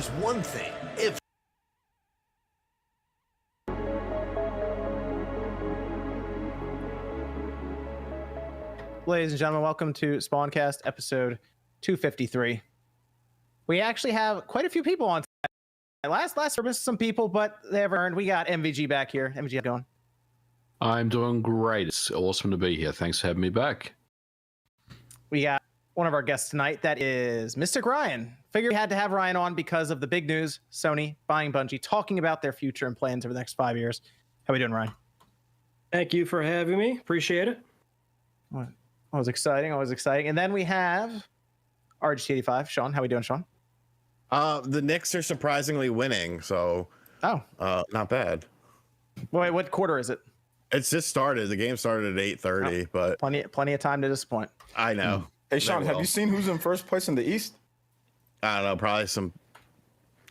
is one thing. If Ladies and gentlemen, welcome to Spawncast episode 253. We actually have quite a few people on tonight. Last we missed some people, but they have earned. We got MVG back here. MVG, how's it going? I'm doing great. It's awesome to be here. Thanks for having me back. We got one of our guests tonight. That is Mystic Ryan. Figured we had to have Ryan on because of the big news: Sony buying Bungie, talking about their future and plans over the next 5 years. How we doing, Ryan? Thank you for having me. Appreciate it. Always exciting. And then we have RGT85. Sean, how we doing, Sean? The Knicks are surprisingly winning, so not bad. Wait, what quarter is it? It's just started. The game started at 8:30, but Plenty of time to disappoint. I know. Hey, Sean, have you seen who's in first place in the East? I don't know. Probably some.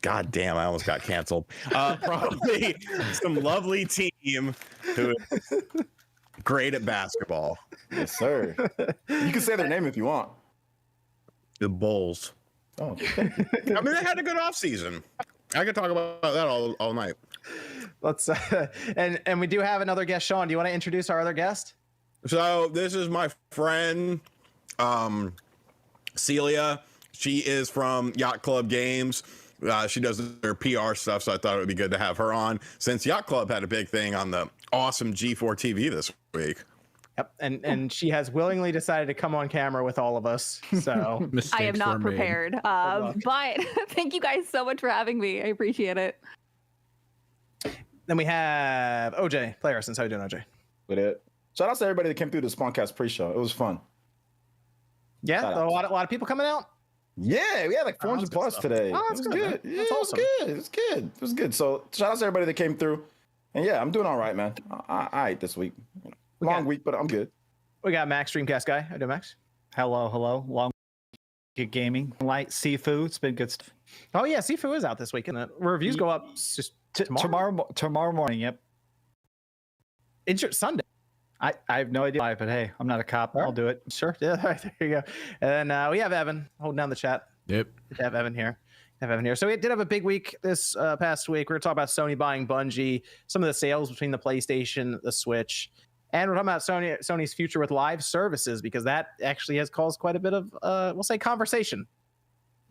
God damn! I almost got canceled. Probably some lovely team who is great at basketball. Yes, sir. You can say their name if you want. The Bulls. Oh, I mean, they had a good offseason. I could talk about that all night. Let's and we do have another guest. Sean, do you want to introduce our other guest? So this is my friend, Celia. She is from Yacht Club Games. She does their PR stuff, so I thought it would be good to have her on since Yacht Club had a big thing on the awesome G4 TV this week. Yep, and she has willingly decided to come on camera with all of us. So I am not prepared, but thank you guys so much for having me. I appreciate it. Then we have OJ Playersons. How you doing, OJ? with it. Shout out to everybody that came through the Spawncast pre-show. It was fun. Yeah, a lot of people coming out. Yeah, we had like 400 plus today. Oh, it was good. good. Yeah, That's awesome. It was good. It was good. So shout out to everybody that came through. And yeah, I'm doing all right, man. I ate this week. Long week, but I'm good. We got Max, Dreamcast guy. How you doing, Max? Hello. Long good gaming. Light Sifu. It's been good stuff. Oh yeah, Sifu is out this week, and the reviews go up just tomorrow morning. Yep. It's Sunday. I have no idea why, but hey, I'm not a cop. I'll do it. Sure. Yeah, all right, there you go. And then we have Evan holding down the chat. Yep. Good to have Evan here. So we did have a big week this past week. We're going to talk about Sony buying Bungie, some of the sales between the PlayStation, the Switch, and we're talking about Sony's future with live services, because that actually has caused quite a bit of, we'll say, conversation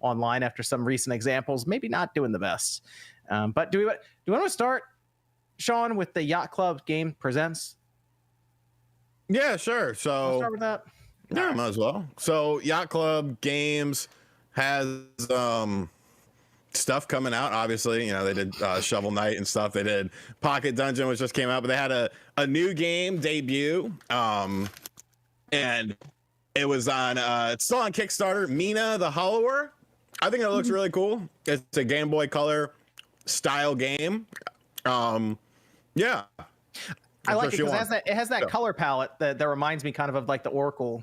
online after some recent examples, maybe not doing the best. But do we want to start, Sean, with the Yacht Club game presents? Yeah, sure. So Start with that. yeah, might as well. So Yacht Club Games has stuff coming out. Obviously, you know, they did Shovel Knight and stuff. They did Pocket Dungeon, which just came out, but they had a new game debut, and it was on it's still on Kickstarter. Mina the Hollower. I think it looks really cool. It's a Game Boy Color style game. Yeah. I like it because it has that color palette that reminds me kind of like the Oracle,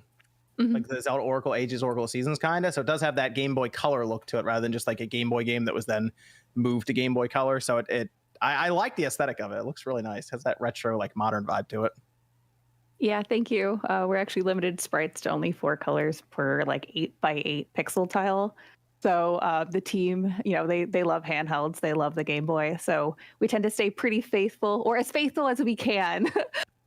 like the Zelda Oracle Ages, Oracle Seasons kind of. So it does have that Game Boy Color look to it rather than just like a Game Boy game that was then moved to Game Boy Color. So I like the aesthetic of it. It looks really nice. It has that retro, like modern vibe to it. Yeah, thank you. We're actually limited sprites to only 4 colors per like 8x8 pixel tile. So the team, you know, they love handhelds. They love the Game Boy. So we tend to stay pretty faithful, or as faithful as we can,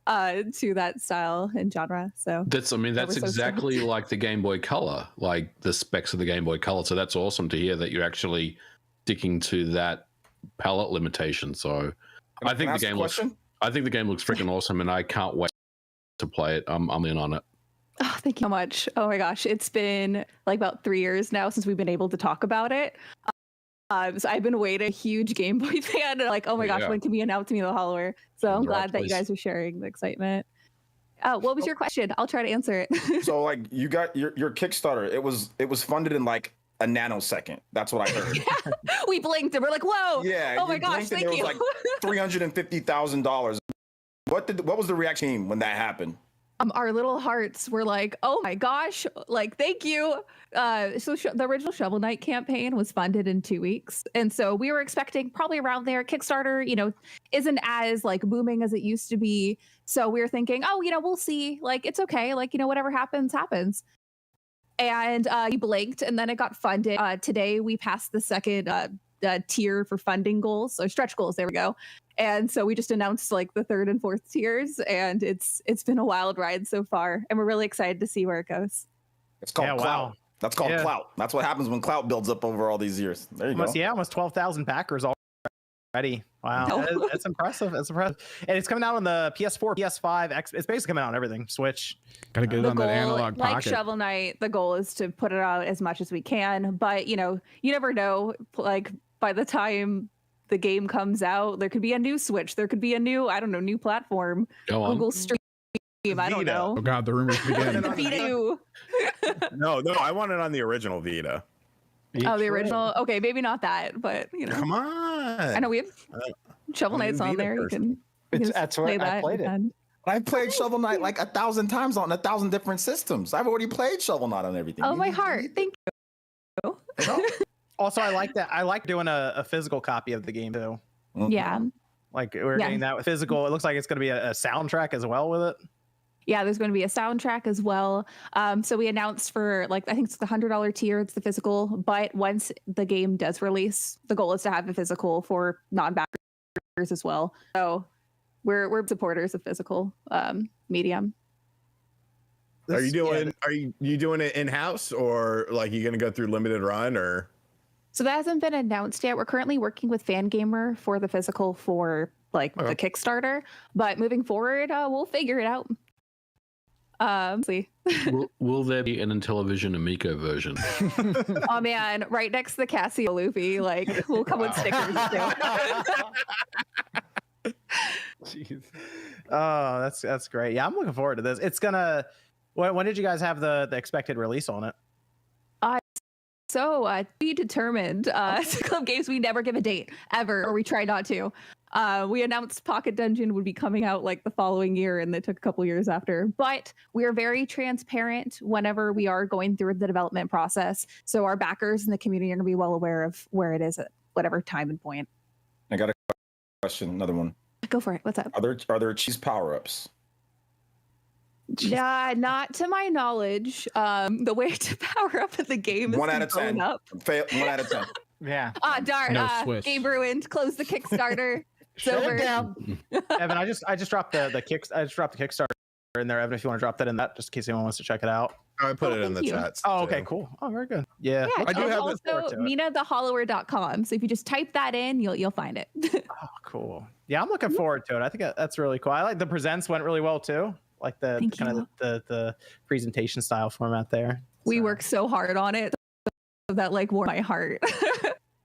to that style and genre. So that's exactly like the Game Boy Color, like the specs of the Game Boy Color. So that's awesome to hear that you're actually sticking to that palette limitation. So I think the game looks freaking awesome, and I can't wait to play it. I'm in on it. Oh, thank you so much. Oh my gosh, it's been like about 3 years now since we've been able to talk about it. So I've been waiting, a huge Game Boy fan, like, oh my gosh, when can we announce me the Hollower? So I'm glad that you guys are sharing the excitement. What was your question? I'll try to answer it. So like you got your Kickstarter, it was funded in like a nanosecond. That's what I heard. Yeah, we blinked and we're like, whoa. Yeah. Oh my gosh, thank you. There was like $350,000. What was the reaction when that happened? Our little hearts were like, oh my gosh, like, thank you. The original Shovel Knight campaign was funded in 2 weeks. And so we were expecting probably around there. Kickstarter, you know, isn't as like booming as it used to be. So we were thinking, oh, you know, we'll see. Like, it's okay. Like, you know, whatever happens, happens. And you blinked, and then it got funded. Today we passed the second tier for funding goals or stretch goals. There we go. And so we just announced like the 3rd and 4th tiers, and it's been a wild ride so far, and we're really excited to see where it goes. It's called clout. Wow. That's called clout. That's what happens when clout builds up over all these years. There you go. Yeah, almost 12,000 backers already. Wow, that's impressive. That's impressive. And it's coming out on the PS4, PS5, it's basically coming out on everything. Switch. Gotta get it on that analog like pocket. Shovel Knight, the goal is to put it out as much as we can. But you never know. Like by the time the game comes out, there could be a new Switch. There could be a new, new platform. Go on. Google Stream. I don't know. Oh God, the rumors begin. Vita. No, I want it on the original Vita. Oh, the original. Okay, maybe not that, but Come on. I know we have Shovel Knight's on there. You can That's what I played it. I played Shovel Knight like 1,000 times on 1,000 different systems. I've already played Shovel Knight on everything. Oh, my heart. Thank you. Also, I like that. I like doing a physical copy of the game too. Yeah. Like we're getting that with physical. It looks like it's going to be a soundtrack as well with it. Yeah, there's going to be a soundtrack as well. So we announced for I think it's the $100 tier, it's the physical. But once the game does release, the goal is to have a physical for non-backers as well. So we're supporters of physical medium. Are you doing it in house, or like you gonna go through limited run, or? So that hasn't been announced yet. We're currently working with Fangamer for the physical for the Kickstarter. But moving forward, we'll figure it out. See. Will there be an Intellivision Amico version? Oh man, right next to the Casio Luffy, we'll come with stickers too. Jeez. Oh, that's great. Yeah, I'm looking forward to this. It's gonna. When did you guys have the expected release on it? So we determined Club Games, we never give a date ever, or we try not to. We announced Pocket Dungeon would be coming out the following year, and it took a couple years after. But we are very transparent whenever we are going through the development process. So our backers in the community are going to be well aware of where it is at whatever time and point. I got a question, another one. Go for it. What's up? Are there cheese power-ups? Yeah, not to my knowledge. The way to power up in the game is 1 out of 10. Up. 1 out of 10. Yeah. Darn. No Swiss. Game ruined. Close the Kickstarter. Shut it down. Evan, I just dropped the Kickstarter in there. Evan, if you want to drop that in that, just in case anyone wants to check it out. I put it in the thank you. chat. Oh, okay, cool. Oh, very good. Yeah, Yeah, I do have also MinaTheHollower.com. So if you just type that in, you'll find it. Oh, cool. Yeah, I'm looking forward to it. I think that's really cool. I like the presents went really well too. Like the Thank kind you. of the presentation style format there. We So- worked so hard on it that warmed my heart.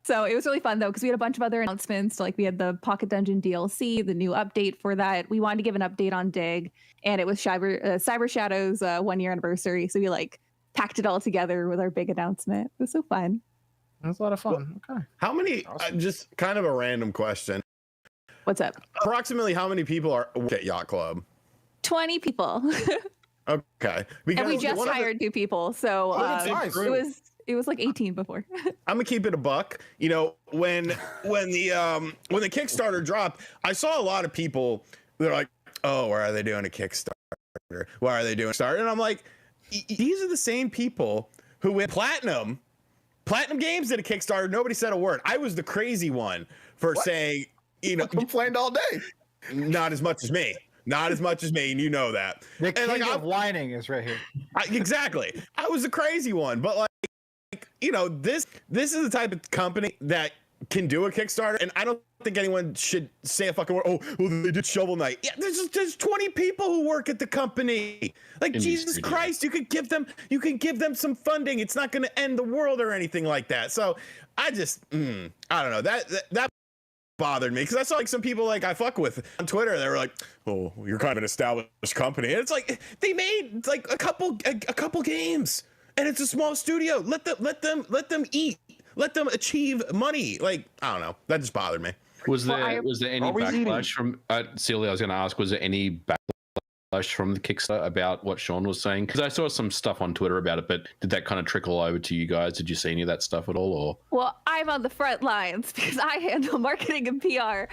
So it was really fun though, because we had a bunch of other announcements. We had the Pocket Dungeon DLC, the new update for that. We wanted to give an update on Dig, and it was Cyber Shadow's 1 year anniversary. So we packed it all together with our big announcement. It was so fun. It was a lot of fun. Okay. How many? Just kind of a random question. What's up? Approximately how many people are at Yacht Club? 20 people. Okay. And we just hired 2 people. So that's nice. it was 18 before. I'm gonna keep it a buck. When the Kickstarter dropped, I saw a lot of people. They're like, "Oh, why are they doing a Kickstarter? Why are they doing a Kickstarter?" And I'm like, these are the same people who went platinum. Platinum Games did a Kickstarter. Nobody said a word. I was the crazy one for saying, Complained all day. not as much as me. Not as much as me, and you know that. The And, king of whining is right here. Exactly. I was the crazy one, but this is the type of company that can do a Kickstarter, and I don't think anyone should say a fucking word. Oh, well, they did Shovel Knight. Yeah, there's 20 people who work at the company. Jesus Christ, you can give them some funding. It's not going to end the world or anything like that. So I just, I don't know. That bothered me, because I saw some people I fuck with on Twitter. They were like, "Oh, you're kind of an established company," and it's they made a couple games, and it's a small studio. Let them eat. Let them achieve money. I don't know. That just bothered me. Was there any eating? backlash from Celia? I was going to ask, was there any backlash from the Kickstarter about what Sean was saying? Because I saw some stuff on Twitter about it, but did that kind of trickle over to you guys? Did you see any of that stuff at all? Or Well, I'm on the front lines because I handle marketing and PR.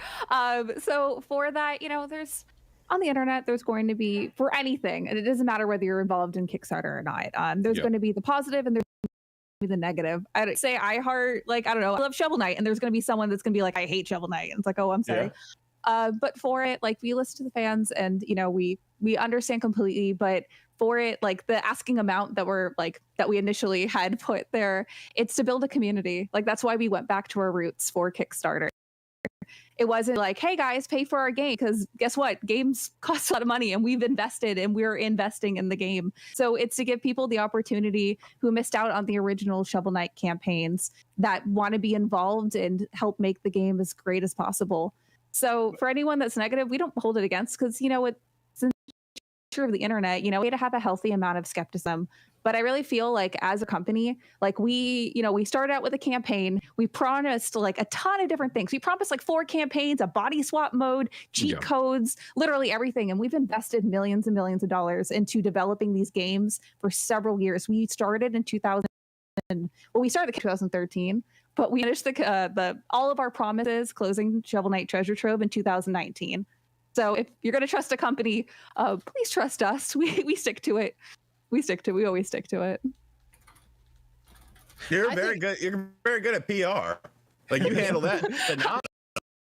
So for that, there's on the internet, there's going to be, for anything, and it doesn't matter whether you're involved in Kickstarter or not, there's going to be the positive and there's be the negative. I'd say I don't know, I love Shovel Knight, and there's going to be someone that's going to be like, I hate Shovel Knight. And it's like, oh, I'm sorry. But for it, like, we listen to the fans, and we understand completely. But for it, like, the asking amount that we initially had put there, it's to build a community. Like, that's why we went back to our roots for Kickstarter. It wasn't like, hey guys, pay for our game, because guess what? Games cost a lot of money, and we've invested, and we're investing in the game. So it's to give people the opportunity who missed out on the original Shovel Knight campaigns that want to be involved and help make the game as great as possible. So for anyone that's negative, we don't hold it against, because it's the nature of the internet. We had to have a healthy amount of skepticism. But I really feel like, as a company, like, we started out with a campaign. We promised like a ton of different things. We promised like 4 campaigns, a body swap mode, cheat codes, literally everything. And we've invested millions and millions of dollars into developing these games for several years. We started in 2013, but we finished all of our promises closing Shovel Knight Treasure Trove in 2019. So if you're going to trust a company, please trust us. We stick to it. We always stick to it. You're very good. You're very good at PR. Like, you handle that.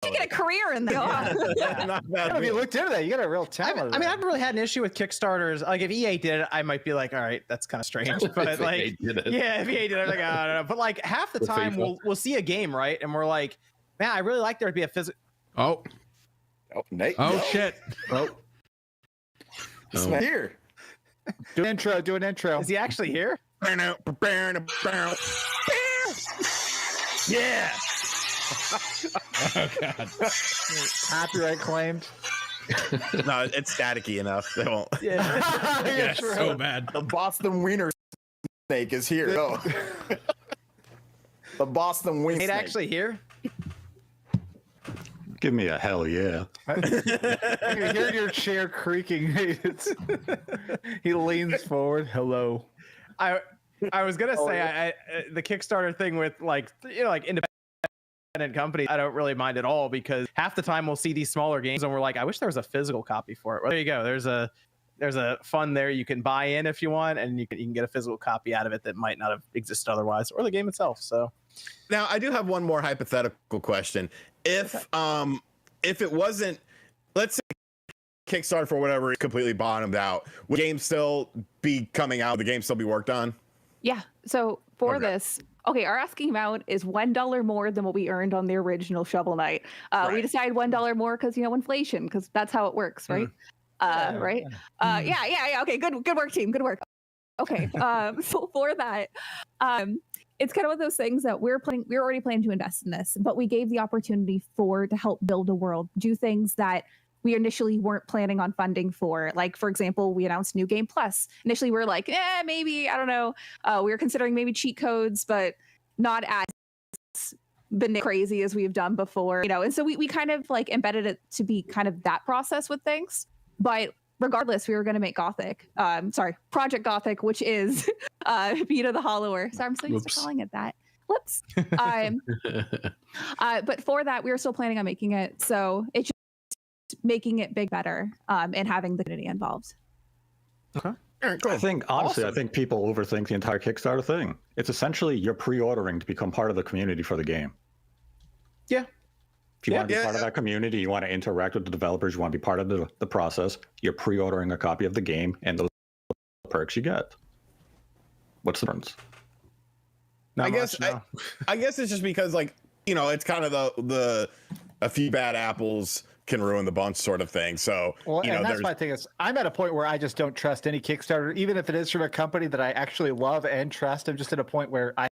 You get a career in there. If you looked into that, you got a real talent. I haven't really had an issue with Kickstarters. Like, if EA did it, I might be like, all right, that's kind of strange. But like, if EA did it, I'm like, I don't know. But like, half the time we'll see a game, right, and we're like, man, I really like there to be a physical. Oh, Nate. Oh shit. Oh. It's not here. Do an intro. Is he actually here? Yeah. Oh god. Copyright claimed. No, it's staticky enough. They won't. Yeah, so bad. The Boston Wiener Snake is here. No. The Boston Wiener Snake. Actually here? Give me a hell yeah. You hear your chair creaking. He leans forward. Hello. I was gonna say the Kickstarter thing with like independent companies, I don't really mind at all, because half the time we'll see these smaller games and we're like, I wish there was a physical copy for it. Well, there you go. There's a fund there. You can buy in if you want, and you can get a physical copy out of it that might not have existed otherwise, or the game itself. So now I do have one more hypothetical question. If it wasn't, let's say Kickstarter for whatever is completely bottomed out, would the game still be coming out? Would the game still be worked on? Yeah. So for this, our asking amount is $1 more than what we earned on the original Shovel Knight. We decided $1 more because inflation, because that's how it works, right? Right. Yeah. Okay. Good work, team. Good work. Okay. So for that, it's kind of one of those things that we're already planning to invest in this, but we gave the opportunity to help build a world, do things that we initially weren't planning on funding for. Like, for example, we announced New Game Plus. Initially, we were like, maybe, I don't know. We were considering maybe cheat codes, but not as crazy as we've done before, And so we kind of like embedded it to be kind of that process with things. But regardless, we were going to make Project Gothic, which is Vita the Hollower. Sorry, I'm so used to calling it that. Whoops. But for that, we were still planning on making it. So it's just making it better, and having the community involved. Okay. I think, honestly, I think people overthink the entire Kickstarter thing. It's essentially you're pre-ordering to become part of the community for the game. Yeah. If you want to be part of that community, you want to interact with the developers, you want to be part of the process, you're pre-ordering a copy of the game and those perks you get. What's the difference? I guess it's just because, like, it's kind of the a few bad apples can ruin the bunch sort of thing. So, and that's my thing is I'm at a point where I just don't trust any Kickstarter, even if it is from a company that I actually love and trust. I'm just at a point where I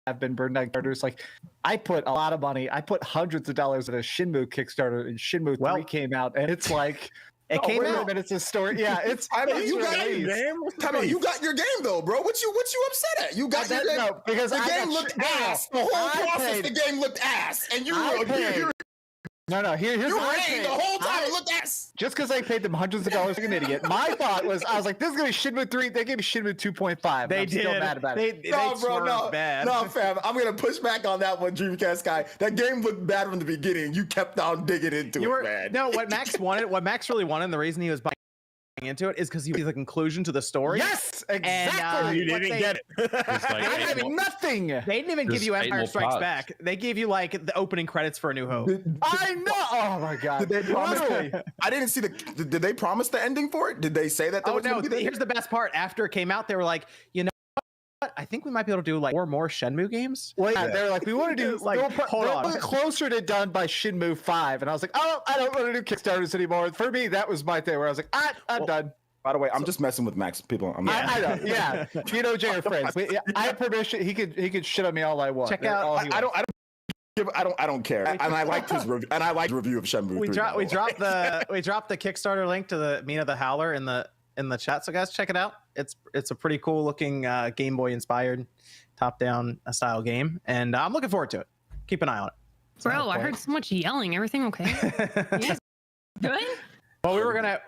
have been burned on Kickstarters. Like, I put a lot of money. I put hundreds of dollars in a Shenmue Kickstarter, and Shenmue 3 came out, and it's like, it came out. It's a story. Yeah, it's. You got your game. You got your game though, bro. What you upset at? You got your game. No, because the game looked ass. The whole process, the game looked ass, and you were. No. Here's you what were the whole time. It looked ass. Just because I paid them hundreds of dollars like an idiot, my thought was, I was like, this is gonna be Shenmue 3. They gave me Shenmue 2.5. They I'm did. Still mad about it. No, fam. I'm gonna push back on that one, Dreamcast guy. That game looked bad from the beginning. You kept on digging into it, man. No, what Max really wanted, and the reason he was buying into it is because you see the conclusion to the story. Yes, And, exactly. You didn't get it. It's like They eight didn't more- Nothing. They didn't even give There's you 8 Empire more Strikes parts. Back. They gave you like the opening credits for A New Hope. I know. Oh my god. Did they promise? Literally. I didn't see the. Did they promise the ending for it? Did they say that? Oh was no! gonna be the Here's the best part. After it came out, they were like, you know what? I think we might be able to do like 4 more Shenmue games. Well, yeah, they're like, we want to do It's like, hold on. closer to done by Shinmu 5, and I was like, oh, I don't want to do Kickstarters anymore. For me, that was my thing where I was like, I'm done. By the way, I'm just messing with Max. People, I know, yeah. You know, Jay are friends. I have permission. He could shit on me all I want. Check That's out- all he I wants. don't care. And I liked his review. And I liked review of Shenmue. We 3, dropped by the way. we dropped the Kickstarter link to the Mina the Howler in the chat. So guys, check it out. It's a pretty cool looking Game Boy inspired top down style game, and I'm looking forward to it. Keep an eye on it. Bro, I heard so much yelling. Everything okay? You guys good? Well, we were gonna.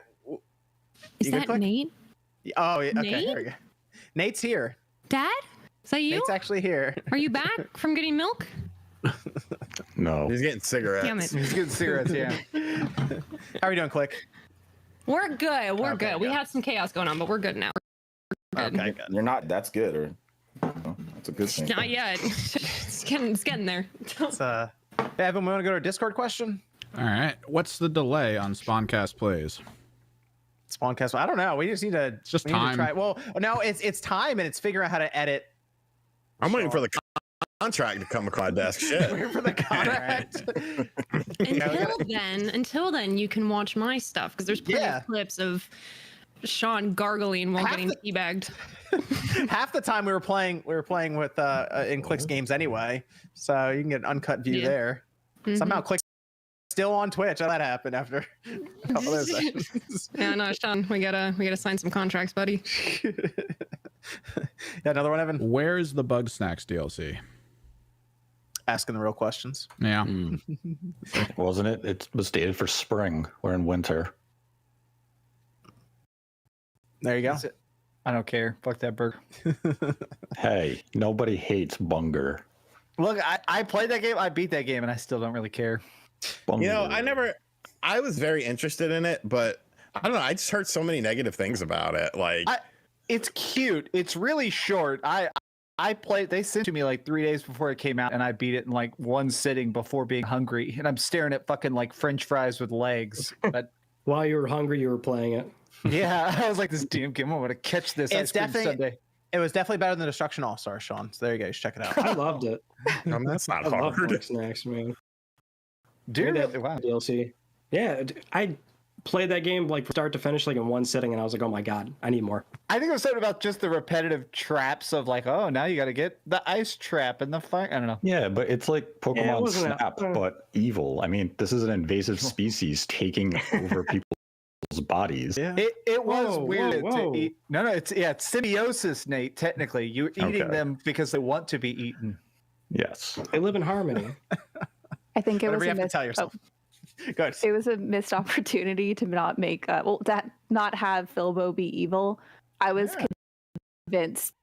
Is You good, that Click? Nate? Oh, yeah, okay. Nate? There we go. Nate's here. Dad? Is that you? Nate's actually here. Are you back from getting milk? No. He's getting cigarettes. Damn it. He's getting cigarettes, yeah. How are you doing, Click? We're good. We're Okay, good. We good. had some chaos going on, but we're good now. We're good. Okay, good. You're not. That's good, or that's a good thing. Not yet. It's getting there. It's, Evan, we want to go to a Discord question? All right. What's the delay on Spawncast plays? Spawncast. I don't know. We just need to. It's just we need to time. try. Well, no, it's time, and it's figuring out how to edit. I'm waiting for the contract to come across my desk. Shit. Waiting for the contract. Until then, you can watch my stuff because there's plenty Yeah. of clips of Sean gargling while Half getting teabagged. Half the time we were playing with in Click's games anyway, so you can get an uncut view Yeah. there. Somehow Click's still on Twitch. How that happened after a couple of those sessions. Yeah, no, Sean, we gotta sign some contracts, buddy. Yeah, another one, Evan. Where's the Bug Snacks DLC? Asking the real questions. Yeah. Wasn't it? It was dated for spring. We're in winter. There you go. That's it. I don't care. Fuck that burger. Hey, nobody hates Bunger. Look, I played that game. I beat that game, and I still don't really care. Bunger. You know, I was very interested in it, but I don't know. I just heard so many negative things about it. Like, It's cute. It's really short. I played. They sent it to me like 3 days before it came out, and I beat it in like one sitting before being hungry. And I'm staring at fucking like French fries with legs. But While you were hungry, you were playing it. yeah, I was like, this damn game. I'm gonna catch this It's ice cream definitely- Sunday. It was definitely better than Destruction All Star, Sean. So there you go. Just check it out. I loved it. that's not I love hard. Bug Snacks, man. Dude, That wow. DLC. Yeah, I played that game like from start to finish like in one sitting, and I was like, oh my god, I need more. I think it was something about just the repetitive traps of like, oh, now you got to get the ice trap and the fire. I don't know. Yeah, but it's like it Pokemon wasn't Snap, but evil. I mean, this is an invasive species taking over people's bodies. Yeah. It was Whoa, weird whoa. to eat. No, it's symbiosis, Nate. Technically, you're eating Okay. them because they want to be eaten. Yes. They live in harmony. I think it Whatever was you a have to missed, tell yourself. Go ahead. it was a missed opportunity to not make not have Filbo be evil. I was convinced.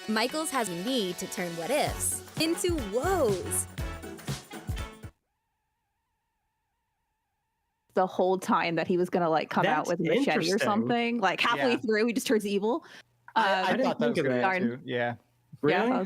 Michaels has a need to turn what ifs into woes. The whole time that he was gonna like come out That's with a machete or interesting. something. Like halfway Yeah. through, he just turns evil. I didn't thought that was think of gonna that. happen too. Yeah. Really? Yeah.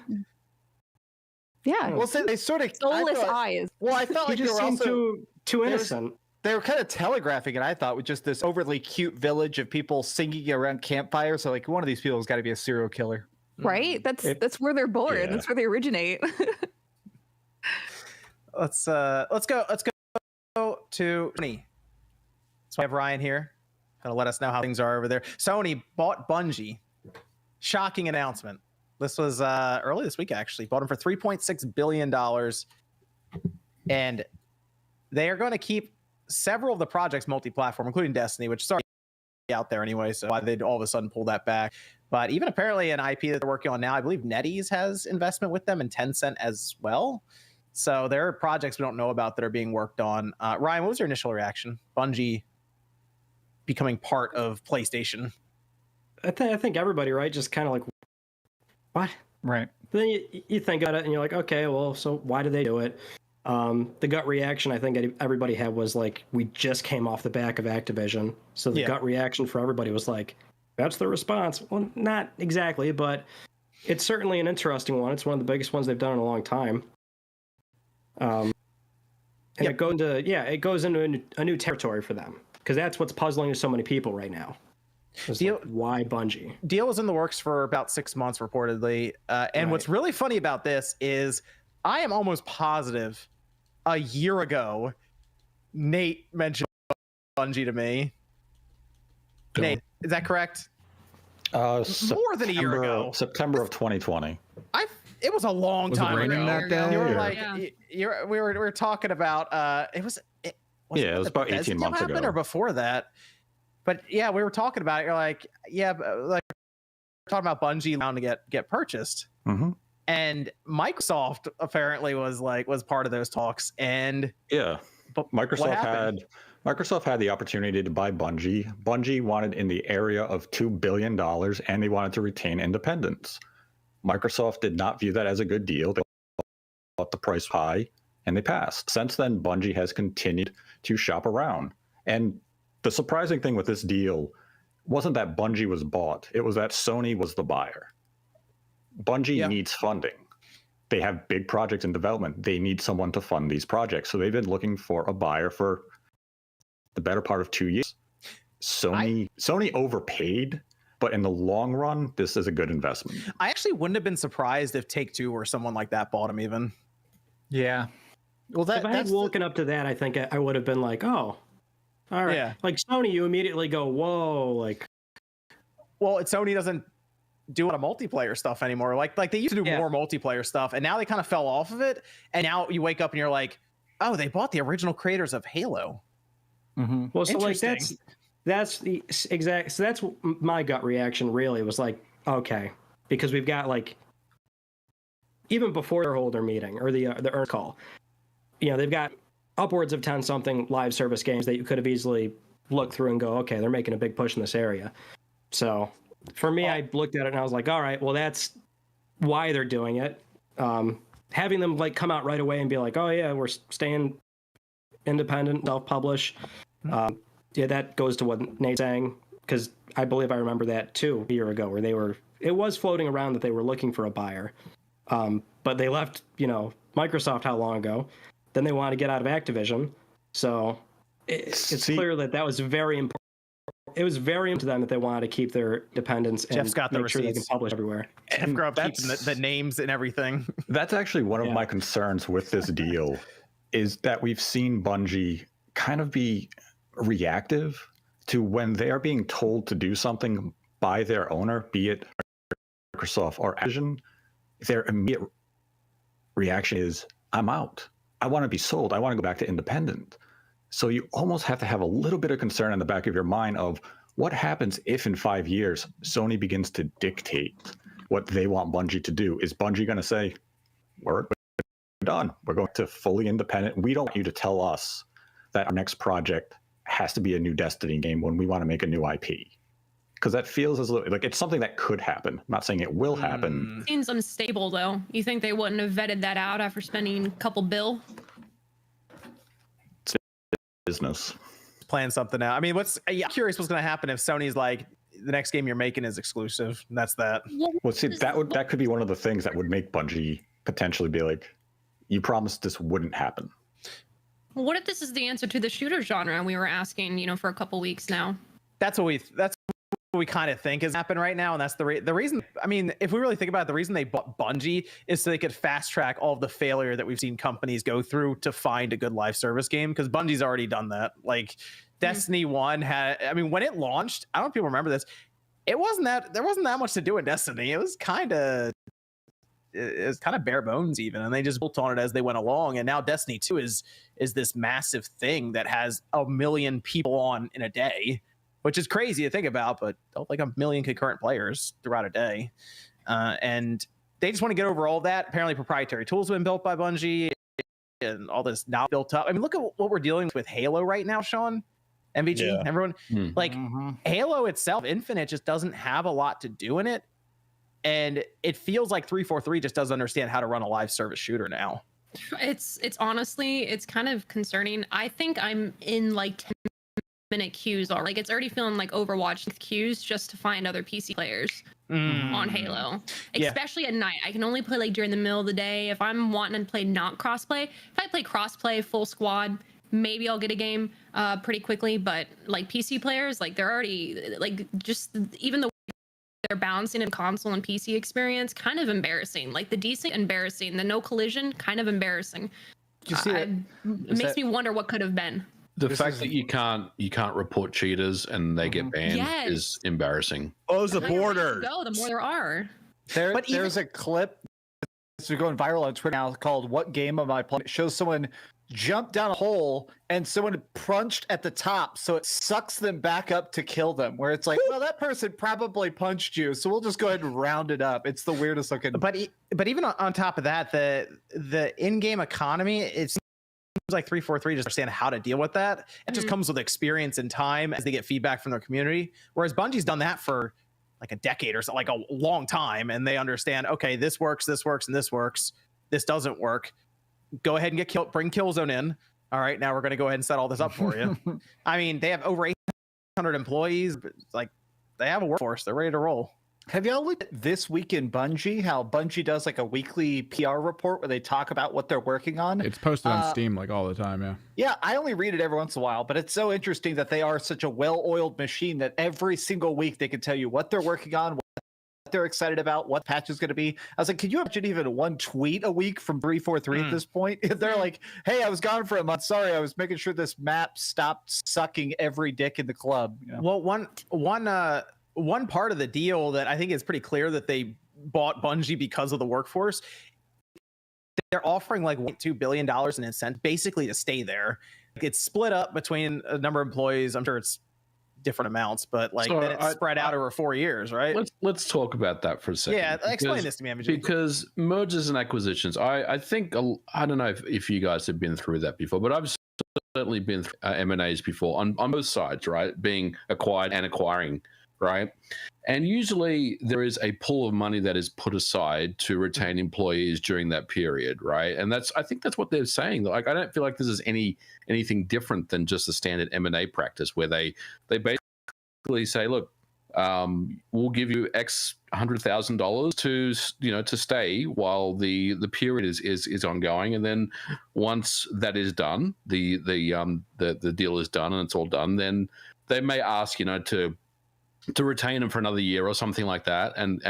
Yeah. Oh. Well, so they sort of Soulless eyes. Well, I felt He like they just were seemed also too innocent. they were kind of telegraphing it. I thought with just this overly cute village of people singing around campfires. So like one of these people has got to be a serial killer. Right? That's where they're born. Yeah. That's where they originate. Let's go to Sony. So I have Ryan here. Gonna let us know how things are over there. Sony bought Bungie. Shocking announcement. This was early this week, actually. Bought them for $3.6 billion. And they are going to keep several of the projects multi-platform, including Destiny, which is already out there anyway. So why they'd all of a sudden pull that back. But even apparently an IP that they're working on now, I believe NetEase has investment with them and Tencent as well. So there are projects we don't know about that are being worked on. Ryan, what was your initial reaction? Bungie becoming part of PlayStation. I think everybody, right, just kind of like, what? Right. Then you think about it and you're like, okay, well, so why do they do it? The gut reaction I think everybody had was like, we just came off the back of Activision. So the gut reaction for everybody was like, that's the response. Well, not exactly, but it's certainly an interesting one. It's one of the biggest ones they've done in a long time. And it goes into a new territory for them, because that's what's puzzling to so many people right now. Why Bungie? Deal was in the works for about 6 months, reportedly. And what's really funny about this is I am almost positive a year ago, Nate mentioned Bungie to me. Nate, is that correct? More than a year ago. September of 2020. It was a long time ago. That day? You were like, we were talking about. It was about 18 months ago, or before that. But yeah, we were talking about it. You're like, like talking about Bungie bound to get purchased. Mm-hmm. And Microsoft apparently was part of those talks. And but Microsoft had the opportunity to buy Bungie. Bungie wanted in the area of $2 billion, and they wanted to retain independence. Microsoft did not view that as a good deal. They thought the price high, and they passed. Since then, Bungie has continued to shop around. And the surprising thing with this deal wasn't that Bungie was bought. It was that Sony was the buyer. Bungie needs funding. They have big projects in development. They need someone to fund these projects. So they've been looking for a buyer for the better part of 2 years. Sony overpaid, but in the long run, this is a good investment. I actually wouldn't have been surprised if Take-Two or someone like that bought him even. Yeah. Well, if I had woken up to that, I think I would have been like, oh, all right. Yeah. Like Sony, you immediately go, whoa, like. Well, Sony doesn't do a lot of multiplayer stuff anymore. Like they used to do more multiplayer stuff, and now they kind of fell off of it. And now you wake up and you're like, oh, they bought the original creators of Halo. Mm-hmm. Well, so like that's the exact. So that's my gut reaction. Really was like, okay, because we've got like even before their holder meeting or the earn call, they've got upwards of 10 something live service games that you could have easily looked through and go, okay, they're making a big push in this area. So for me, I looked at it and I was like, all right, well, that's why they're doing it. Having them like come out right away and be like, oh yeah, we're staying independent, self-publish. That goes to what Nate's saying, because I believe I remember that too a year ago, where it was floating around that they were looking for a buyer. But they left, Microsoft how long ago? Then they wanted to get out of Activision. So it's clear that was very important. It was very important to them that they wanted to keep their dependence and Jeff's got the make sure they receipts. can publish everywhere. And keeping the names and everything. That's actually one of my concerns with this deal, is that we've seen Bungie kind of be reactive to when they are being told to do something by their owner, be it Microsoft or Activision. Their immediate reaction is, I'm out. I want to be sold. I want to go back to independent. So you almost have to have a little bit of concern in the back of your mind of what happens if in 5 years Sony begins to dictate what they want Bungie to do. Is Bungie going to say, we're done. We're going to fully independent. We don't want you to tell us that our next project has to be a new Destiny game when we want to make a new IP. Because that feels like it's something that could happen. I'm not saying it will happen. Seems unstable, though. You think they wouldn't have vetted that out after spending a couple bill? It's business. Plan something out. I mean, I'm curious what's going to happen if Sony's like, the next game you're making is exclusive, and that's that. Well, see, that could be one of the things that would make Bungie potentially be like, you promised this wouldn't happen. Well, what if this is the answer to the shooter genre we were asking, for a couple weeks now? That's what we kind of think is happening right now, and that's the reason. I mean, if we really think about it, the reason they bought Bungie is so they could fast track all of the failure that we've seen companies go through to find a good live service game, because Bungie's already done that. Like Destiny 1 had, I mean, when it launched, I don't know if people remember this, there wasn't that much to do in Destiny. It was kind of bare bones even, and they just built on it as they went along. And now Destiny 2 is this massive thing that has 1 million people on in a day, which is crazy to think about, but like 1 million concurrent players throughout a day. And they just want to get over all that. Apparently proprietary tools have been built by Bungie and all this now built up. I mean, look at what we're dealing with Halo right now, Sean, MVG, everyone. Like Halo itself, Infinite, just doesn't have a lot to do in it. And it feels like 343 just doesn't understand how to run a live service shooter now. It's honestly, it's kind of concerning. I think I'm in like 10-minute queues already. Like it's already feeling like Overwatch queues just to find other PC players on Halo. Especially at night. I can only play like during the middle of the day. If I'm wanting to play not crossplay, if I play crossplay full squad, maybe I'll get a game pretty quickly. But like PC players, like they're already like just even the they're balancing in console and PC experience, kind of embarrassing. Like the decent, embarrassing. The no collision, kind of embarrassing. You see it makes me wonder what could have been. The fact that you can't report cheaters and they get banned is embarrassing. Close the borders. Go, the more there are. There's a clip that's going viral on Twitter now called "What Game Am I Playing?" It shows someone jump down a hole and someone punched at the top, so it sucks them back up to kill them. Where it's like, well, that person probably punched you, so we'll just go ahead and round it up. It's the weirdest looking. But even on top of that, the in-game economy, it seems like 343 just understand how to deal with that. It just comes with experience and time as they get feedback from their community. Whereas Bungie's done that for like a decade or so, like a long time, and they understand, okay, this works, and this works. This doesn't work. Go ahead and get killed. Bring Killzone in. All right, now we're going to go ahead and set all this up for you. I mean, they have over 800 employees. Like, they have a workforce. They're ready to roll. Have y'all looked at This Week in Bungie? How Bungie does like a weekly PR report where they talk about what they're working on? It's posted on Steam like all the time, yeah. Yeah, I only read it every once in a while, but it's so interesting that they are such a well-oiled machine that every single week they can tell you what they're working on, what they're excited about, what patch is going to be. I was like, could you imagine even one tweet a week from 343 at this point? If they're like, hey, I was gone for a month. Sorry, I was making sure this map stopped sucking every dick in the club. You know? Well, one part of the deal that I think is pretty clear that they bought Bungie because of the workforce, they're offering like $1.2 billion in incentive basically to stay there. It's split up between a number of employees. I'm sure it's different amounts, but like then it's spread out over 4 years, right? Let's talk about that for a second. Yeah, explain this to me, MJ. Because mergers and acquisitions, I think, I don't know if you guys have been through that before, but I've certainly been through M&As before on both sides, right? Being acquired and acquiring, right? And usually there is a pool of money that is put aside to retain employees during that period, right? And I think that's what they're saying. Like, I don't feel like this is anything different than just a standard M&A practice where they basically say, look, we'll give you X $100,000 to stay while the period is ongoing, and then once that is done, the deal is done and it's all done, then they may ask to retain them for another year or something like that, and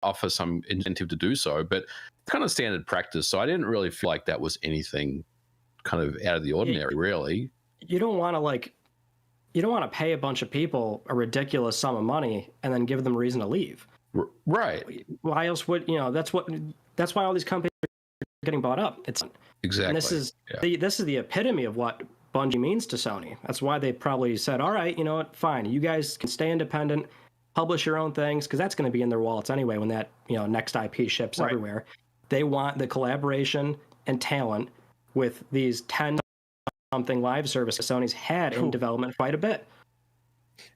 offer some incentive to do so. But it's kind of standard practice, so I didn't really feel like that was anything kind of out of the ordinary, really. You don't want to pay a bunch of people a ridiculous sum of money and then give them a reason to leave. Right. Why else would that's why all these companies are getting bought up. It's exactly. And this is the epitome of what Bungie means to Sony. That's why they probably said, all right, you know what, fine, you guys can stay independent, publish your own things, because that's going to be in their wallets anyway when that next IP ships everywhere. They want the collaboration and talent with these 10-something live services Sony's had in development quite a bit.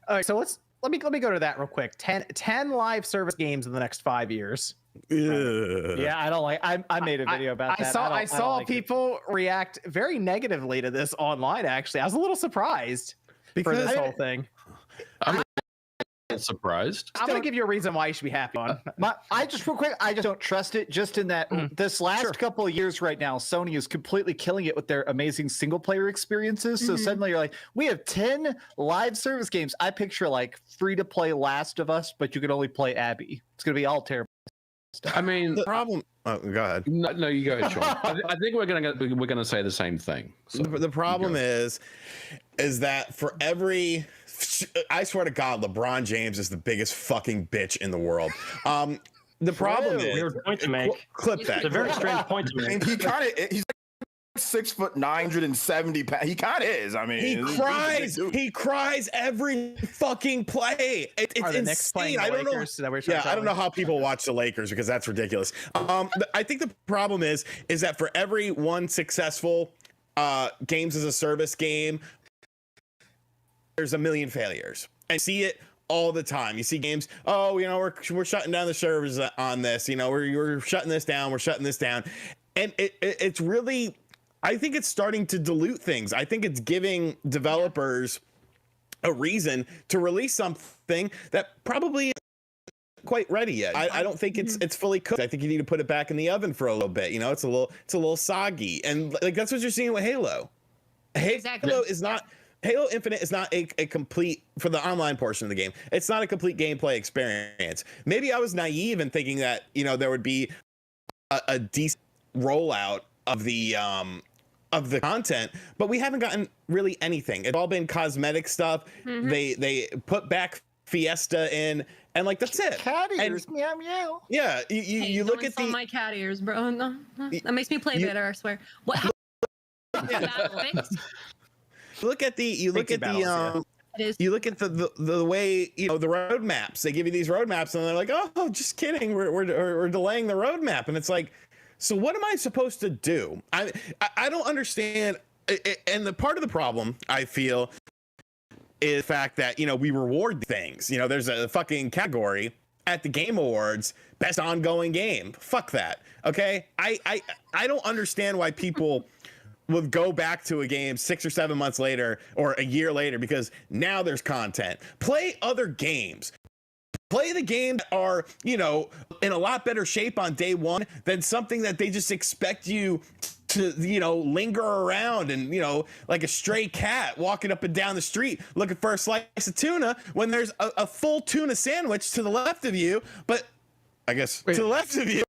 All right, so let me go to that real quick. 10 live service games in the next 5 years. Yeah, I don't like. I made a video about that. I saw people react very negatively to this online. Actually, I was a little surprised for this whole thing. I'm not surprised. I'm gonna give you a reason why you should be happy. I just don't trust it. Just in that this last couple of years right now, Sony is completely killing it with their amazing single player experiences. So suddenly you're like, we have 10 live service games. I picture like free to play Last of Us, but you can only play Abby. It's gonna be all terrible. I mean, the problem. Oh, go ahead. No, you go ahead, Sean. I think we're gonna say the same thing. So the problem is that for every, I swear to God, LeBron James is the biggest fucking bitch in the world. The problem is, weird point to make. Clip that. It's a very strange point to make. And he's like 6 foot 970 pounds. He kind of is. I mean, he cries every fucking play. It's insane. I don't know. I don't know how people watch the Lakers because that's ridiculous. I think the problem is that for every one successful games as a service game, there's a million failures. I see it all the time. You see games, we're shutting down the servers on this. We're shutting this down. We're shutting this down. and it's really, I think it's starting to dilute things. I think it's giving developers a reason to release something that probably isn't quite ready yet. I don't think it's fully cooked. I think you need to put it back in the oven for a little bit. You know, it's a little soggy, and like that's what you're seeing with Halo. Halo Infinite is not a complete, for the online portion of the game, it's not a complete gameplay experience. Maybe I was naive in thinking that, you know, there would be a decent rollout of the content, but we haven't gotten really anything. It's all been cosmetic stuff. They put back Fiesta in, and like that's it. Cat ears, meow meow. Yeah, you look at my cat ears, bro. No, that makes me play better. I swear. What? You look at the way, you know, the roadmaps. They give you these roadmaps, and they're like, oh, just kidding. We're delaying the roadmap, and it's like, so what am I supposed to do? I don't understand. And the part of the problem I feel is the fact that, you know, we reward things. You know, there's a fucking category at the Game Awards, best ongoing game. Fuck that. Okay, I don't understand why people will go back to a game 6 or 7 months later or a year later because now there's content. Play other games. Play the games that are, you know, in a lot better shape on day one than something that they just expect you to, you know, linger around and, you know, like a stray cat walking up and down the street looking for a slice of tuna when there's a full tuna sandwich to the left of you, but I guess to the left of you.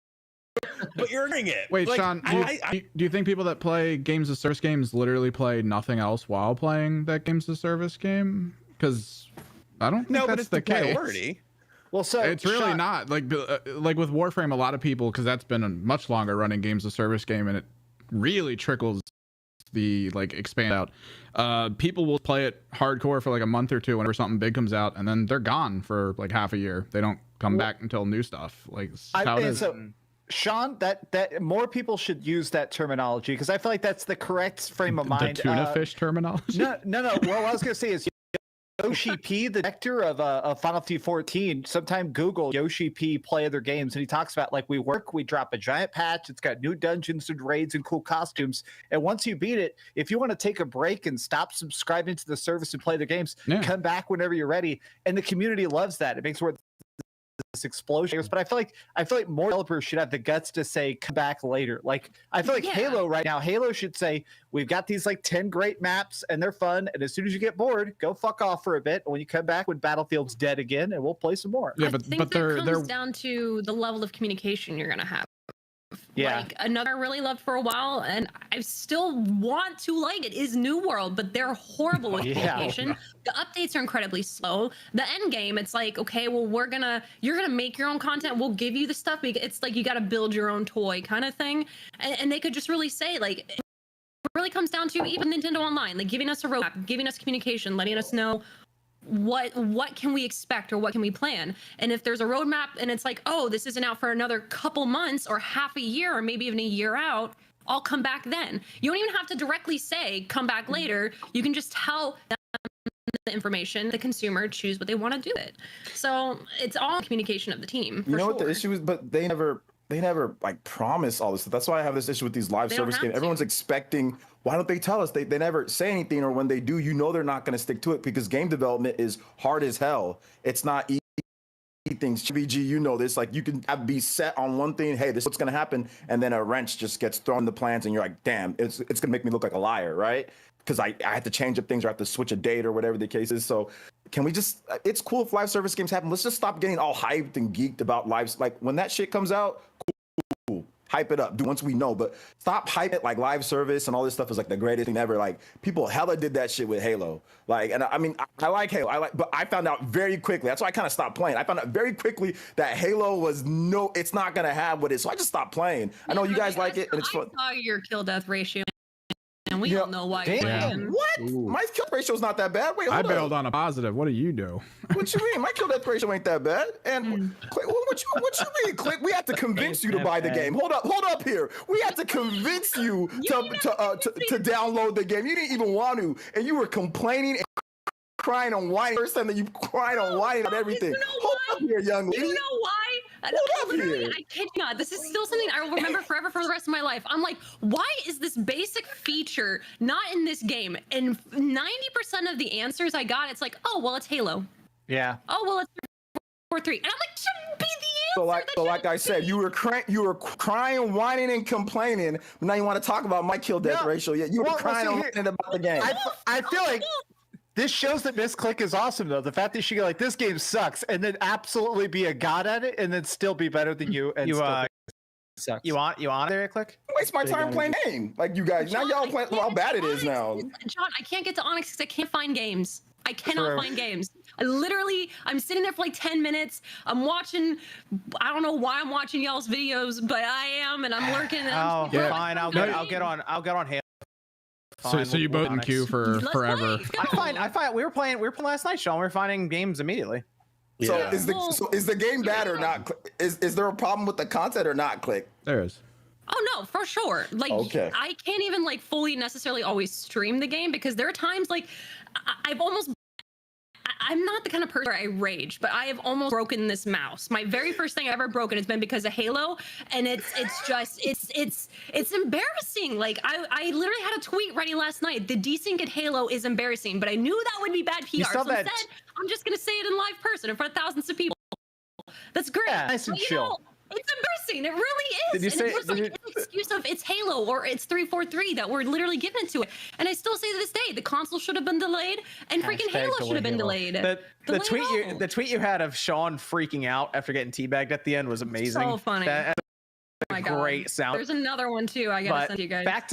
But you're earning it. Wait, like, Sean, do you think people that play games of service games literally play nothing else while playing that games of service game? Because I don't think that's the case. Priority. Well, so it's really not like with Warframe. A lot of people, because that's been a much longer running games of service game, and it really trickles the like expand out. People will play it hardcore for like a month or two whenever something big comes out, and then they're gone for like half a year. They don't come back until new stuff. Like how it is. Sean, that more people should use that terminology because I feel like that's the correct frame of mind. The tuna fish terminology. No. Well, what I was gonna say is Yoshi P, the director of Final Fantasy 14. Sometime Google Yoshi P play other games, and he talks about like we drop a giant patch. It's got new dungeons and raids and cool costumes. And once you beat it, if you want to take a break and stop subscribing to the service and play the games, come back whenever you're ready. And the community loves that. It makes it this explosion, but I feel like more developers should have the guts to say come back later. Like I feel like Halo right now, Halo should say we've got these like 10 great maps and they're fun, and as soon as you get bored, go fuck off for a bit, and when you come back when Battlefield's dead again, and we'll play some more. I think that comes down to the level of communication you're gonna have. Yeah. Like another I really loved for a while, and I still want to like it, is New World, but they're horrible with communication. The updates are incredibly slow. The end game, it's like, okay, well, you're gonna make your own content. We'll give you the stuff. It's like you got to build your own toy kind of thing. And they could just really say like, it really comes down to even Nintendo Online, like giving us a roadmap, giving us communication, letting us know what can we expect or what can we plan. And if there's a roadmap and it's like, oh, this isn't out for another couple months or half a year or maybe even a year out, I'll come back then. You don't even have to directly say come back later. You can just tell them the information, the consumer choose what they want to do it. So it's all communication of the team. You know what the issue is? But they never like promise all this stuff. That's why I have this issue with these live service games. Everyone's expecting, why don't they tell us? They never say anything, or when they do, you know they're not going to stick to it because game development is hard as hell. It's not easy things. VG, you know this. Like you can be set on one thing. Hey, this is what's going to happen, and then a wrench just gets thrown in the plans, and you're like, damn, it's going to make me look like a liar, right? Because I have to change up things or I have to switch a date or whatever the case is. So can we just, it's cool if live service games happen. Let's just stop getting all hyped and geeked about lives. Like when that shit comes out, cool, hype it up. Do once we know, but stop hype it like live service and all this stuff is like the greatest thing ever. Like people hella did that shit with Halo. Like, and I mean, I like Halo. But I found out very quickly. That's why I kind of stopped playing. I found out very quickly that Halo was it's not going to have what it is. So I just stopped playing. I know you guys like it and it's fun. I saw your kill death ratio. And we don't know why. What? Ooh. My kill ratio is not that bad. Wait, hold I bailed on a positive. What do you do? What you mean? My kill death ratio ain't that bad. And what you mean, Click? We have to convince you to buy the game. Hold up here. We had to convince you to download the game. You didn't even want to, and you were complaining and crying and whining. First time that you cried and whining on everything. You know Hold up here, young lady. You know why? I kid you not. This is still something I will remember forever for the rest of my life. I'm like, why is this basic feature not in this game? And 90% of the answers I got, it's like, oh, well, it's Halo. Yeah. Oh, well, it's 4-3. And I'm like, shouldn't be the answer. So like I said, you were crying, whining, and complaining. But now you want to talk about my kill death ratio? Yeah, you were crying and whining about the game. I feel like this shows that Miss Click is awesome, though. The fact that she go like, this game sucks, and then absolutely be a god at it, and then still be better than you. And sucks. You on there, Click? Waste my time playing game. Like you guys, now y'all playing how bad it is now. John, I can't get to Onyx because I can't find games. I cannot find games. I'm sitting there for like 10 minutes. I'm watching, I don't know why I'm watching y'all's videos, but I am, and I'm lurking. And fine. I'll get on Halo. So you both in queue for forever. I find we were playing last night, Sean. We were finding games immediately. So is the game bad or not? Is there a problem with the content or not? Click. There is. Oh no, for sure. Like I can't even like fully necessarily always stream the game because there are times like I'm not the kind of person where I rage, but I have almost broken this mouse. My very first thing I've ever broken has been because of Halo, and it's embarrassing. Like I literally had a tweet ready last night. The desync at Halo is embarrassing, but I knew that would be bad PR. So instead, I'm just gonna say it in live person in front of thousands of people. That's great. Yeah, nice and chill. It's embarrassing. It really is. And it looks like it's an excuse of it's Halo or it's 343 that we're literally giving to it. And I still say to this day, the console should have been delayed and freaking Halo should have been delayed. The tweet you had of Sean freaking out after getting teabagged at the end was amazing. So funny. Great sound. There's another one too. I gotta send you guys. Back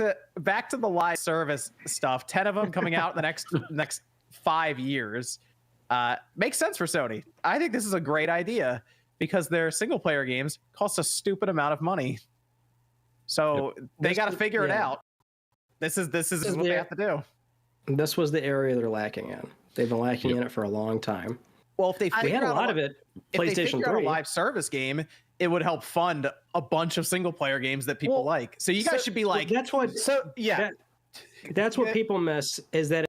to the live service stuff. 10 of them coming out in the next 5 years. Makes sense for Sony. I think this is a great idea. Because their single player games cost a stupid amount of money. So they got to figure it out. This is what they have to do. This was the area they're lacking in. They've been lacking in it for a long time. Well, if they had a lot of it, PlayStation 3. A live service game, it would help fund a bunch of single player games that people like. So you guys should be like, that's what. So yeah, that's what people miss is that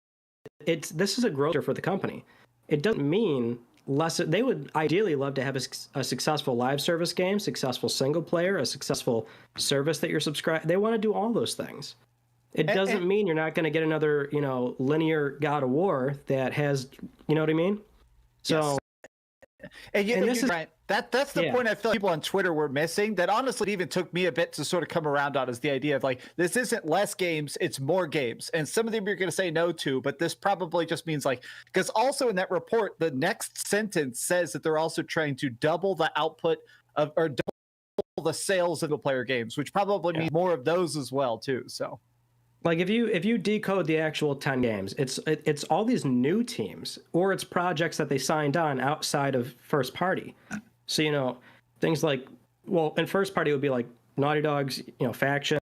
this is a growth for the company. It doesn't mean less. They would ideally love to have a successful live service game, successful single player, a successful service that you're subscribed. They want to do all those things. It doesn't mean you're not going to get another, linear God of War that has, you know what I mean? So, and this is right. That's the point I feel like people on Twitter were missing. That honestly even took me a bit to sort of come around on, is the idea of like, this isn't less games, it's more games, and some of them you're going to say no to, but this probably just means like, because also in that report, the next sentence says that they're also trying to double the output of or double the sales of the player games, which probably means more of those as well too. So. Like if you decode the actual 10 games, it's all these new teams or it's projects that they signed on outside of first party. So things like, well, in first party it would be like Naughty Dog's factions.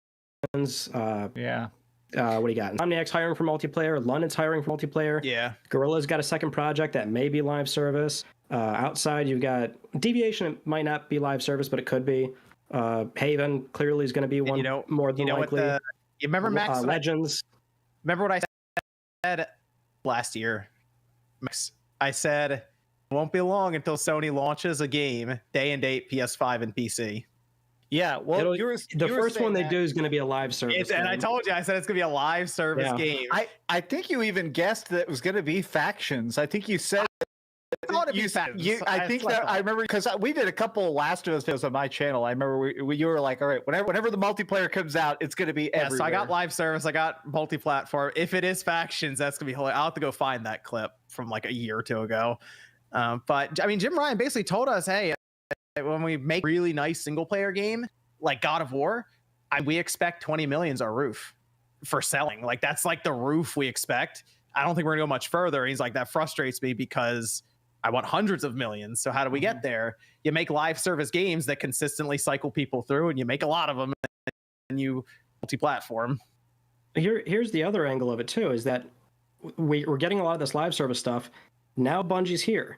What do you got? Omniac's hiring for multiplayer. London's hiring for multiplayer. Yeah. Guerrilla's got a second project that may be live service. Outside you've got Deviation. It might not be live service, but it could be. Haven clearly is going to be one more than likely. You remember Max Legends? Remember what I said last year? Max, I said it won't be long until Sony launches a game day and date PS5 and PC. Yeah, well, the first one they do is going to be a live service. And I told you, I said it's going to be a live service game. I think you even guessed that it was going to be factions. I think you said. I remember because we did a couple of Last of Us videos on my channel. I remember you were like, all right, whenever the multiplayer comes out, it's going to be everywhere. So I got live service, I got multi-platform. If it is factions, that's going to be hilarious. I'll have to go find that clip from like a year or two ago. But I mean, Jim Ryan basically told us, hey, when we make really nice single player game like God of War, we expect 20 million's our roof for selling. Like that's like the roof we expect. I don't think we're gonna go much further. And he's like, that frustrates me because I want hundreds of millions. So how do we get there? You make live service games that consistently cycle people through, and you make a lot of them, and you multi-platform. Here's the other angle of it too, is that we're getting a lot of this live service stuff. Now Bungie's here.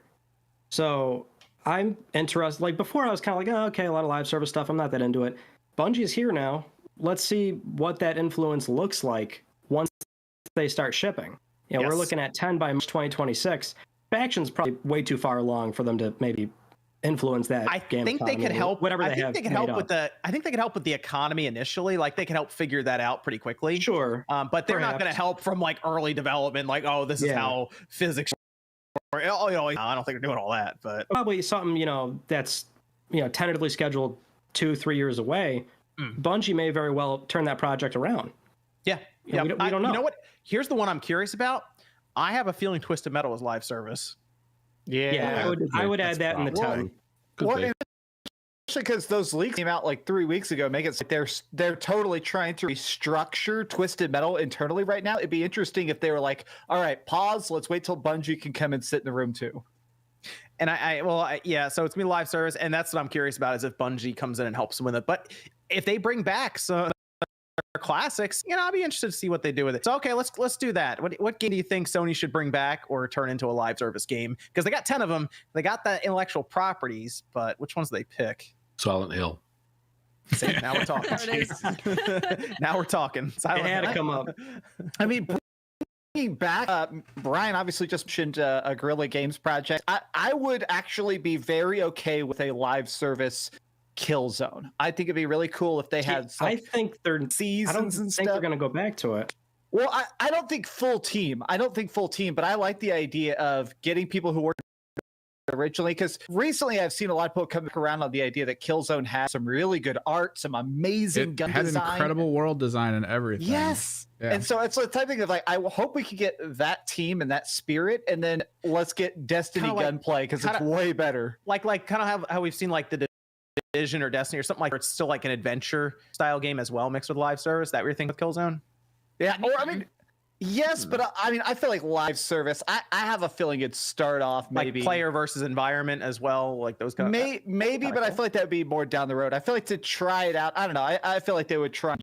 So I'm interested. Like before I was kind of like, oh, okay, a lot of live service stuff. I'm not that into it. Bungie's here now. Let's see what that influence looks like once they start shipping. We're looking at 10 by March 2026. Faction's probably way too far along for them to maybe influence that. I game think they could economy, help. whatever I they think have they could made help up. with the. I think they could help with the economy initially. Like they could help figure that out pretty quickly. Sure, but they're not going to perhaps. help from like early development. Like, oh, this is Yeah. how physics. Or, oh, you know, I don't think they're doing all that. But probably something that's tentatively scheduled 2-3 years away. Bungie may very well turn that project around. Yeah, yeah. We don't know. You know what? Here's the one I'm curious about. I have a feeling Twisted Metal is live service. Yeah, I would add that in the 10. Well, especially because those leaks came out like 3 weeks ago, make it like they're totally trying to restructure Twisted Metal internally right now. It'd be interesting if they were like, all right, pause, let's wait till Bungie can come and sit in the room too. And yeah, so it's gonna be live service, and that's what I'm curious about is if Bungie comes in and helps them with it. But if they bring back some classics, I'll be interested to see what they do with it. So okay, let's do that. What game do you think Sony should bring back or turn into a live service game? Because they got 10 of them. They got the intellectual properties, but which ones do they pick? Silent Hill. See, now we're talking. Now we're talking. Silent It had to Hill. come up. I mean, bringing back, Brian obviously just mentioned a Guerrilla Games project. I would actually be very okay with a live service Killzone. I think it'd be really cool if they had some I think they're seasons I don't and think they're stuff. going to go back to it. Well, I don't think full team. But I like the idea of getting people who worked originally, because recently I've seen a lot of people come back around on the idea that Killzone has some really good art, some amazing It gun had design. incredible world design and everything. Yes. Yeah. And so it's the type of thing of like, I hope we could get that team and that spirit, and then let's get Destiny Kinda like- gunplay because it's kinda- way better. Like kind of how we've seen like the Division or Destiny or something like, where it's still like an adventure style game as well, mixed with live service. That what you're thinking with Killzone? Yeah. Or I mean, yes, but I feel like live service. I have a feeling it'd start off maybe Like player versus environment as well, like those kind of. maybe, but I cool. feel like that would be more down the road. I feel like to try it out. I don't know. I feel like they would try.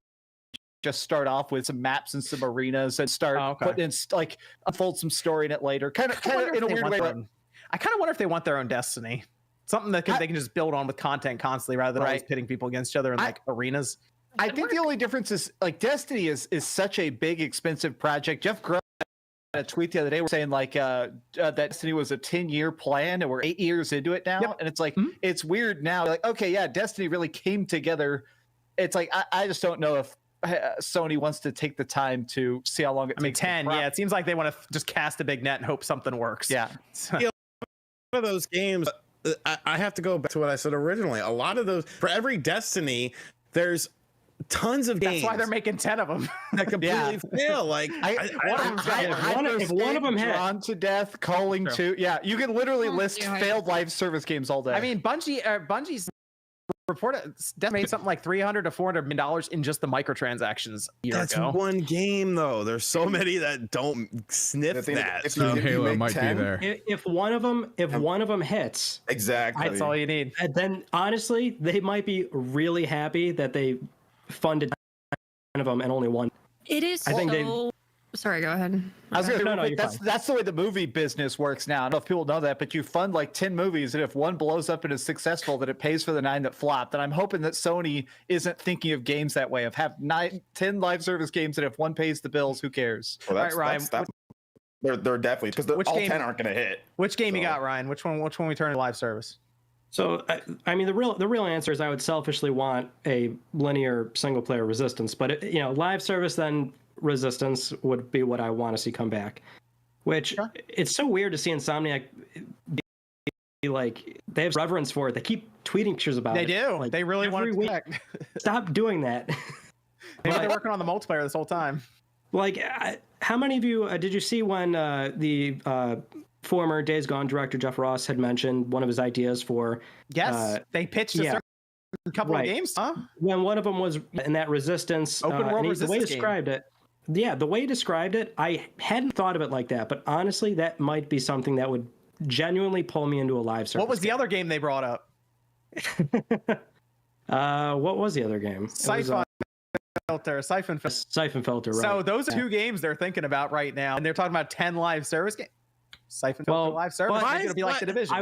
Just start off with some maps and some arenas and start putting in like unfold some story in it later. Kind of in a weird way. I kind of wonder if they want their own Destiny, something that they can just build on with content constantly rather than always pitting people against each other in like arenas. I think the only difference is like Destiny is such a big, expensive project. Jeff Grubb had a tweet the other day saying like that Destiny was a 10-year plan and we're 8 years into it now. Yep. And it's like, it's weird now. Like, okay, yeah, Destiny really came together. It's like, I just don't know if Sony wants to take the time to see how long it takes. 10, yeah, it seems like they want to just cast a big net and hope something works. Yeah. One of those games, I have to go back to what I said originally. A lot of those, for every Destiny, there's tons of games. That's why they're making 10 of them. That completely fail. Like, if one of them hit Drawn to Death, Calling to, yeah, you can literally list failed live service games all day. I mean, Bungie's reported made something like $300 to $400 million in just the microtransactions a year that's ago. one game though. There's so many that don't sniff that. So Halo might be there. If one of them hits, exactly, that's all you need. Then honestly, they might be really happy that they funded 10 of them and only one. It is I think so. Sorry, go ahead. I was gonna No, say, you're that's the way the movie business works now. I don't know if people know that, but you fund like 10 movies, and if one blows up and is successful, then it pays for the 9 that flopped. And I'm hoping that Sony isn't thinking of games that way, of have 10 live service games, and if one pays the bills, who cares? Well, that's, All right, Ryan, they're definitely, because all game- 10 aren't going to hit. Which game you got, Ryan? Which one we turn to live service? So I mean, the real answer is I would selfishly want a linear single player Resistance, but live service then Resistance would be what I want to see come back. Which it's so weird to see Insomniac be like, they have reverence for it. They keep tweeting pictures about They it. do. Like, They really want every to week. back. Stop doing that. Maybe they're working on the multiplayer this whole time. Like, how many of you did you see when the former Days Gone director Jeff Ross had mentioned one of his ideas for? Yes, they pitched a certain couple of games, huh? When one of them was in that Resistance Open world and Resistance the way he game. described it. Yeah, the way he described it, I hadn't thought of it like that, but honestly, that might be something that would genuinely pull me into a live service. What was the other game they brought up? What was the other game? Siphon Filter. Siphon Filter, right. So those are two games they're thinking about right now, and they're talking about 10 live service games. Siphon Filter live service. It's going to be like the Division.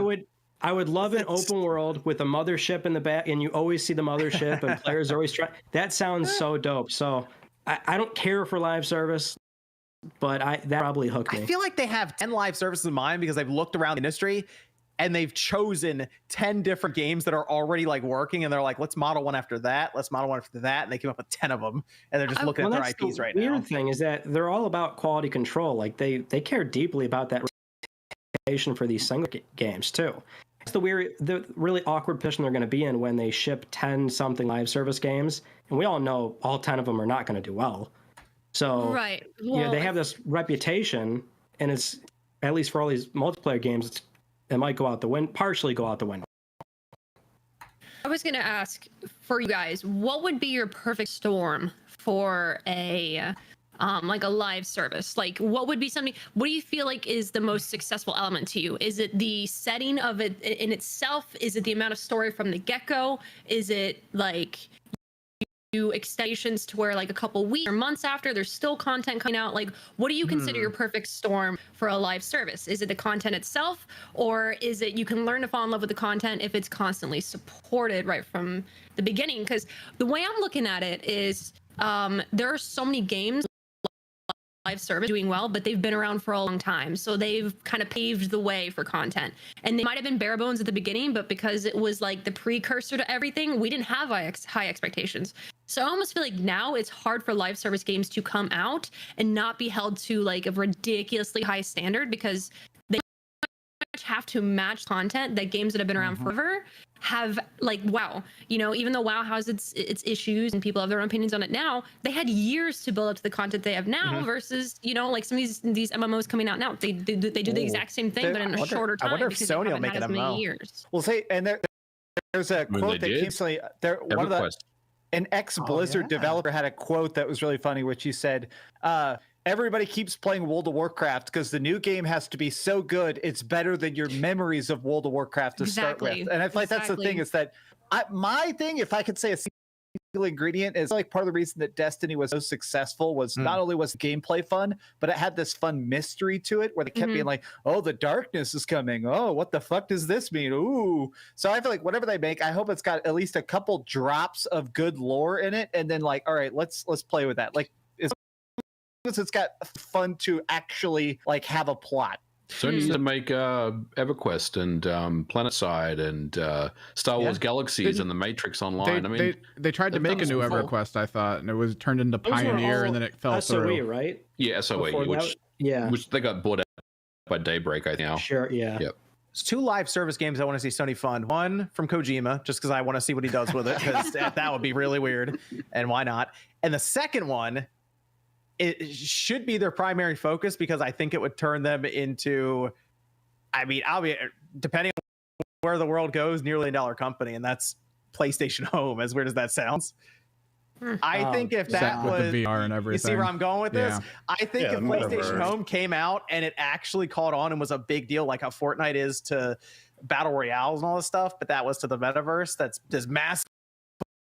I would love an open world with a mothership in the back, and you always see the mothership, and players are always trying. That sounds so dope. So I don't care for live service, but that probably hooked me. I feel like they have 10 live services in mind because they've looked around the industry, and they've chosen 10 different games that are already like working, and they're like, let's model one after that, let's model one after that, and they came up with 10 of them, and they're just looking at their IPs right now. The weird thing is that they're all about quality control. Like they care deeply about that reputation for these single games too. It's the really awkward position they're going to be in when they ship 10 something live service games, and we all know all 10 of them are not going to do well. So right, well, they have this reputation, and it's, at least for all these multiplayer games, it might go out the window, partially go out the window. I was going to ask for you guys, what would be your perfect storm for a like a live service? Like, what would be something? What do you feel like is the most successful element to you? Is it the setting of it in itself? Is it the amount of story from the get-go? Is it like extensions to where like a couple weeks or months after there's still content coming out? Like, what do you consider your perfect storm for a live service? Is it the content itself, or is it you can learn to fall in love with the content if it's constantly supported right from the beginning? Because the way I'm looking at it is there are so many games live service doing well, but they've been around for a long time, so they've kind of paved the way for content, and they might have been bare bones at the beginning, but because it was like the precursor to everything, we didn't have high expectations. So I almost feel like now it's hard for live service games to come out and not be held to like a ridiculously high standard, because they have to match content that games that have been around forever have. Like, WoW, you know, even though WoW has its issues and people have their own opinions on it now, they had years to build up to the content they have now versus, you know, like some of these MMOs coming out now, they do the exact same thing, but in a shorter time. I wonder if Sony will make it MMO. Years. Well, say, and there's a quote that came recently. An ex-Blizzard developer had a quote that was really funny, which he said, everybody keeps playing World of Warcraft because the new game has to be so good it's better than your memories of World of Warcraft to start with. And I feel like that's the thing, is that my thing, if I could say a single ingredient, is like part of the reason that Destiny was so successful was not only was the gameplay fun, but it had this fun mystery to it where they kept being like, oh, the darkness is coming, oh, what the fuck does this mean, ooh. So I feel like whatever they make, I hope it's got at least a couple drops of good lore in it, and then like, all right, let's play with that. Like, it's got fun to actually like have a plot. So it needs to make EverQuest and PlanetSide and Star Wars Galaxies and the Matrix Online. They tried to make a new EverQuest, I thought, and it was turned into Pioneer, and then it fell SOE, through. right? Yeah, SOE, which they got bought out by Daybreak, I think. Now. Sure, yeah. Yep. There's 2 live service games I want to see Sony fund. One from Kojima, just because I want to see what he does with it, because that would be really weird, and why not? And the second one, it should be their primary focus, because I think it would turn them into, I mean, depending on where the world goes, nearly $1 billion company, and that's PlayStation Home. As weird as that sounds. I think if that was with the VR and everything, you see where I'm going with this? I think if PlayStation Home came out and it actually caught on and was a big deal, like how Fortnite is to battle royales and all this stuff, but that was to the metaverse. That's this massive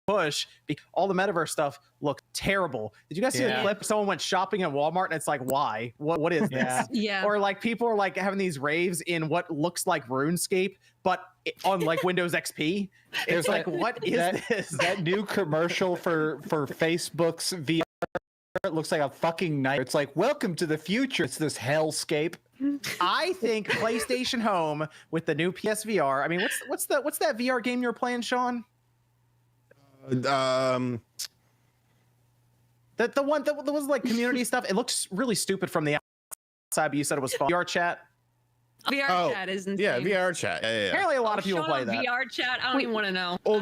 push. All the metaverse stuff looked terrible. Did you guys see the clip? Someone went shopping at Walmart and it's like, why? What is this? Or like people are like having these raves in what looks like RuneScape, but on like Windows XP. It's like, what is this? That new commercial for Facebook's VR, it looks like a fucking nightmare. It's like, welcome to the future. It's this hellscape. I think PlayStation Home with the new PSVR. I mean, what's that VR game you were playing, Sean? The one that was like community stuff. It looks really stupid from the outside, but you said it was fun. VR chat. VR chat is insane. Yeah, VR chat. Yeah. Apparently, a lot of people play that. VR chat. I don't even want to know. Oh,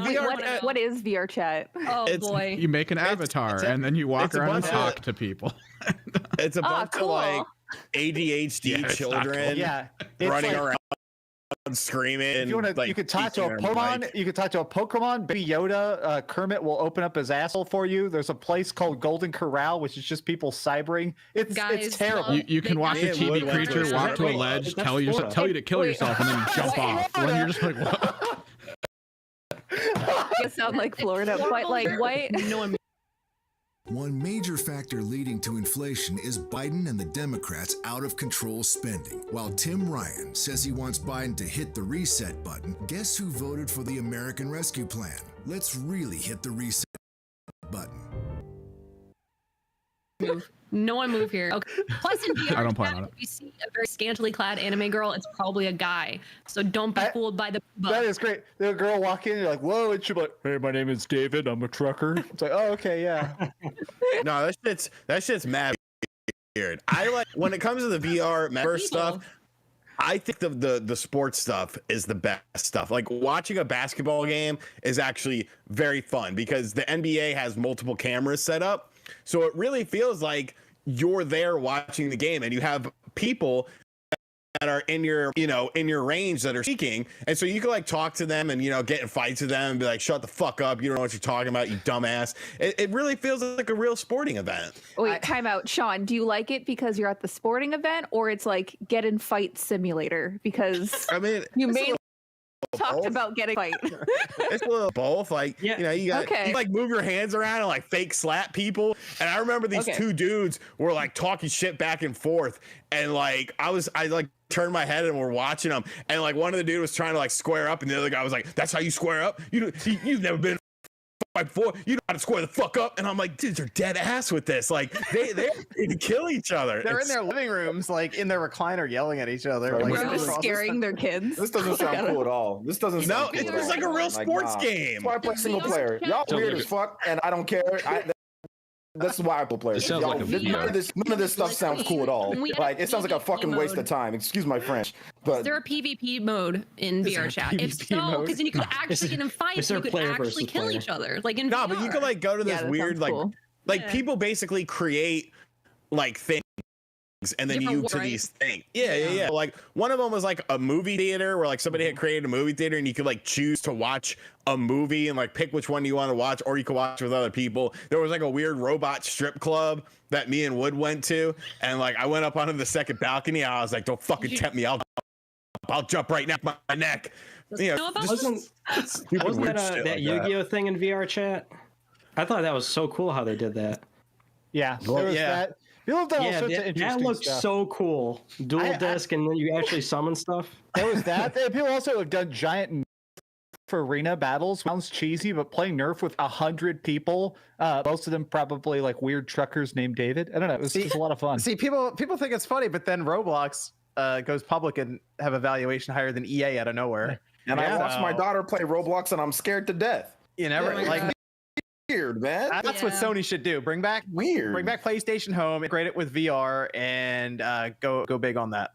what is VR chat? Oh boy. You make an avatar and then you walk around and talk to people. It's a bunch of like ADHD children running around screaming. If you want to, you could talk to a Pokemon. You could talk to a Pokemon. Baby Yoda, Kermit will open up his asshole for you. There's a place called Golden Corral, which is just people cybering. It's terrible. You can watch a chibi creature walk to a ledge, tell you to kill yourself, and then jump off. And you're just like, what? You sound like Florida, but like what? No. One major factor leading to inflation is Biden and the Democrats' out-of-control spending. While Tim Ryan says he wants Biden to hit the reset button, guess who voted for the American Rescue Plan? Let's really hit the reset button. move. No one move here. Okay. Plus, in VR, I don't plan on it. if you see a very scantily clad anime girl, it's probably a guy. So don't be fooled by the bug. That is great. The girl walk in, you're like, whoa, and she's like, hey, my name is David. I'm a trucker. It's like, oh, okay, yeah. No, that shit's mad weird. I like when it comes to the VR metaverse stuff. I think the sports stuff is the best stuff. Like watching a basketball game is actually very fun because the NBA has multiple cameras set up. So it really feels like you're there watching the game and you have people that are in your range that are speaking. And so you can like talk to them and, get in fights with them and be like, shut the fuck up. You don't know what you're talking about, you dumbass. It really feels like a real sporting event. Wait, time out. Sean, do you like it because you're at the sporting event or it's like get in fight simulator? Because you mainly talked about getting fight. It's a little both. Like, you like move your hands around and like fake slap people. And I remember these two dudes were like talking shit back and forth. And like, I like turned my head and we're watching them. And like one of the dude was trying to like square up. And the other guy was like, that's how you square up? You've never been before, you know how to square the fuck up. And I'm like, dudes are dead ass with this. Like they kill each other. They're in their living rooms, like in their recliner, yelling at each other. Right. Like, scaring their kids. This doesn't sound cool at all. This doesn't sound cool. It's just like a real sports game. That's why I play single player. Y'all weird as fuck, and I don't care. This is why I play players. None of this stuff sounds cool at all. Like it sounds like a fucking waste of time. Excuse my French. But is there a PvP mode in VR chat? If so, because then you could actually get in fights. You could actually kill each other. Like in VR. But you could like go to this weird people basically create like things. And then you to these things. Yeah. Like one of them was like a movie theater where like somebody had created a movie theater and you could like choose to watch a movie and like pick which one you want to watch, or you could watch with other people. There was like a weird robot strip club that me and Wood went to. And like I went up onto the second balcony. I was like, don't fucking tempt me. I'll jump right now my neck. Wasn't that Yu-Gi-Oh thing in VR chat? I thought that was so cool how they did that. Yeah. That. People have done all sorts of interesting that looked stuff. So cool. Dual disc, and then you actually summon stuff. There was that. People also have done giant arena battles. Sounds cheesy, but playing Nerf with 100 people, most of them probably like weird truckers named David. I don't know. It was just a lot of fun. See, people think it's funny, but then Roblox goes public and have a valuation higher than EA out of nowhere. And I watched my daughter play Roblox, and I'm scared to death. You never weird, man. That's what Sony should do. Bring back PlayStation Home, integrate it with VR, and go big on that.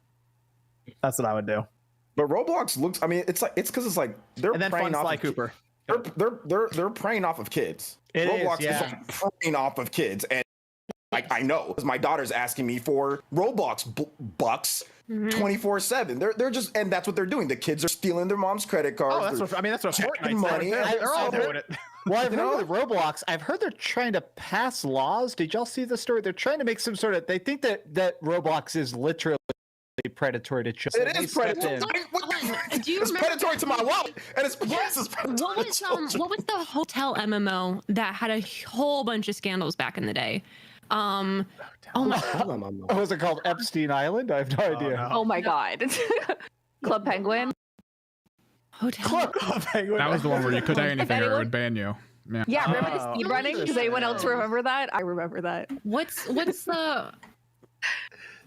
That's what I would do. But Roblox looks. I mean, it's because it's like they're preying off of Cooper. They're preying off of kids. Roblox is like preying off of kids, and like I know because my daughter's asking me for Roblox bucks. 24/7. They're just, and that's what they're doing. The kids are stealing their mom's credit cards. Oh, that's what Fortnite's money. They're all doing it. Well, I've heard with Roblox, I've heard they're trying to pass laws. Did y'all see the story? They're trying to make some sort of. They think that Roblox is literally predatory to children. It is predatory. It's predatory to my wallet, and it's predatory to children. What was the hotel MMO that had a whole bunch of scandals back in the day? Oh my god. What was it called? Epstein Island? I have no idea. No. Oh my god. Club Penguin. Club Penguin. That was the one where you couldn't say anything or it would ban you. Yeah, remember the speed running? Does anyone else remember that? I remember that. What's the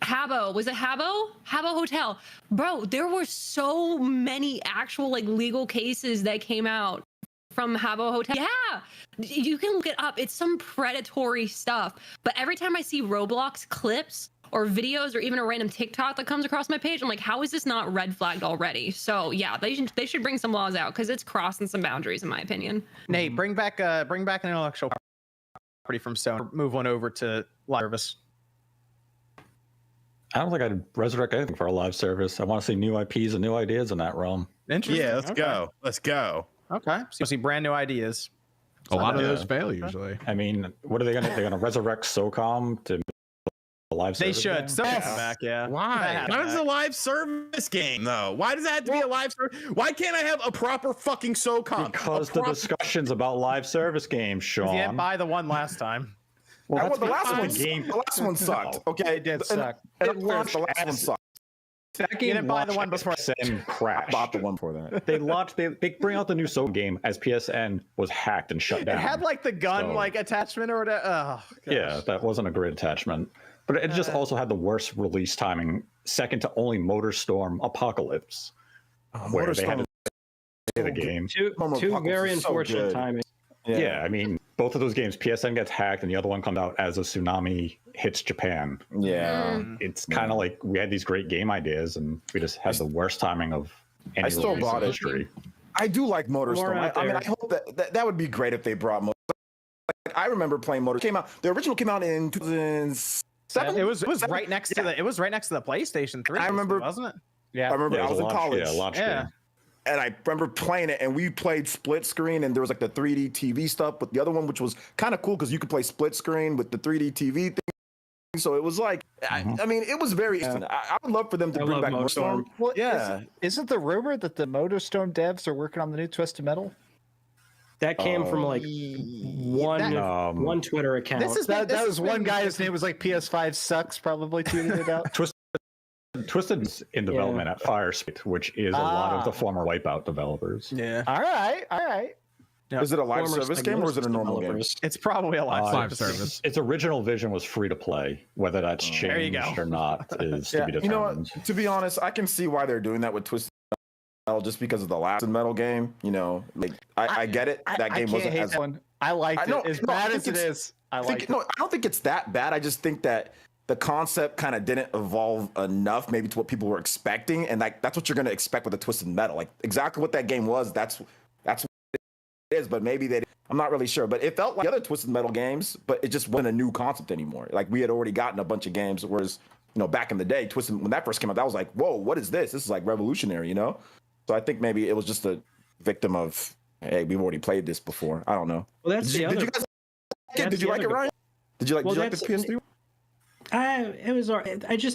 Habbo? Was it Habbo? Habbo Hotel. Bro, there were so many actual like legal cases that came out from Habbo Hotel. Yeah, you can look it up. It's some predatory stuff. But every time I see Roblox clips or videos or even a random TikTok that comes across my page, I'm like, how is this not red flagged already? So yeah, they should bring some laws out because it's crossing some boundaries in my opinion. Nate, bring back an intellectual property from Sony. Move one over to live service. I don't think I'd resurrect anything for a live service. I want to see new IPs and new ideas in that realm. Interesting. Yeah, let's go. Okay. So you see brand new ideas. A lot of those fail usually. I mean, what are they going to? They're going to resurrect SOCOM to a live service. They should. Game? So back, yeah. Why? Why is a live service game though? Why does that have to be a live service? Why can't I have a proper fucking SOCOM? Because the discussions about live service games, Sean. You didn't buy the one last time. Well, the last one sucked. Okay, it did suck. The last one sucked. That game you didn't buy the launched one before. PSN crashed. I bought the one for that. They bring out the new Soul game as PSN was hacked and shut down. It had like the gun So- like attachment or whatever. Oh, Yeah, that wasn't a great attachment. But it just also had the worst release timing, second to only MotorStorm Apocalypse, where they had to play the game. Two very unfortunate timing. Yeah, I mean, both of those games, PSN gets hacked, and the other one comes out as a tsunami hits Japan. Yeah. It's kind of like we had these great game ideas, and we just had the worst timing of any I still release bought in it. history. I do like MotorStorm. out I mean, there. I hope that would be great if they brought Motor. Like, I remember playing Motor. Came out. The original came out in 2007. It was right next to the PlayStation 3. I remember, wasn't it? Yeah. I remember Yeah, I it was in launch- college. Yeah, launch game. And I remember playing it, and we played split screen, and there was like the 3D TV stuff, but the other one, which was kind of cool because you could play split screen with the 3D TV thing. So it was like, I mean, it was very interesting. I would love for them to I bring love back MotorStorm. MotorStorm. Well, Yeah. Isn't the rumor that the MotorStorm devs are working on the new Twisted Metal? That came from like one Twitter account. That was one guy. His name was like PS5 sucks. Probably tweeted it out. Twisted's in development at Firespeed, which is a lot of the former Wipeout developers. Yeah. All right. Is it a live Former service game or is it a normal game? developers. It's probably a Live service. Its original vision was free to play. Whether that's There you changed go. or not is to Yeah, be you know determined. what? To be honest, I can see why they're doing that with Twisted Metal just because of the last Metal game. You know, like I get it. That game I wasn't hate as that one. I liked know- it as no, I bad think as it it's- is. I I like think, it. no, I don't think it's that bad. I just think that the concept kind of didn't evolve enough, maybe to what people were expecting, and like that's what you're gonna expect with a Twisted Metal. Like exactly what that game was. That's what it is. But maybe they. I'm not really sure. But it felt like the other Twisted Metal games, but it just wasn't a new concept anymore. Like we had already gotten a bunch of games, whereas back in the day, Twisted when that first came out, that was like, whoa, what is this? This is like revolutionary, So I think maybe it was just a victim of, hey, we've already played this before. I don't know. Well, that's the other. Did you guys? Did you like it, Ryan? Did you like the PS3? It was.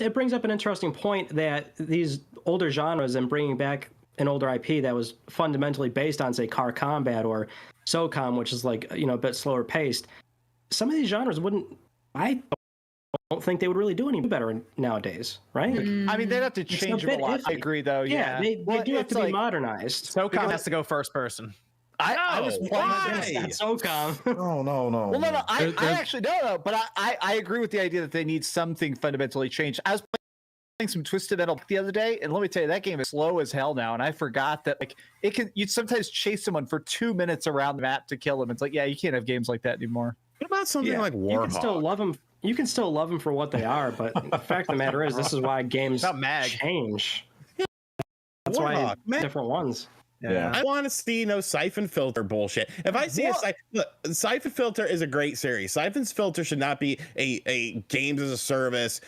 It brings up an interesting point that these older genres and bringing back an older IP that was fundamentally based on, say, Car Combat or SOCOM, which is like a bit slower paced. Some of these genres wouldn't. I don't think they would really do any better nowadays, right? I mean, they'd have to change them a lot. I agree, though. Yeah, they do have to be modernized. SOCOM has to go first person. I was playing SOCOM. No. Well, no. I actually no. But I agree with the idea that they need something fundamentally changed. I was playing some Twisted Metal the other day, and let me tell you, that game is slow as hell now. And I forgot that you'd sometimes chase someone for 2 minutes around the map to kill them. It's like, yeah, you can't have games like that anymore. What about something like Warhawk? You can still love them. You can still love them for what they are, but the fact of the matter is, this is why games change. That's why different ones. Yeah. I want to see no Siphon Filter bullshit. If I see look, Siphon Filter is a great series. Siphon Filter should not be a games as a service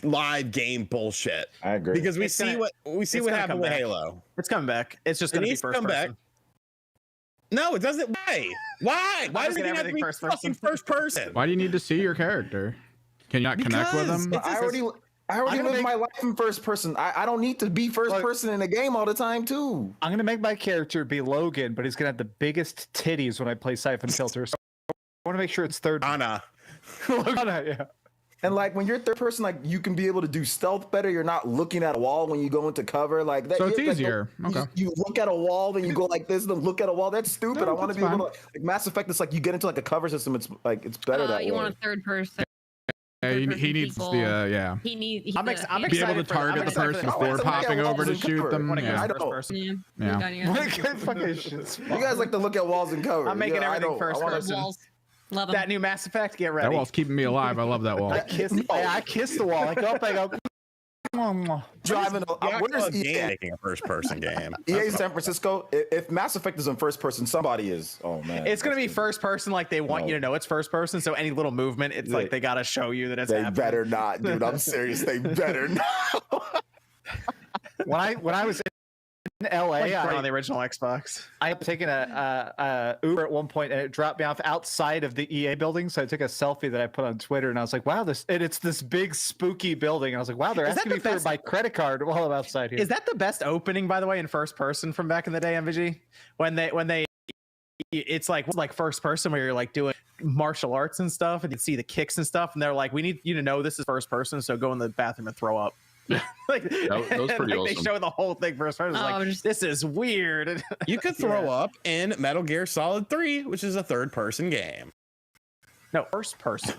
live game bullshit. I agree. Because we see what happened with Halo. It's coming back. It's just going to be first person. No, it doesn't. Why? Why does it have to be fucking first person? Why do you need to see your character? Can you not connect with them? I already live my life in first person. I don't need to be first person in a game all the time, too. I'm going to make my character be Logan, but he's going to have the biggest titties when I play Siphon Filter. So I want to make sure it's third. Anna, yeah. And like when you're third person, like you can be able to do stealth better. You're not looking at a wall when you go into cover like that. So it's like, easier. Okay. You look at a wall, then you go like this, then look at a wall. That's stupid. No, I want to be able to like Mass Effect. It's like you get into like a cover system. It's like it's better that way. You want a third person. Yeah, he needs the yeah. He needs. I'm Be able to target the person before popping over to shoot them. I don't. You guys like to look at walls and cover. I'm making everything first person. person. Walls. Love That new Mass Effect, get ready. That wall's keeping me alive. I love that wall. I kiss the wall. I go up, I go. Driving. Where's EA? making a first person game? EA San Francisco. If Mass Effect is in first person, somebody is. Oh man. It's going to be first person, like they want you to know it's first person. So any little movement, it's like they got to show you that it's happening. They better not, dude. I'm serious. They better not. When I was in LA, on the original Xbox, I had taken a Uber at one point, and it dropped me off outside of the EA building. So I took a selfie that I put on Twitter, and I was like, "Wow, it's this big spooky building." And I was like, "Wow, they're asking me for my credit card while I'm outside here." Is that the best opening, by the way, in first person from back in the day, MVG? When they it's like first person where you're like doing martial arts and stuff, and you see the kicks and stuff, and they're like, "We need you to know this is first person, so go in the bathroom and throw up." like that was pretty like they awesome. show the whole thing first person. Like this is weird. You could throw up in Metal Gear Solid 3, which is a third-person game. No, first person.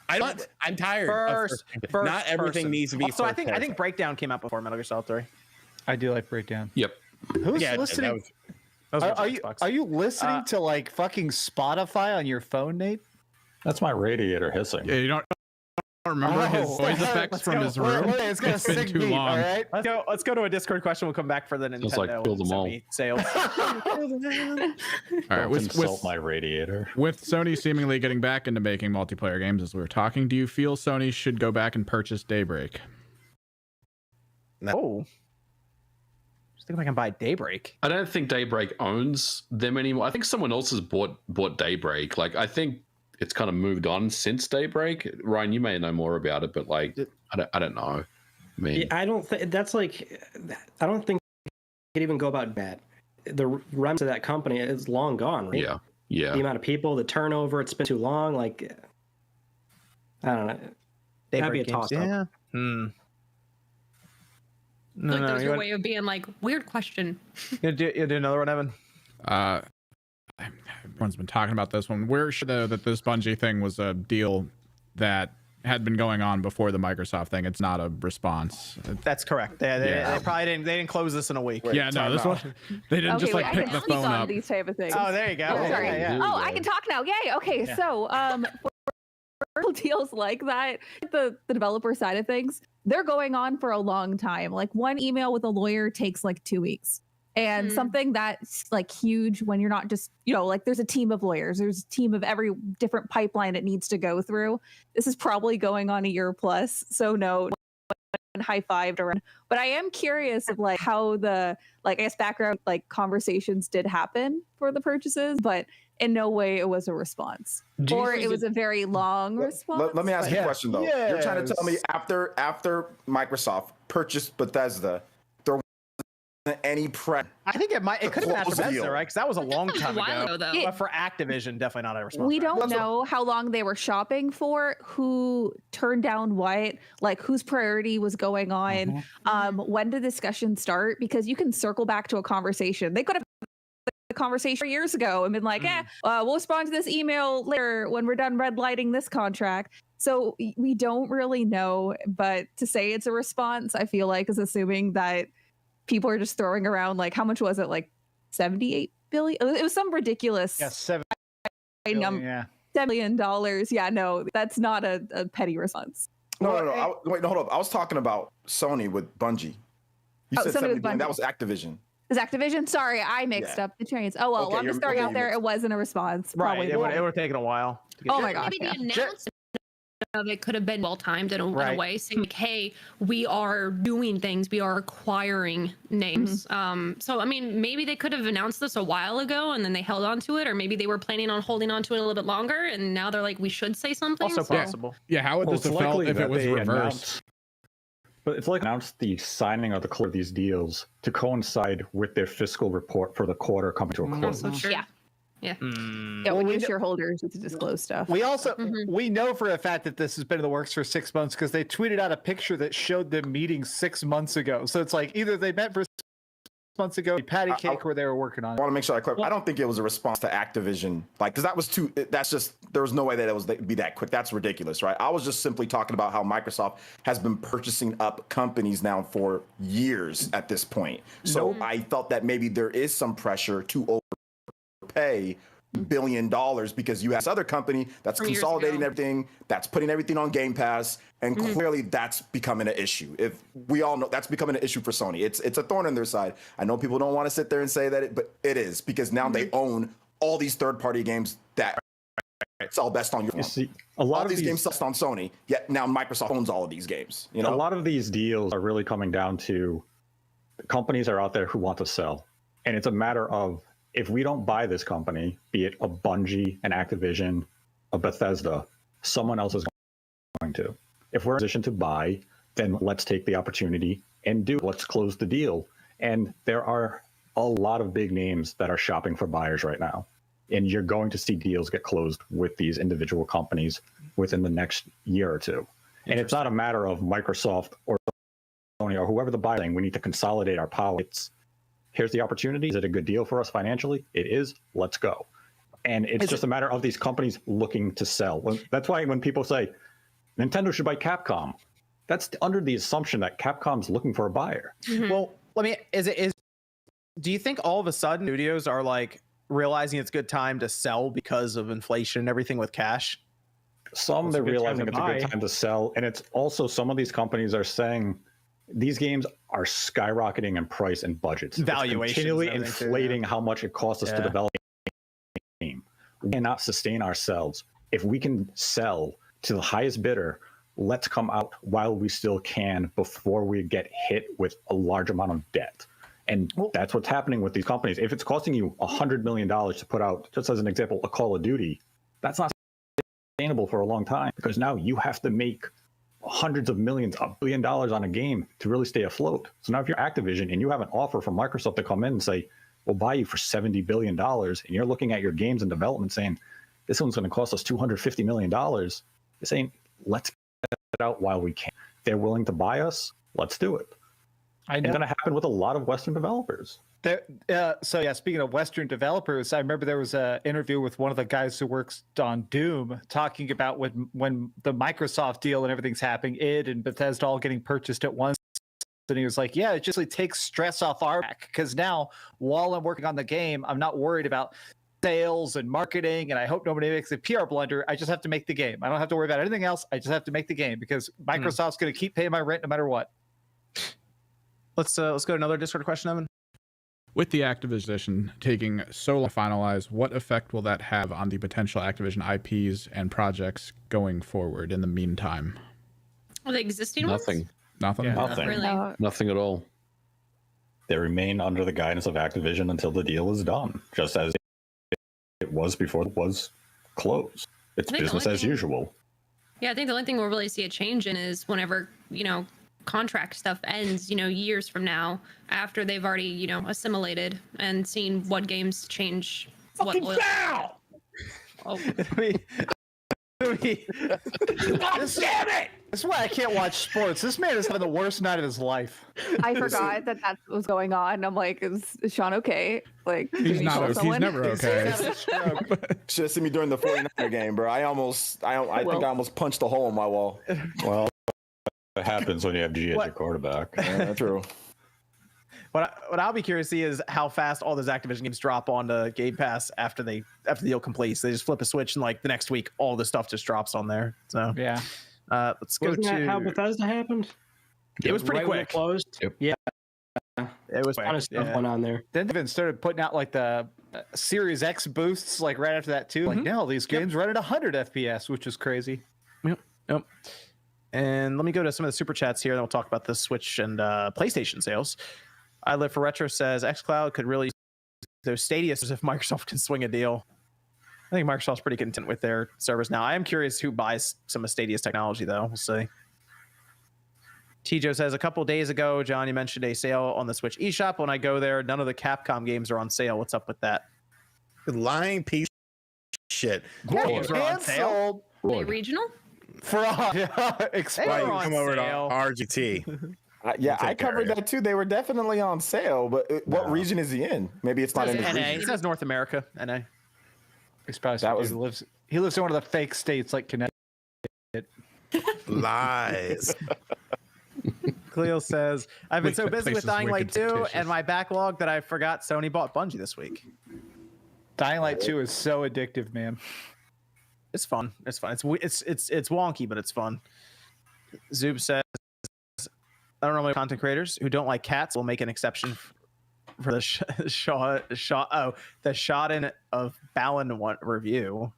I'm tired. First Not everything person. needs to be. So I think Breakdown came out before Metal Gear Solid 3. I do like Breakdown. Yep. Who's listening? Are you listening to like fucking Spotify on your phone, Nate? That's my radiator hissing. Yeah, you don't remember his voice effects from his room. It's gonna It's been sing too beat, long. all right? Let's go to a Discord question. We'll come back for the Nintendo Sounds like kill them all. Sony sales. All right, Don't insult my radiator. With Sony seemingly getting back into making multiplayer games, as we were talking, do you feel Sony should go back and purchase Daybreak? No. Just think if I can buy Daybreak. I don't think Daybreak owns them anymore. I think someone else has bought Daybreak. Like, I think it's kind of moved on since Daybreak. Ryan, you may know more about it, but like, I don't know. I mean, Yeah, I don't think that's like. I don't think you could even go about that. The remnants of that company is long gone, right? Yeah, yeah. The amount of people, the turnover, it's been too long. Like, I don't know. That'd be a toss up. Yeah. No, Like there's your way of being like, weird question. You do another one, Evan? Everyone's been talking about this one. We're sure though that this Bungie thing was a deal that had been going on before the Microsoft thing. It's not a response. That's correct. They probably didn't close this in a week. Yeah, no, this one they didn't just like pick the phone up. These type of things. Oh, there you go. Oh, sorry. Yeah. Oh, I can talk now. Yay. Okay, so for deals like that, the developer side of things, they're going on for a long time. Like one email with a lawyer takes like 2 weeks. And something that's like huge when you're not just, like there's a team of lawyers, there's a team of every different pipeline it needs to go through. This is probably going on a year plus. So no, high-fived around. But I am curious of like how the, like, I guess background, like conversations did happen for the purchases, but in no way it was a response. Or it was a very long response. Let me ask you a question though. Yes. You're trying to tell me after Microsoft purchased Bethesda, there wasn't any press. I think it could have been after close the Bethesda, deal. right? Because that was a long was a time while ago. ago, though. But for Activision, definitely not a response. We don't know how long they were shopping for, who turned down what, like whose priority was going on, when did discussion start? Because you can circle back to a conversation. They could have the conversation years ago and been like, we'll respond to this email later when we're done red lighting this contract. So we don't really know, but to say it's a response, I feel like is assuming that people are just throwing around, like, how much was it? Like 78 billion? It was some ridiculous. Yeah, $7 billion. Yeah. $7 million. Yeah, no, that's not a petty response. No. Wait, hold up. I was talking about Sony with Bungie. You said 70 billion. That was Activision. Is Activision? Sorry, I mixed up the trains. Oh, well, Okay, I'm just throwing out there. It wasn't a response. Right. Probably It would have taken a while. Oh my gosh. Maybe Yeah. the announcement of it could have been well timed in a way, saying like, hey, we are doing things, we are acquiring names. So I mean, maybe they could have announced this a while ago and then they held on to it, or maybe they were planning on holding on to it a little bit longer and now they're like, we should say something. Also possible. Yeah, how would this have felt if it was reversed? But it's like announced the signing of the close of these deals to coincide with their fiscal report for the quarter coming to a close. Also true. Yeah. Yeah, when your shareholders to disclose stuff. We also we know for a fact that this has been in the works for 6 months because they tweeted out a picture that showed them meeting 6 months ago. So it's like either they met for 6 months ago, patty cake, where they were working on it. I want to make sure I clarify. I don't think it was a response to Activision, like, because that was too. That's just there was no way that it was be that quick. That's ridiculous, right? I was just simply talking about how Microsoft has been purchasing up companies now for years at this point. So I felt that maybe there is some pressure to overpay $1 billion because you have this other company that's consolidating everything, that's putting everything on Game Pass, and clearly that's becoming an issue. If we all know that's becoming an issue for Sony, it's a thorn in their side. I know people don't want to sit there and say that, but it is, because now they own all these third-party games that sell best on your phone. You see, a lot all of these games sell on Sony, yet now Microsoft owns all of these games. You know, a lot of these deals are really coming down to companies are out there who want to sell, and it's a matter of, if we don't buy this company, be it a Bungie, an Activision, a Bethesda, someone else is going to. If we're in a position to buy, then let's take the opportunity and let's close the deal. And there are a lot of big names that are shopping for buyers right now. And you're going to see deals get closed with these individual companies within the next year or two. And it's not a matter of Microsoft or or whoever the buyer saying we need to consolidate our power. Here's the opportunity. Is it a good deal for us financially? It is. Let's go. And it's just a matter of these companies looking to sell. That's why when people say Nintendo should buy Capcom, that's under the assumption that Capcom's looking for a buyer. Mm-hmm. Well, do you think all of a sudden studios are like realizing it's a good time to sell because of inflation and everything with cash? Some they're realizing it's a good time to sell. And it's also some of these companies are saying these games are skyrocketing in price and budgets. Valuations. Continually inflating how much it costs us to develop a game. We cannot sustain ourselves. If we can sell to the highest bidder, let's come out while we still can before we get hit with a large amount of debt. And that's what's happening with these companies. If it's costing you $100 million to put out, just as an example, a Call of Duty, that's not sustainable for a long time, because now you have to make hundreds of millions, $1 billion on a game to really stay afloat. So now if you're Activision and you have an offer from Microsoft to come in and say, we'll buy you for $70 billion, and you're looking at your games in development saying, this one's going to cost us $250 million, you're saying, let's get it out while we can. They're willing to buy us, let's do it. It's going to happen with a lot of Western developers. Speaking of Western developers, I remember there was an interview with one of the guys who works on Doom talking about when the Microsoft deal and everything's happening, id and Bethesda all getting purchased at once. And he was like, yeah, it just takes stress off our back, because now while I'm working on the game, I'm not worried about sales and marketing, and I hope nobody makes a PR blunder. I just have to make the game. I don't have to worry about anything else. I just have to make the game, because Microsoft's going to keep paying my rent no matter what. Let's go to another Discord question, Evan. With the Activision taking so long to finalize, what effect will that have on the potential Activision IPs and projects going forward in the meantime? The existing Nothing. ones? Nothing? Yeah, Nothing. Really? Nothing at all. They remain under the guidance of Activision until the deal is done, just as it was before it was closed. It's business as usual. Yeah, I think the only thing we'll really see a change in is whenever, contract stuff ends, years from now, after they've already, assimilated and seen what games change. Fucking what foul! Oh. God damn it! That's why I can't watch sports. This man is having the worst night of his life. I forgot that that's what was going on. I'm like, is Sean okay? Like, he's not okay. He's never okay. Should have seen me during the 49er game, bro. I think I almost punched a hole in my wall. Well, it happens when you have G as your quarterback. Yeah, true. What I'll be curious to see is how fast all those Activision games drop onto Game Pass after the deal completes. They just flip a switch, and like the next week, all the stuff just drops on there. So yeah, let's go Wasn't that how Bethesda happened? It was pretty quick. It closed. Yep. Yeah, it was a lot of stuff went on there. Then they even started putting out like the Series X boosts like right after that too. Like now these games run at 100 FPS, which is crazy. Yep. And let me go to some of the super chats here, and then we'll talk about the Switch and PlayStation sales. I Live for Retro says xCloud could really those Stadia if Microsoft can swing a deal. I think Microsoft's pretty content with their service now. I am curious who buys some of Stadia's technology, though. We'll see. Tijo says, a couple days ago, John, you mentioned a sale on the Switch eShop. When I go there, none of the Capcom games are on sale. What's up with that? Lying piece of shit. Games are on sale. Are they regional? Fraud. Come over to RGT. Yeah, I covered that too. They were definitely on sale, but what region is he in? Maybe it's not in the NA. region. It says North America. NA. He's probably he lives in one of the fake states like Connecticut. Lies. Cleo says, I've been so busy with Dying Light 2 and my backlog that I forgot Sony bought Bungie this week. Dying Light 2 is so addictive, man. It's fun. It's fun. It's wonky, but it's fun. Zoob says, I don't know my content creators who don't like cats will make an exception for the the shot in of Balin one review.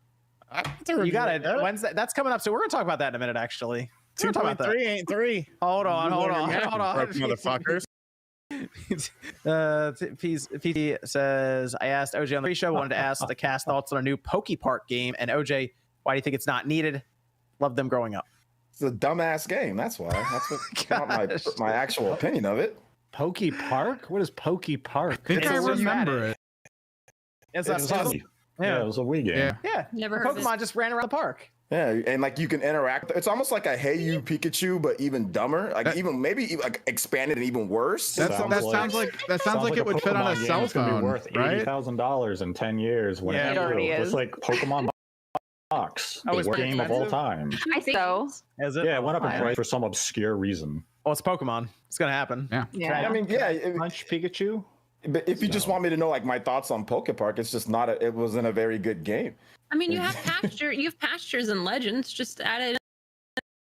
You got it. Wednesday. That's coming up. So we're gonna talk about that in a minute. Actually, 2.3 ain't 3. Hold on. Motherfuckers. PT says, I asked OJ on the pre-show, wanted to ask the cast thoughts on a new Poke Park game, and OJ, why do you think it's not needed? Love them growing up. It's a dumbass game. That's why. That's what my actual opinion of it. Poke Park? What is Poke Park? I think I remember it. It's it was a Wii game. Yeah. Never heard of Pokemon it. just ran around the park. Yeah, and like you can interact. It's almost like a Hey You Pikachu, but even dumber. Like even maybe like expanded and even worse. That sounds like it would fit on a cell phone, worth right? $80,000 in 10 years. When it already is. It's like Pokemon box, Oh, the it's worst game of all time. I think so. Is it? Yeah, it went up in price for some obscure reason. Well, it's Pokemon. It's gonna happen. Yeah. I mean, yeah. Punch Pikachu. But if you just want me to know like my thoughts on Pokepark, it's just not. It wasn't a very good game. I mean, you have pastures and legends. Just add it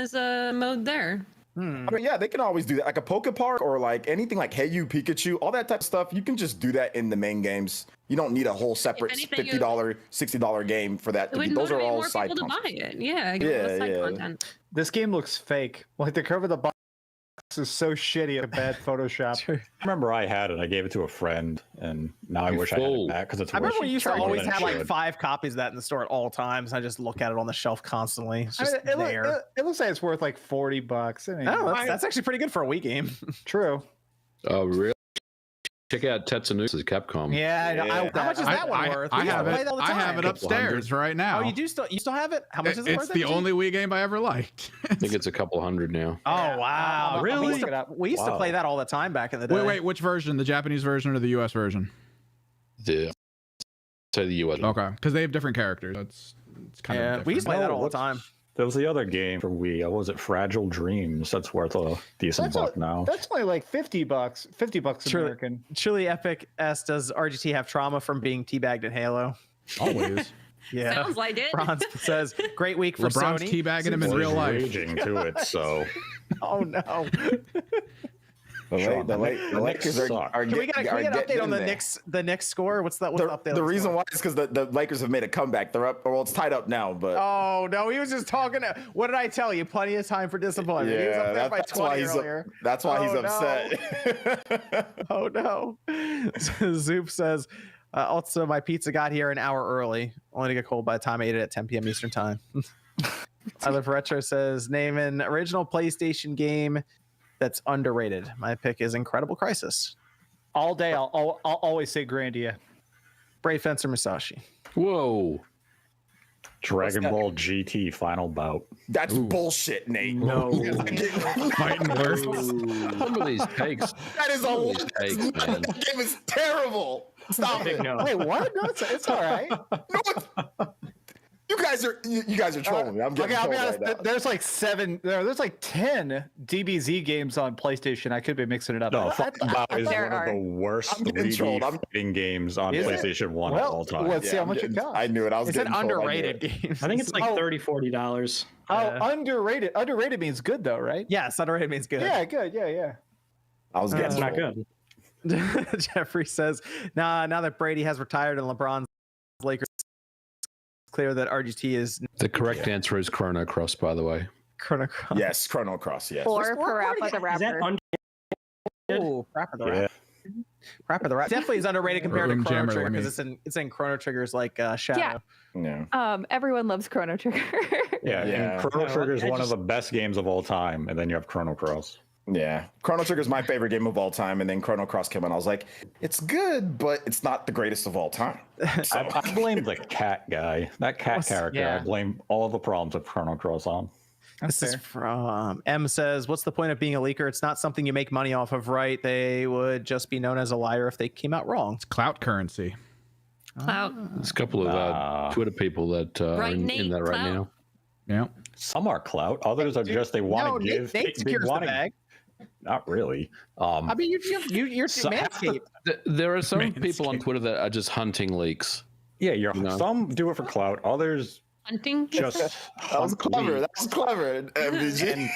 as a mode there. I mean, yeah, they can always do that. Like a Pokepark or like anything like Hey You Pikachu, all that type of stuff. You can just do that in the main games. You don't need a whole separate $50, $60 game for that. Those are all side people to buy it. Yeah, yeah. content. This game looks fake. Like the cover of the box is so shitty. A bad Photoshop. I remember I had it. I gave it to a friend, and now I wish I had it back because it's. I remember we used to always have like should. 5 copies of that in the store at all times. I just look at it on the shelf constantly. It's just there. It looks like it's worth like $40. Oh, that's actually pretty good for a Wii game. True. Oh, really? Check out Tetsuno's Capcom. Yeah. How much is that one worth? I have it upstairs right now. Oh, you still have it? How much is it worth? It's the only Wii game I ever liked. I think it's a couple hundred now. Oh wow! Really? We used to play that all the time back in the day. Wait, which version? The Japanese version or the US version? Say the US. Okay, because they have different characters. It's kind of different. We used to play that all the time. There was the other game for Wii. What was it? Fragile Dreams. That's worth a decent buck now. That's only like $50. $50 American. Truly Epic S. Does RGT have trauma from being teabagged in Halo? Always. Yeah. Sounds like it. Bronze says, great week for LeBron's Sony. teabagging him in real life. Raging to it, so. Oh no. The Lakers are Can we get an update on the Knicks score? What's the update? The reason why is because the Lakers have made a comeback. They're up, well, it's tied up now. But oh no, he was just talking. What did I tell you? Plenty of time for disappointment. Yeah, he was up there by that's 20 why he's earlier. That's why he's no. upset. Oh no. Zoop says, also my pizza got here an hour early, only to get cold by the time I ate it at 10 p.m. Eastern time. I Live Retro says, name an original PlayStation game that's underrated. My pick is Incredible Crisis. All day, I'll always say Grandia. Brave Fencer Musashi. Whoa. Dragon Ball GT Final Bout. That's bullshit, Nate. No. Fighting worse. Some of these takes. That is man. That game is terrible. Stop it. No. Wait, what? No, it's all right. No, you guys are trolling me. I'm getting I'll be trolled honest. right now. There's like 10 DBZ games on PlayStation. I could be mixing it up. No, Final Bout is There one are. of the worst I'm getting 3D trolled. fighting games on Is it? PlayStation 1 Well, of all time. let's see how much it costs. I knew it. I was It's an getting trolled. I knew underrated it. game. I think it's like $30-$40. Underrated. Underrated means good though, right? Yes, underrated means good. Yeah, good. Yeah. I was getting That's not trolled. good. Jeffrey says, now that Brady has retired and LeBron's Lakers, it's clear that RGT is The correct answer is Chrono Cross, by the way. Chrono Cross. Yes, Chrono Cross. Yes. Or Parappa the Is that Rapper. Oh, Rapper the Rapper. Rapper the Rapper definitely is underrated compared to Room Chrono Jammer, Trigger let me- because it's in Chrono Trigger's like Shadow. Yeah. Everyone loves Chrono Trigger. Yeah, Yeah. and Chrono No, Trigger is I one of just- the best games of all time, and then you have Chrono Cross. Yeah. Chrono Trigger is my favorite game of all time, and then Chrono Cross came out. I was like, it's good, but it's not the greatest of all time. So, I blame the cat guy. That cat character. yeah. I blame all of the problems of Chrono Cross on. This is from M says, what's the point of being a leaker? It's not something you make money off of, right? They would just be known as a liar if they came out wrong. It's clout currency. Clout. There's a couple of Twitter people that are Right, in Nate, that right clout. now. Yeah. Some are clout. Others are just they want to give. Nate they secures the wanna- bag. Not really. I mean, you're So- Manscaped. There are some people on Twitter that are just hunting leaks. Yeah, No. some do it for clout. Others Hunting. just that was hunt clever. leaks. That was clever, MVG.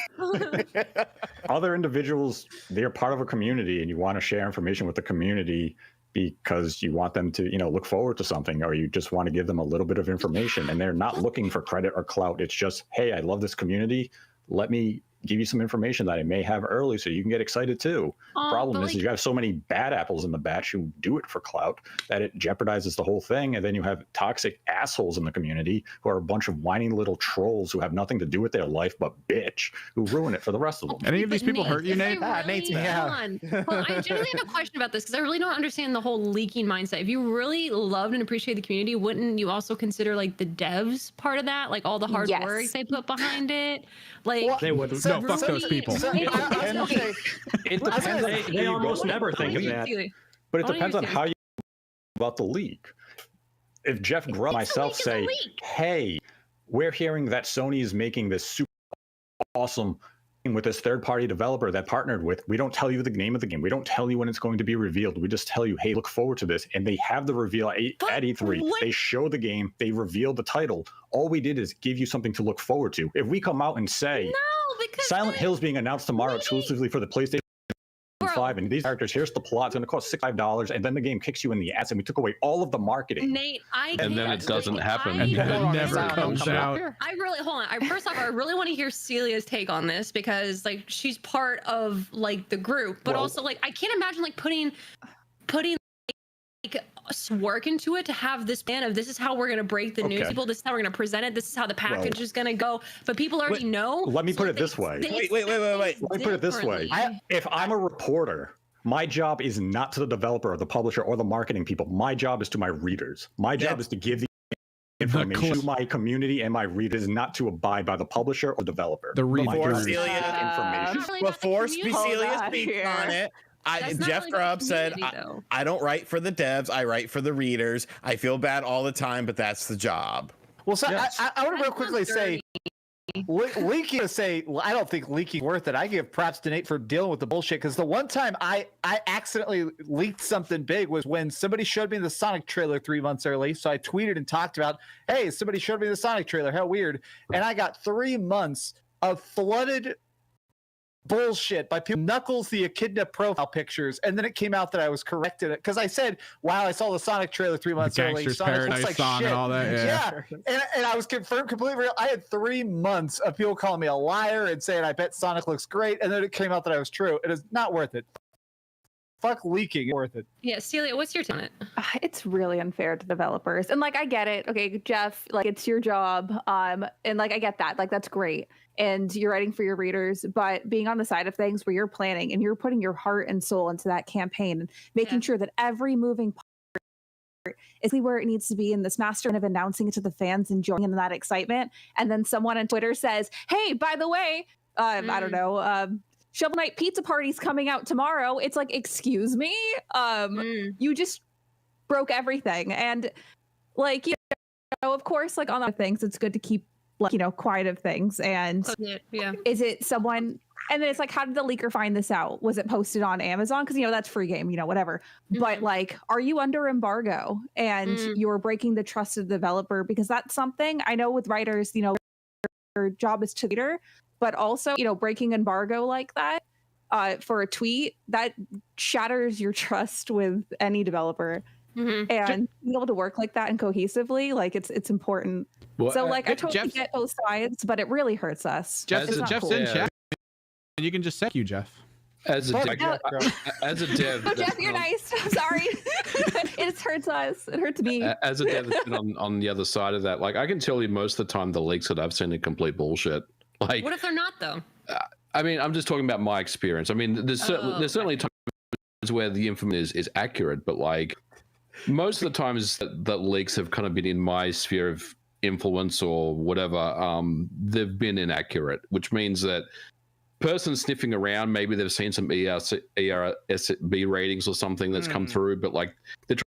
Other individuals, they're part of a community, and you want to share information with the community because you want them to, look forward to something, or you just want to give them a little bit of information, and they're not looking for credit or clout. It's just, hey, I love this community. Let me give you some information that I may have early so you can get excited too. Problem is you have so many bad apples in the batch who do it for clout that it jeopardizes the whole thing. And then you have toxic assholes in the community who are a bunch of whiny little trolls who have nothing to do with their life but bitch, who ruin it for the rest of them. Any of these people hurt you, Nate? Nate's Well, I genuinely have a question about this because I really don't understand the whole leaking mindset. If you really loved and appreciate the community, wouldn't you also consider like the devs part of that, like all the hard work they put behind it? Like they wouldn't. No, fuck those people. It depends. They almost never think of that. But it depends on how you about the leak. If Jeff Grubb and myself say, hey, we're hearing that Sony is making this super awesome with this third-party developer that partnered with, we don't tell you the name of the game. We don't tell you when it's going to be revealed. We just tell you, hey, look forward to this. And they have the reveal at E3. They show the game. They reveal the title. All we did is give you something to look forward to. If we come out and say, Silent Hill's being announced tomorrow exclusively for the PlayStation 5, and these characters, here's the plot, it's going to cost $65, and then the game kicks you in the ass, and we took away all of the marketing. Nate, and then it doesn't happen. And then it never comes out. I really first off, I really want to hear Celia's take on this because like she's part of like the group, but also like I can't imagine like putting like work into it to have this plan of this is how we're going to break the news to people, this is how we're going to present it, this is how the package is going to go, but people already know. Let me put it this way. Wait. Let me put it this way. If I'm a reporter, my job is not to the developer or the publisher or the marketing people. My job is to my readers. My job is to give the information to my community and my readers, not to abide by the publisher or developer. The readers. Before Celia speaks on it, Jeff Grubb said, I don't write for the devs, I write for the readers. I feel bad all the time, but that's the job. Well, so I want to real quickly say, leaking I don't think leaking worth it. I give props to Nate for dealing with the bullshit, because the one time I accidentally leaked something big was when somebody showed me the Sonic trailer 3 months early. So I tweeted and talked about, hey, somebody showed me the Sonic trailer, how weird. And I got 3 months of flooded bullshit by people, Knuckles the Echidna profile pictures, and then it came out that I was corrected it because I said, wow, I saw the Sonic trailer 3 months early. Sonic Paradise looks like song shit. and all that. And I was confirmed completely real. I had 3 months of people calling me a liar and saying I bet Sonic looks great, and then it came out that I was true. It is not worth it. Fuck leaking, worth it. Yeah, Celia, what's your take on it? It's really unfair to developers, and like I get it. Okay, Jeff, like it's your job, and like I get that. Like that's great, and you're writing for your readers, but being on the side of things where you're planning and you're putting your heart and soul into that campaign and making sure that every moving part is where it needs to be in this master of announcing it to the fans and joining in that excitement, and then someone on Twitter says, "Hey, by the way, I don't know." Shovel Knight Pizza Party's coming out tomorrow. It's like, excuse me? You just broke everything. And like, you know, of course, like on other things, it's good to keep like, you know, quiet of things. And is it someone, and then it's like, how did the leaker find this out? Was it posted on Amazon? Because, you know, that's free game, you know, whatever. But like, are you under embargo and you're breaking the trust of the developer? Because that's something I know with writers, you know, their job is to leader. But also, you know, breaking embargo like that for a tweet, that shatters your trust with any developer. And being able to work like that and cohesively, like it's important. Well, so like I totally get both sides, but it really hurts us. Jeff's in chat. You can just thank you, Jeff. As a dev, oh, Jeff, you're nice. I'm sorry. It hurts us. It hurts me. As a dev that's been on the other side of that, like I can tell you most of the time the leaks that I've seen are complete bullshit. Like, what if they're not though? I mean, I'm just talking about my experience. I mean, there's certainly times where the information is accurate, but like most of the times that leaks have kind of been in my sphere of influence or whatever, they've been inaccurate, which means that person sniffing around, maybe they've seen some ERSB ratings or something that's come through, but like they're trying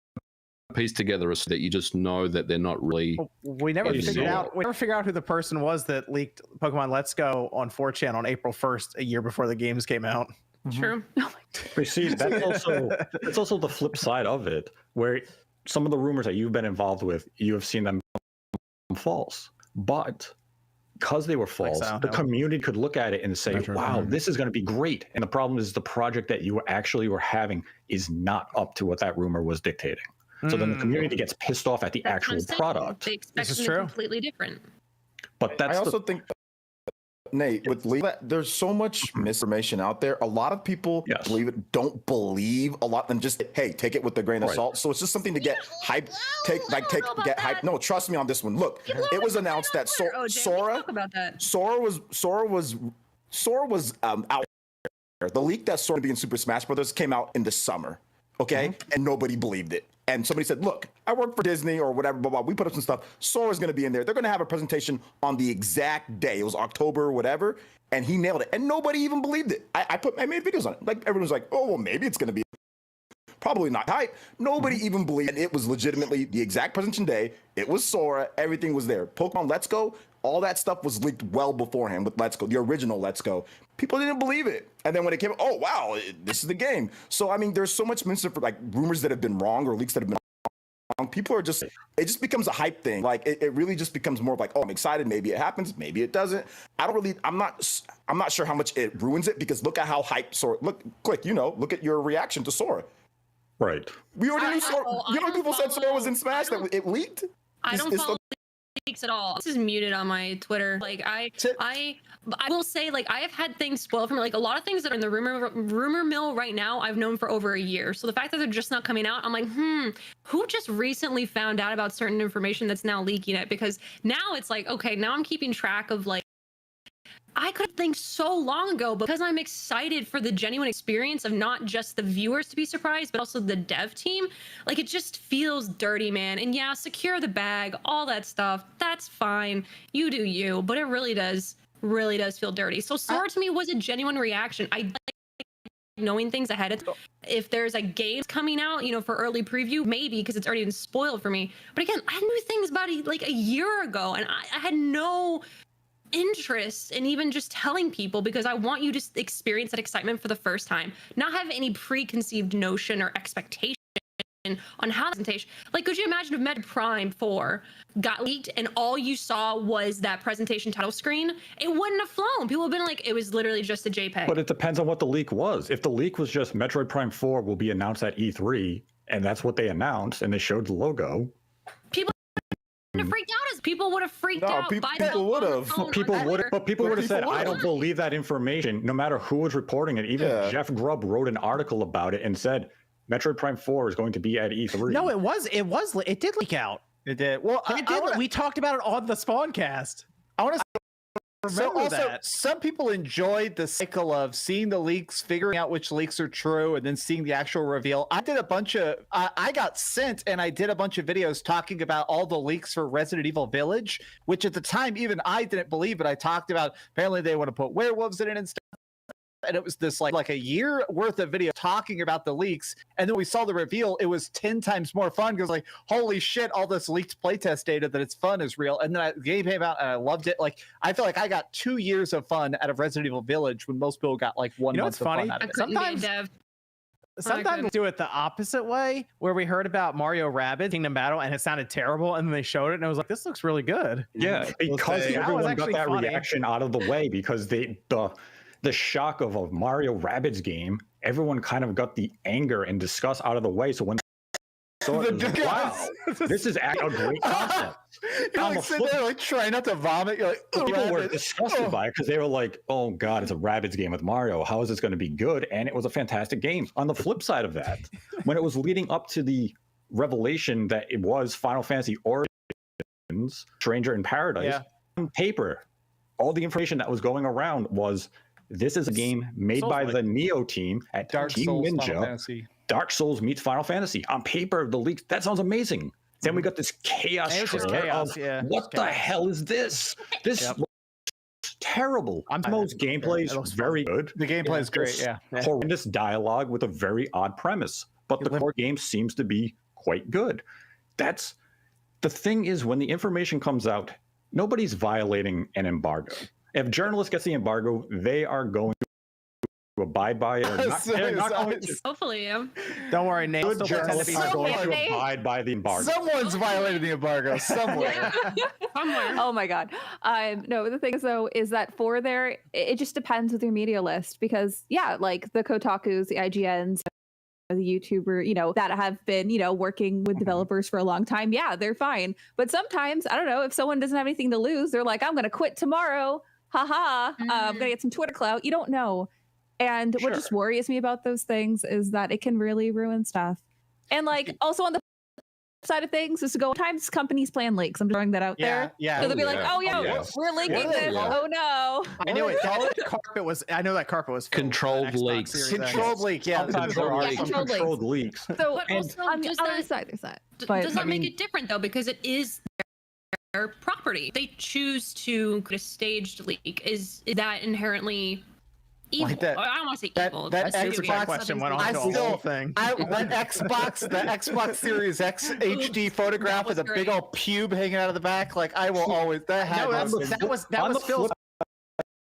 to piece together so that you just know that they're not really. We never figured out who the person was that leaked Pokemon Let's Go on 4chan on April 1st, a year before the games came out. True. But see, that's also the flip side of it, where some of the rumors that you've been involved with, you have seen them false, but because they were false, the community could look at it and say, wow, this is going to be great. And the problem is the project that you actually were having is not up to what that rumor was dictating. So then the community gets pissed off at the actual product. They expect something completely different. But that's I also think Nate, with there's so much misinformation out there. A lot of people believe it, don't believe a lot, and just take it with a grain of salt. So it's just something to get hype. Get hype. No, trust me on this one. Look, it was announced that Sora was out there. The leak that Sora being Super Smash Brothers came out in the summer. Okay, and nobody believed it. And somebody said, look, I work for Disney or whatever, blah, blah. We put up some stuff. Sora's going to be in there. They're going to have a presentation on the exact day. It was October or whatever. And he nailed it. And nobody even believed it. I made videos on it. Like, everyone was like, oh, well, maybe it's going to be probably not hype. Nobody even believed it. It was legitimately the exact presentation day. It was Sora. Everything was there. Pokemon Let's Go, all that stuff was leaked well beforehand with Let's Go, the original Let's Go. People didn't believe it. And then when it came, oh, wow, this is the game. So, I mean, there's so much rumors that have been wrong or leaks that have been wrong. People are just, it just becomes a hype thing. Like, it really just becomes more of like, oh, I'm excited. Maybe it happens. Maybe it doesn't. I'm not sure how much it ruins it, because look at how hype Sora, look at your reaction to Sora. Right. We already knew Sora. You know, people said Sora was in Smash, that it leaked? I don't follow leaks at all. This is muted on my Twitter. Like, I will say, like, I have had things spoiled from, like, a lot of things that are in the rumor mill right now, I've known for over a year. So the fact that they're just not coming out, I'm like, who just recently found out about certain information that's now leaking it? Because now it's like, okay, now I'm keeping track of, like, I could think so long ago, because I'm excited for the genuine experience of not just the viewers to be surprised, but also the dev team. Like, it just feels dirty, man. And yeah, secure the bag, all that stuff, that's fine. You do you, but it really does feel dirty. So Sora to me was a genuine reaction. I like knowing things ahead of time. If there's like games coming out, you know, for early preview, maybe, because it's already been spoiled for me. But again, I knew things about it like a year ago, and I had no interest in even just telling people, because I want you to experience that excitement for the first time, not have any preconceived notion or expectation on how the presentation. Like, could you imagine if Metroid Prime 4 got leaked and all you saw was that presentation title screen? It wouldn't have flown. People have been like, it was literally just a JPEG. But it depends on what the leak was. If the leak was just Metroid Prime 4 will be announced at E3, and that's what they announced, and they showed the logo, people would have freaked out. As people would have freaked out. People would have. People would have said, I don't believe that information, no matter who was reporting it. Even Jeff Grubb wrote an article about it and said Metroid Prime 4 is going to be at E3. No, it did leak out. It did. Well, we talked about it on the Spawncast. I want to remember that. Some people enjoyed the cycle of seeing the leaks, figuring out which leaks are true, and then seeing the actual reveal. I did a bunch of, I got sent and I did a bunch of videos talking about all the leaks for Resident Evil Village, which at the time, even I didn't believe, but I talked about, apparently they want to put werewolves in it and stuff. And it was this like a year worth of video talking about the leaks. And then we saw the reveal. It was 10 times more fun, because like, holy shit, all this leaked playtest data that it's fun is real. And then the game came out and I loved it. Like, I feel like I got 2 years of fun out of Resident Evil Village when most people got like 1 month of fun out of it. Sometimes we do it the opposite way, where we heard about Mario Rabbids Kingdom Battle and it sounded terrible, and then they showed it and it was like, this looks really good. Yeah, because everyone got that reaction out of the way, because the shock of a Mario Rabbids game, everyone kind of got the anger and disgust out of the way. So when wow, this is a great concept. You're like sitting there, like trying not to vomit. You're like, people were disgusted by it, because they were like, "Oh God, it's a Rabbids game with Mario. How is this going to be good?" And it was a fantastic game. On the flip side of that, when it was leading up to the revelation that it was Final Fantasy Origins, Stranger in Paradise, on paper, all the information that was going around was, this is a game made by the Neo team at Team Ninja. Dark Souls meets Final Fantasy. On paper, the leaks, that sounds amazing. Then we got this chaos. What the hell is this? This looks terrible. Most gameplay is very good. The gameplay is great, Horrendous dialogue with a very odd premise. But the core game seems to be quite good. That's the thing, is when the information comes out, nobody's violating an embargo. If journalists get the embargo, they are going to abide by it. They're not going to. Hopefully, yeah. Don't worry, Nate. Good journalists are going to abide by the embargo. Someone's violated the embargo somewhere. Somewhere. Oh my God. No, the thing is, though, is that for there, it just depends with your media list, because like the Kotakus, the IGNs, the YouTuber, that have been, working with developers for a long time. Yeah, they're fine. But sometimes, I don't know, if someone doesn't have anything to lose, they're like, I'm going to quit tomorrow. haha, I'm gonna get some Twitter clout. You don't know. And what just worries me about those things is that it can really ruin stuff. And like also on the side of things is to go sometimes companies plan leaks. I'm throwing that out there. Yeah. So they'll be like, oh yeah, we're leaking this. Oh no. I knew it. I know that carpet was controlled leaks. Controlled leak. Yeah. Controlled leaks. So but also, on the other side, there's that. But does that make it different though? Because it is their property. They choose to create a staged leak. Is that inherently evil? Like that, I don't want to say evil. That Xbox question went on to a whole thing. That Xbox Series X HD photograph with a big old pube hanging out of the back. Like I will always. That was Phil's.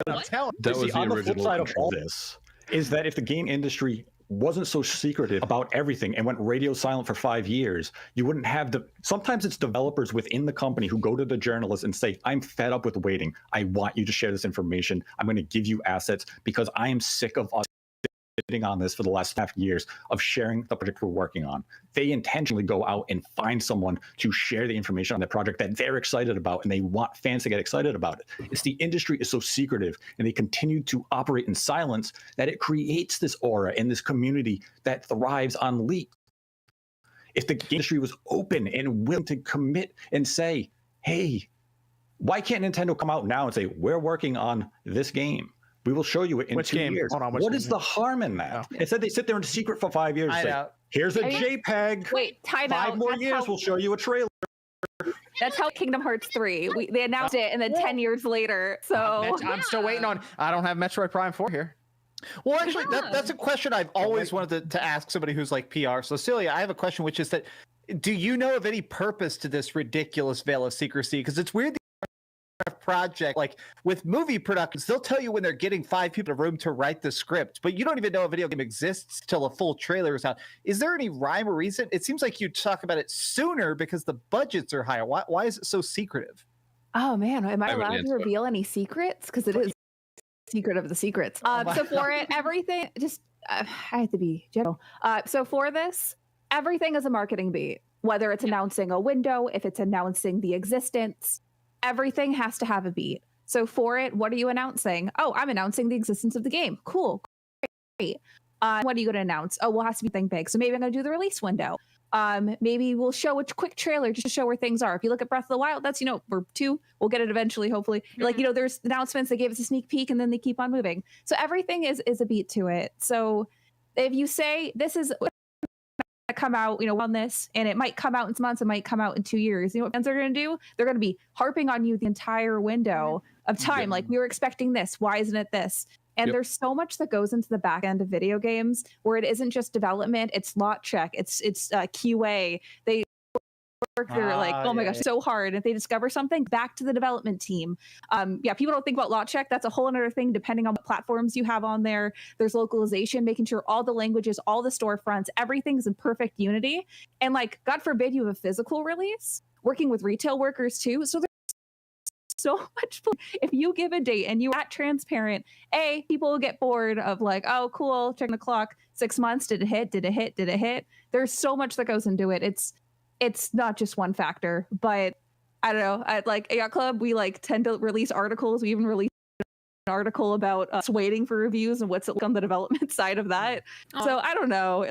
On the flip side of all this is that if the game industry wasn't so secretive about everything and went radio silent for 5 years, you wouldn't have sometimes it's developers within the company who go to the journalists and say, I'm fed up with waiting. I want you to share this information. I'm going to give you assets because I am sick of us sitting on this for the last half years of sharing the project we're working on. They intentionally go out and find someone to share the information on their project that they're excited about, and they want fans to get excited about it. It's the industry is so secretive, and they continue to operate in silence that it creates this aura and this community that thrives on leaks. If the industry was open and willing to commit and say, hey, why can't Nintendo come out now and say, we're working on this game? We will show you it in 2 years. What is the harm in that? Instead, they sit there in secret for 5 years. Say, here's a JPEG. Wait, time out. 5 more years, we'll show you a trailer. That's how Kingdom Hearts 3. They announced it, and then 10 years later. So I'm still waiting on. I don't have Metroid Prime 4 here. Well, actually, that's a question I've always wanted to ask somebody who's like PR. So, Celia, I have a question, which is that, do you know of any purpose to this ridiculous veil of secrecy? Because it's weird. Project like with movie productions, they'll tell you when they're getting 5 people in a room to write the script, but you don't even know a video game exists till a full trailer is out. Is there any rhyme or reason? It seems like you talk about it sooner because the budgets are higher. Why is it so secretive? Oh man, am I allowed to reveal any secrets? Because it is secret of the secrets. So for it, everything just I have to be general. So for this, everything is a marketing beat. Whether it's announcing a window, if it's announcing the existence. Everything has to have a beat. So for it, what are you announcing? Oh, I'm announcing the existence of the game. Cool. Great. What are you going to announce? Oh, well, it has to be something big. So maybe I'm going to do the release window. Maybe we'll show a quick trailer just to show where things are. If you look at Breath of the Wild, that's, we're 2. We'll get it eventually, hopefully. Mm-hmm. Like, there's announcements that gave us a sneak peek and then they keep on moving. So everything is a beat to it. So if you say this is come out, on this, and it might come out in months, it might come out in 2 years. You know what fans are going to do? They're going to be harping on you the entire window of time. Yep. Like, we were expecting this. Why isn't it this? And there's so much that goes into the back end of video games where it isn't just development, it's lot check, it's QA. They work through oh my gosh, so hard. If they discover something, back to the development team. People don't think about lot check. That's a whole other thing depending on what platforms you have on there. There's localization, making sure all the languages, all the storefronts, everything's in perfect unity. And God forbid you have a physical release, working with retail workers too. So there's so much fun. If you give a date and you're not transparent, people will get bored of oh cool, checking the clock, 6 months, did it hit? There's so much that goes into it. It's not just one factor, but I don't know. At Yacht Club, we tend to release articles. We even released an article about us waiting for reviews and what's it like on the development side of that. Oh. So I don't know.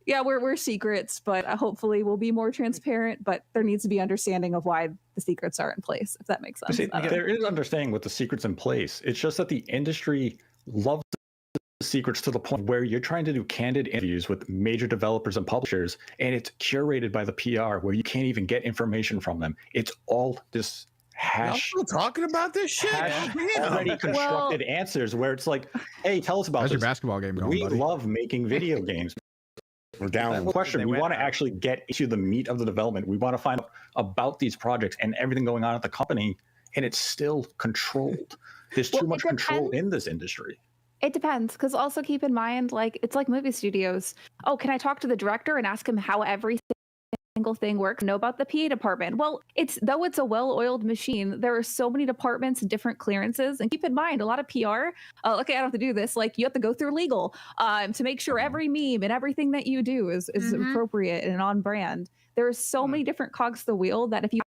We're secrets, but hopefully we'll be more transparent. But there needs to be understanding of why the secrets are in place, if that makes sense. See, there is understanding with the secrets in place. It's just that the industry loves secrets to the point where you're trying to do candid interviews with major developers and publishers, and it's curated by the PR where you can't even get information from them. It's all this hash. We're talking about this shit. Already constructed answers where it's hey, tell us about how's your basketball game going, buddy? Love making video games. We're down. Question. We want to actually get into the meat of the development. We want to find out about these projects and everything going on at the company, and it's still controlled. There's too much control in this industry. It depends, because also keep in mind, it's like movie studios. Oh, can I talk to the director and ask him how every single thing works? Know about the PA department. Well, it's a well-oiled machine. There are so many departments and different clearances. And keep in mind, a lot of PR, I don't have to do this. You have to go through legal to make sure every meme and everything that you do is appropriate and on brand. There are so many different cogs to the wheel that if you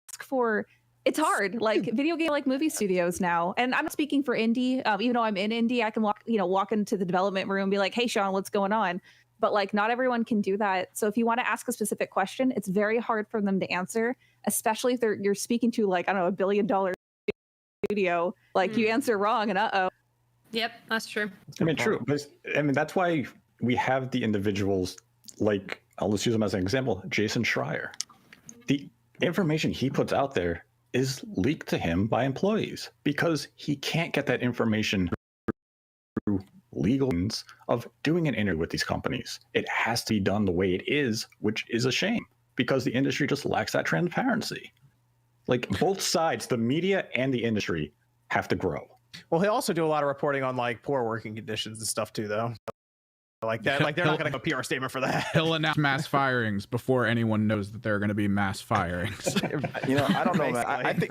ask for It's hard, like video game, like movie studios now. And I'm speaking for indie. Even though I'm in indie, I can walk into the development room and be like, "Hey, Sean, what's going on?" But like, not everyone can do that. So if you want to ask a specific question, it's very hard for them to answer, especially if you're speaking to like, I don't know, $1 billion studio. Like you answer wrong, and Yep, that's true. I mean, true. But I mean, that's why we have the individuals like, I'll just use them as an example, Jason Schreier. The information he puts out there is leaked to him by employees because he can't get that information through legal means of doing an interview with these companies. It has to be done the way it is, which is a shame because the industry just lacks that transparency. Like both sides, the media and the industry, have to grow. Well, he'll also do a lot of reporting on like poor working conditions and stuff too, though. Like that, like they're not going to go PR statement for that. He'll announce mass firings before anyone knows that there are going to be mass firings. You know, I don't know, man.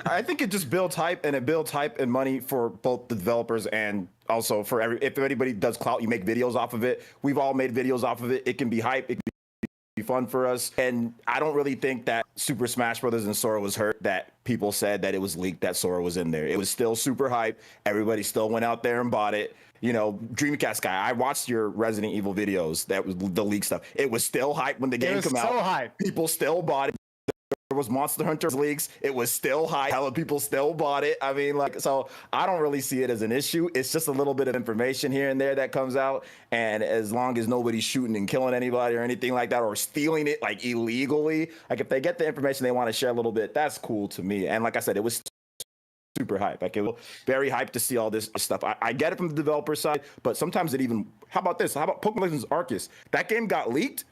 I think it just builds hype, and it builds hype and money for both the developers and also for if anybody does clout, you make videos off of it. We've all made videos off of it. It can be hype. It can be fun for us. And I don't really think that Super Smash Brothers and Sora was hurt that people said that it was leaked that Sora was in there. It was still super hype. Everybody still went out there and bought it. You know, Dreamcast guy, I watched your Resident Evil videos. That was the leak stuff. It was still hype when the game came out. So hype. People still bought it. There was Monster Hunter leaks. It was still hype. Hella people still bought it. I mean, like, so I don't really see it as an issue. It's just a little bit of information here and there that comes out. And as long as nobody's shooting and killing anybody or anything like that, or stealing it like illegally, like if they get the information they want to share a little bit, that's cool to me. And like I said, it was super hype. Like it was very hyped to see all this stuff. I get it from the developer side, but sometimes it even, how about this? How about Pokemon Legends Arceus? That game got leaked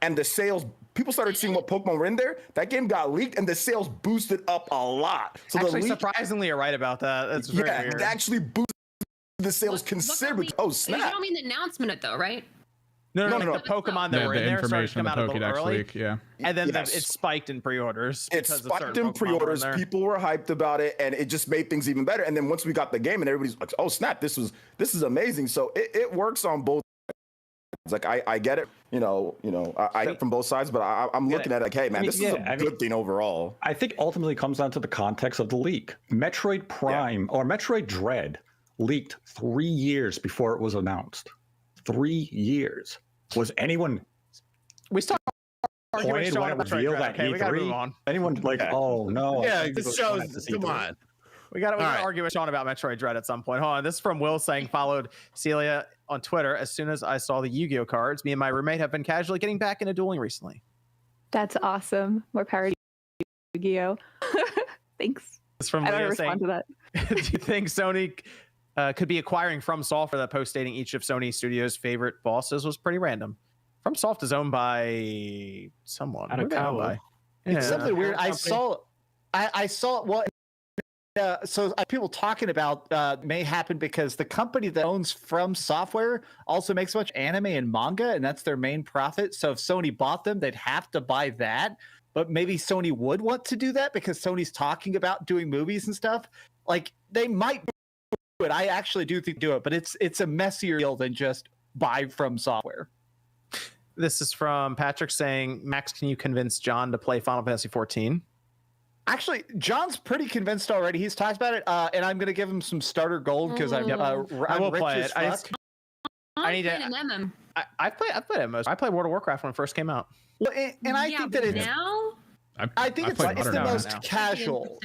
and the sales, people started seeing what Pokemon were in there. That game got leaked and the sales boosted up a lot. So actually, the leak, surprisingly, you're right about that. That's very weird. It actually boosted the sales considerably. Oh, snap. You don't mean the announcement though, right? No, the Pokemon that were in there started to come out a little early. Leak, yeah. And then it spiked in pre-orders. It spiked in pre-orders. People were hyped about it, and it just made things even better. And then once we got the game, and everybody's like, "Oh snap! This is amazing." So it works on both. Like I get it, I get it from both sides, but I'm looking at it like, hey man, this is a good thing overall. I think ultimately it comes down to the context of the leak. Metroid Prime or Metroid Dread leaked 3 years before it was announced. 3 years. Was anyone? We start pointed when it revealed at E3? We gotta move on. Anyone like, oh no? Yeah, this shows. Come on. We got to argue with Sean about Metroid Dread at some point. Hold on. This is from Will saying, followed Celia on Twitter. As soon as I saw the Yu-Gi-Oh cards, me and my roommate have been casually getting back into dueling recently. That's awesome. More power to Yu-Gi-Oh. Thanks. It's from Leah saying, to that. Do you think Sony could be acquiring FromSoft for the post stating each of Sony Studios' favorite bosses was pretty random? FromSoft is owned by someone. It's something weird. I saw what. So people talking about may happen because the company that owns From Software also makes much anime and manga, and that's their main profit. So if Sony bought them, they'd have to buy that. But maybe Sony would want to do that because Sony's talking about doing movies and stuff. Like they might do it. I actually do think do it, but it's a messier deal than just buy From Software. This is from Patrick saying, Max, can you convince John to play Final Fantasy 14? Actually, John's pretty convinced already. He's talked about it, and I'm going to give him some starter gold because I'm will rich play as it. fuck. I need to. I played it most. I played World of Warcraft when it first came out. Well, and I think that it's now. I think it's the most casual.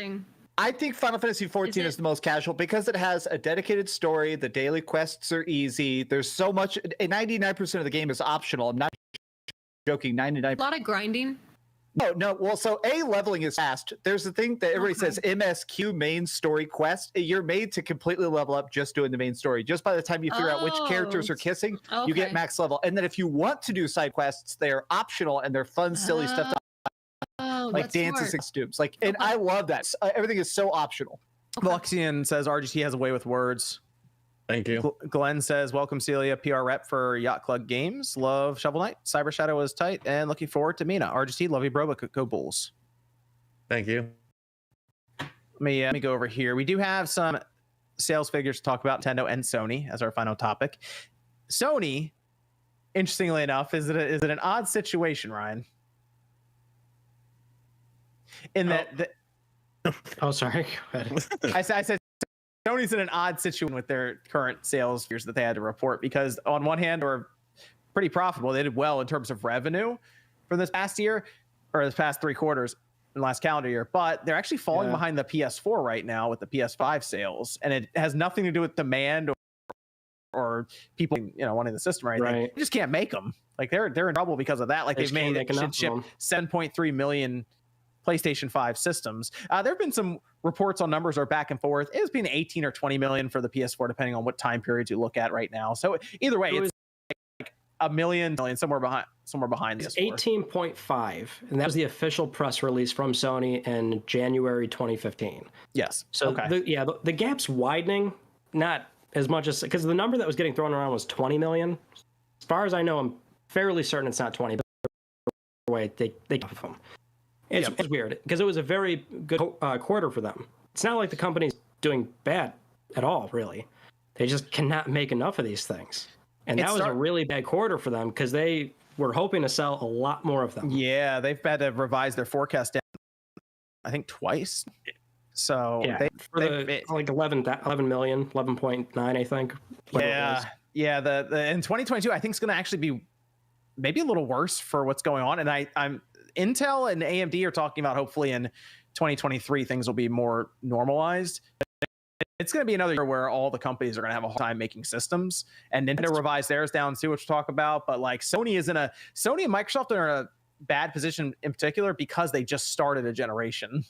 I think Final Fantasy 14 is the most casual because it has a dedicated story. The daily quests are easy. There's so much. 99% of the game is optional. I'm not joking. 99%. A lot of grinding. No. Well, so leveling is fast. There's the thing that everybody says MSQ, main story quest. You're made to completely level up just doing the main story. Just by the time you figure out which characters are kissing, you get max level. And then if you want to do side quests, they're optional and they're fun, silly stuff. Like dances and costumes. And I love that. Everything is so optional. Luxian says RGT has a way with words. Thank you. Glenn says, welcome Celia, PR rep for Yacht Club Games. Love Shovel Knight. Cyber Shadow was tight and looking forward to Mina. RGT, love you, bro, but go Bulls. Thank you. Let me go over here. We do have some sales figures to talk about, Nintendo and Sony as our final topic. Sony, interestingly enough, is it an odd situation, Ryan? In that Oh, sorry. Go ahead. I said Sony's in an odd situation with their current sales figures that they had to report because on one hand, they're pretty profitable. They did well in terms of revenue for this past year or this past 3 quarters in last calendar year, but they're actually falling behind the PS4 right now with the PS5 sales, and it has nothing to do with demand or people, wanting the system or anything. Right. You just can't make them. Like they're in trouble because of that. Like they've made it should ship 7.3 million PlayStation 5 systems. There have been some reports on numbers are back and forth. It's been 18 or 20 million for the PS4, depending on what time periods you look at right now. So either way, it's like a million somewhere behind this. 18.5, and that was the official press release from Sony in January 2015. Yes. So the gap's widening, not as much as because the number that was getting thrown around was 20 million. As far as I know, I'm fairly certain it's not 20. But wait, they got them. It's weird because it was a very good quarter for them. It's not like the company's doing bad at all, really. They just cannot make enough of these things. And that was a really bad quarter for them because they were hoping to sell a lot more of them. Yeah, they've had to revise their forecast down, I think, twice. So they like 11 million, 11.9, I think. Yeah. The in 2022, I think it's going to actually be maybe a little worse for what's going on. And I'm Intel and AMD are talking about hopefully in 2023 things will be more normalized. It's going to be another year where all the companies are going to have a hard time making systems, and Nintendo revised theirs down too, which we'll talk about. But like Sony and Microsoft are in a bad position in particular because they just started a generation.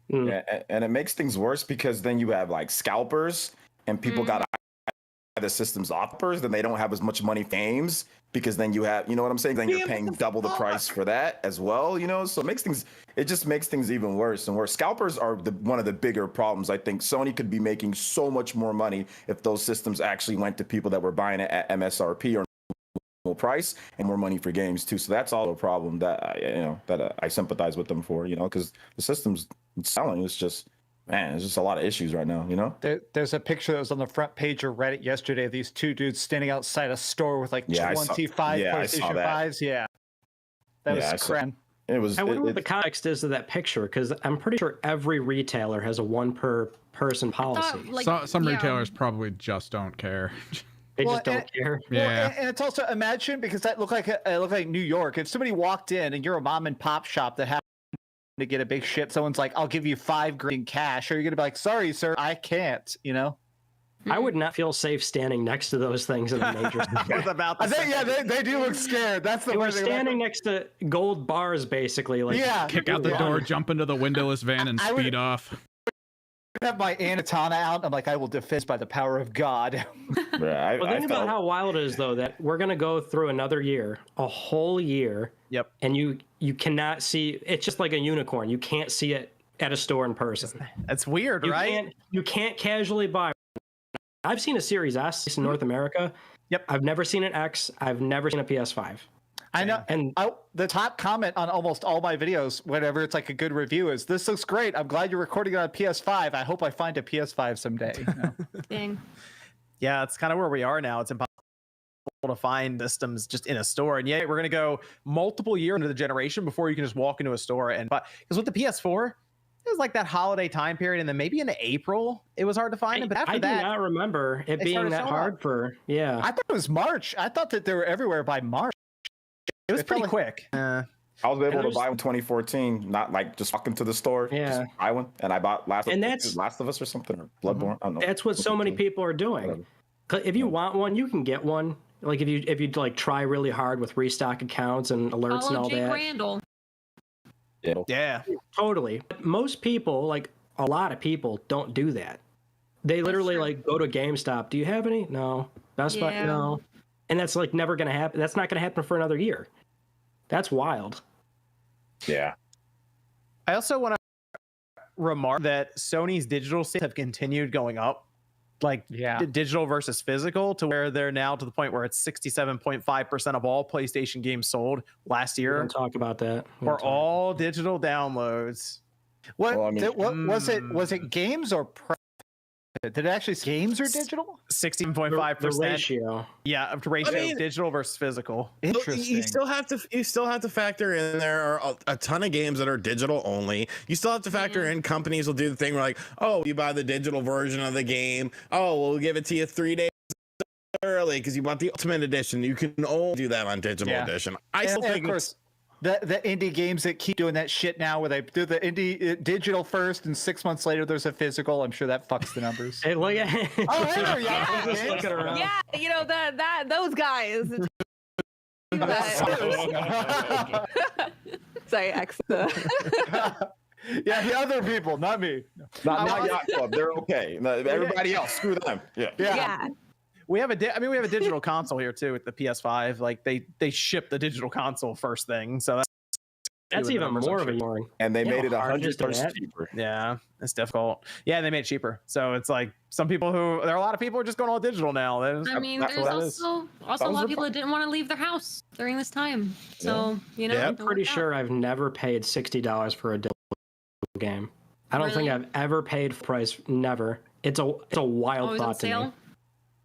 Yeah, and it makes things worse because then you have like scalpers and people got the systems offers, then they don't have as much money for games because then you have, what I'm saying? Then you're paying double the price for that as well, So it just makes things even worse and worse. Scalpers are one of the bigger problems. I think Sony could be making so much more money if those systems actually went to people that were buying it at MSRP or price and more money for games too. So that's all a problem that I sympathize with them for, because the system's selling. It's just, man, there's just a lot of issues right now, There's a picture that was on the front page of Reddit yesterday of these 2 dudes standing outside a store with like 25 PlayStation 5s. Yeah. That was crap. I wonder what the context is of that picture, because I'm pretty sure every retailer has a 1 per person policy. Some retailers probably just don't care. They just don't care. Yeah, and it's also, imagine, because that looked like New York. If somebody walked in and you're a mom and pop shop that happened to get a big ship, someone's like, "I'll give you $5,000 in cash," or you're gonna be like, "Sorry, sir, I can't." I would not feel safe standing next to those things in a major. They do look scared. That's the we're standing next to gold bars, basically. Like, kick out the door, jump into the windowless van, and speed off. I have my Anatana out. I'm like, I will defend by the power of God. Think about how wild it is, though, that we're gonna go through another year, a whole year. Yep. And you cannot see. It's just like a unicorn. You can't see it at a store in person. That's weird, right? You can't casually buy. I've seen a Series S in North America. Yep. I've never seen an X. I've never seen a PS5. I know. And the top comment on almost all my videos, whenever it's like a good review, is, "This looks great. I'm glad you're recording it on PS5. I hope I find a PS5 someday." Dang. Yeah, it's kind of where we are now. It's impossible to find systems just in a store. And we're going to go multiple years into the generation before you can just walk into a store and buy. Because with the PS4, it was like that holiday time period, and then maybe into April it was hard to find them. But after that, I do not remember it being that hard for. Yeah, I thought it was March. I thought that they were everywhere by March. It was pretty quick. I was able to buy one in 2014, not like just walking to the store, just buy one, and I bought Last of Us or something, or Bloodborne. I don't know. That's what so many people are doing. If you want one, you can get one. Like if you like try really hard with restock accounts and alerts and all Jake that. Randall. Yeah, totally. But most people, like a lot of people, don't do that. They literally like go to GameStop. Do you have any? No. Best Buy? No. And that's like never going to happen. That's not going to happen for another year. That's wild. Yeah. I also want to remark that Sony's digital sales have continued going up, like digital versus physical, to where they're now to the point where it's 67.5% of all PlayStation games sold last year. Don't talk about that. Were all digital downloads. Was it games or Did it actually say games are digital? 16.5% ratio. Yeah, ratio digital versus physical. Interesting. You still have to factor in there are a ton of games that are digital only. You still have to factor in companies will do the thing where like, oh, you buy the digital version of the game. Oh, we'll give it to you 3 days early because you bought the Ultimate Edition. You can only do that on digital edition. I still think, of course, the indie games that keep doing that shit now, where they do the indie digital first, and 6 months later there's a physical. I'm sure that fucks the numbers. Hey, look at just looking around. Yeah, you know those guys. Sorry, X. Yeah, the other people, not me. Not Yacht Club. They're okay. Everybody else, screw them. Yeah. We have a digital console here too with the PS5. Like they ship the digital console first thing, so that's even more of a yarn. And they made it $100 cheaper. Yeah, it's difficult. Yeah, they made it cheaper. So it's like there are a lot of people who are just going all digital now. There's also a lot of people that didn't want to leave their house during this time. So I'm pretty sure I've never paid $60 for a digital game. I don't think I've ever paid full price. Never. It's a wild thought to me.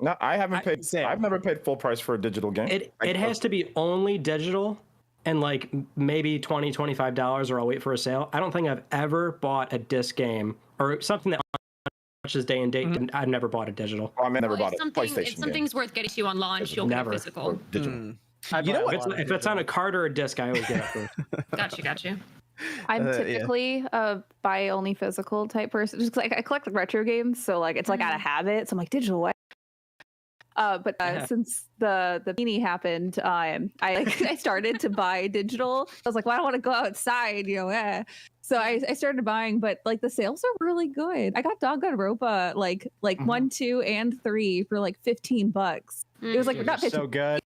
No, I haven't paid. I've never paid full price for a digital game. It has to be only digital and like maybe $20-$25, or I'll wait for a sale. I don't think I've ever bought a disc game or something that launches day and date. I've never bought a digital. I never bought a PlayStation If something's worth getting to you on launch, you'll get physical. Digital. You know what? If it's on a card or a disc, I always get it first. Gotcha. I'm typically a buy only physical type person. Just like I collect retro games, so like it's like out of habit. So I'm like digital. What? But since the beanie happened, I started to buy digital. I was like, well, I don't want to go outside, So I started buying, but like the sales are really good. I got Danganronpa like 1, 2, and 3 for like $15. It was like not 15. So good.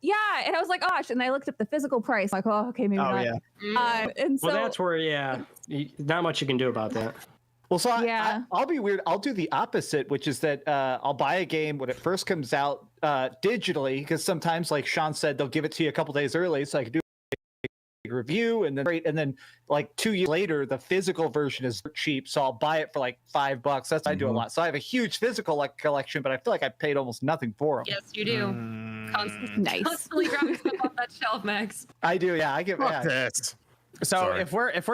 Yeah, and I was like, gosh, and I looked up the physical price. Like, oh, okay, maybe not. Yeah. And so that's where not much you can do about that. Well, so I'll be weird. I'll do the opposite, which is that I'll buy a game when it first comes out digitally, because sometimes, like Sean said, they'll give it to you a couple days early, so I can do a review, and then like 2 years later, the physical version is cheap, so I'll buy it for like $5. That's what I do a lot. So I have a huge physical collection, but I feel like I paid almost nothing for them. Yes, you do. Nice. Constantly grabbing stuff off that shelf, Max. I do. Yeah, I get this. So if we're at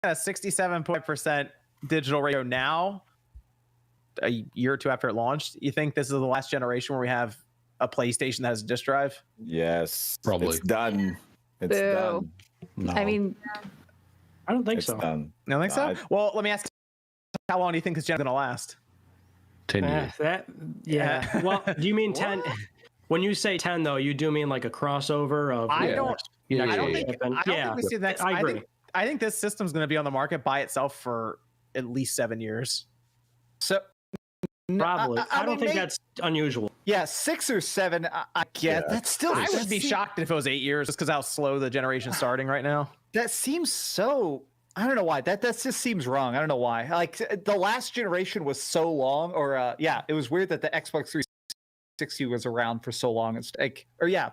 a 67% digital ratio now, a year or two after it launched, you think this is the last generation where we have a PlayStation that has a disk drive? Yes, probably. It's done. It's done. No. I mean, I don't think it's so. Done. You don't think so? Well, let me ask, how long do you think this gen is going to last? 10 years. Well, do you mean 10? When you say 10, though, you do mean like a crossover of. I don't think we see the next. I agree. I think this system's going to be on the market by itself for at least 7 years. So probably. I don't think that's unusual. Yeah, 6 or 7. I get that's still. I would be shocked if it was 8 years, just because how slow the generation's starting right now. That seems so. I don't know why. That just seems wrong. I don't know why. Like the last generation was so long, or it was weird that the Xbox 360 was around for so long. It's like,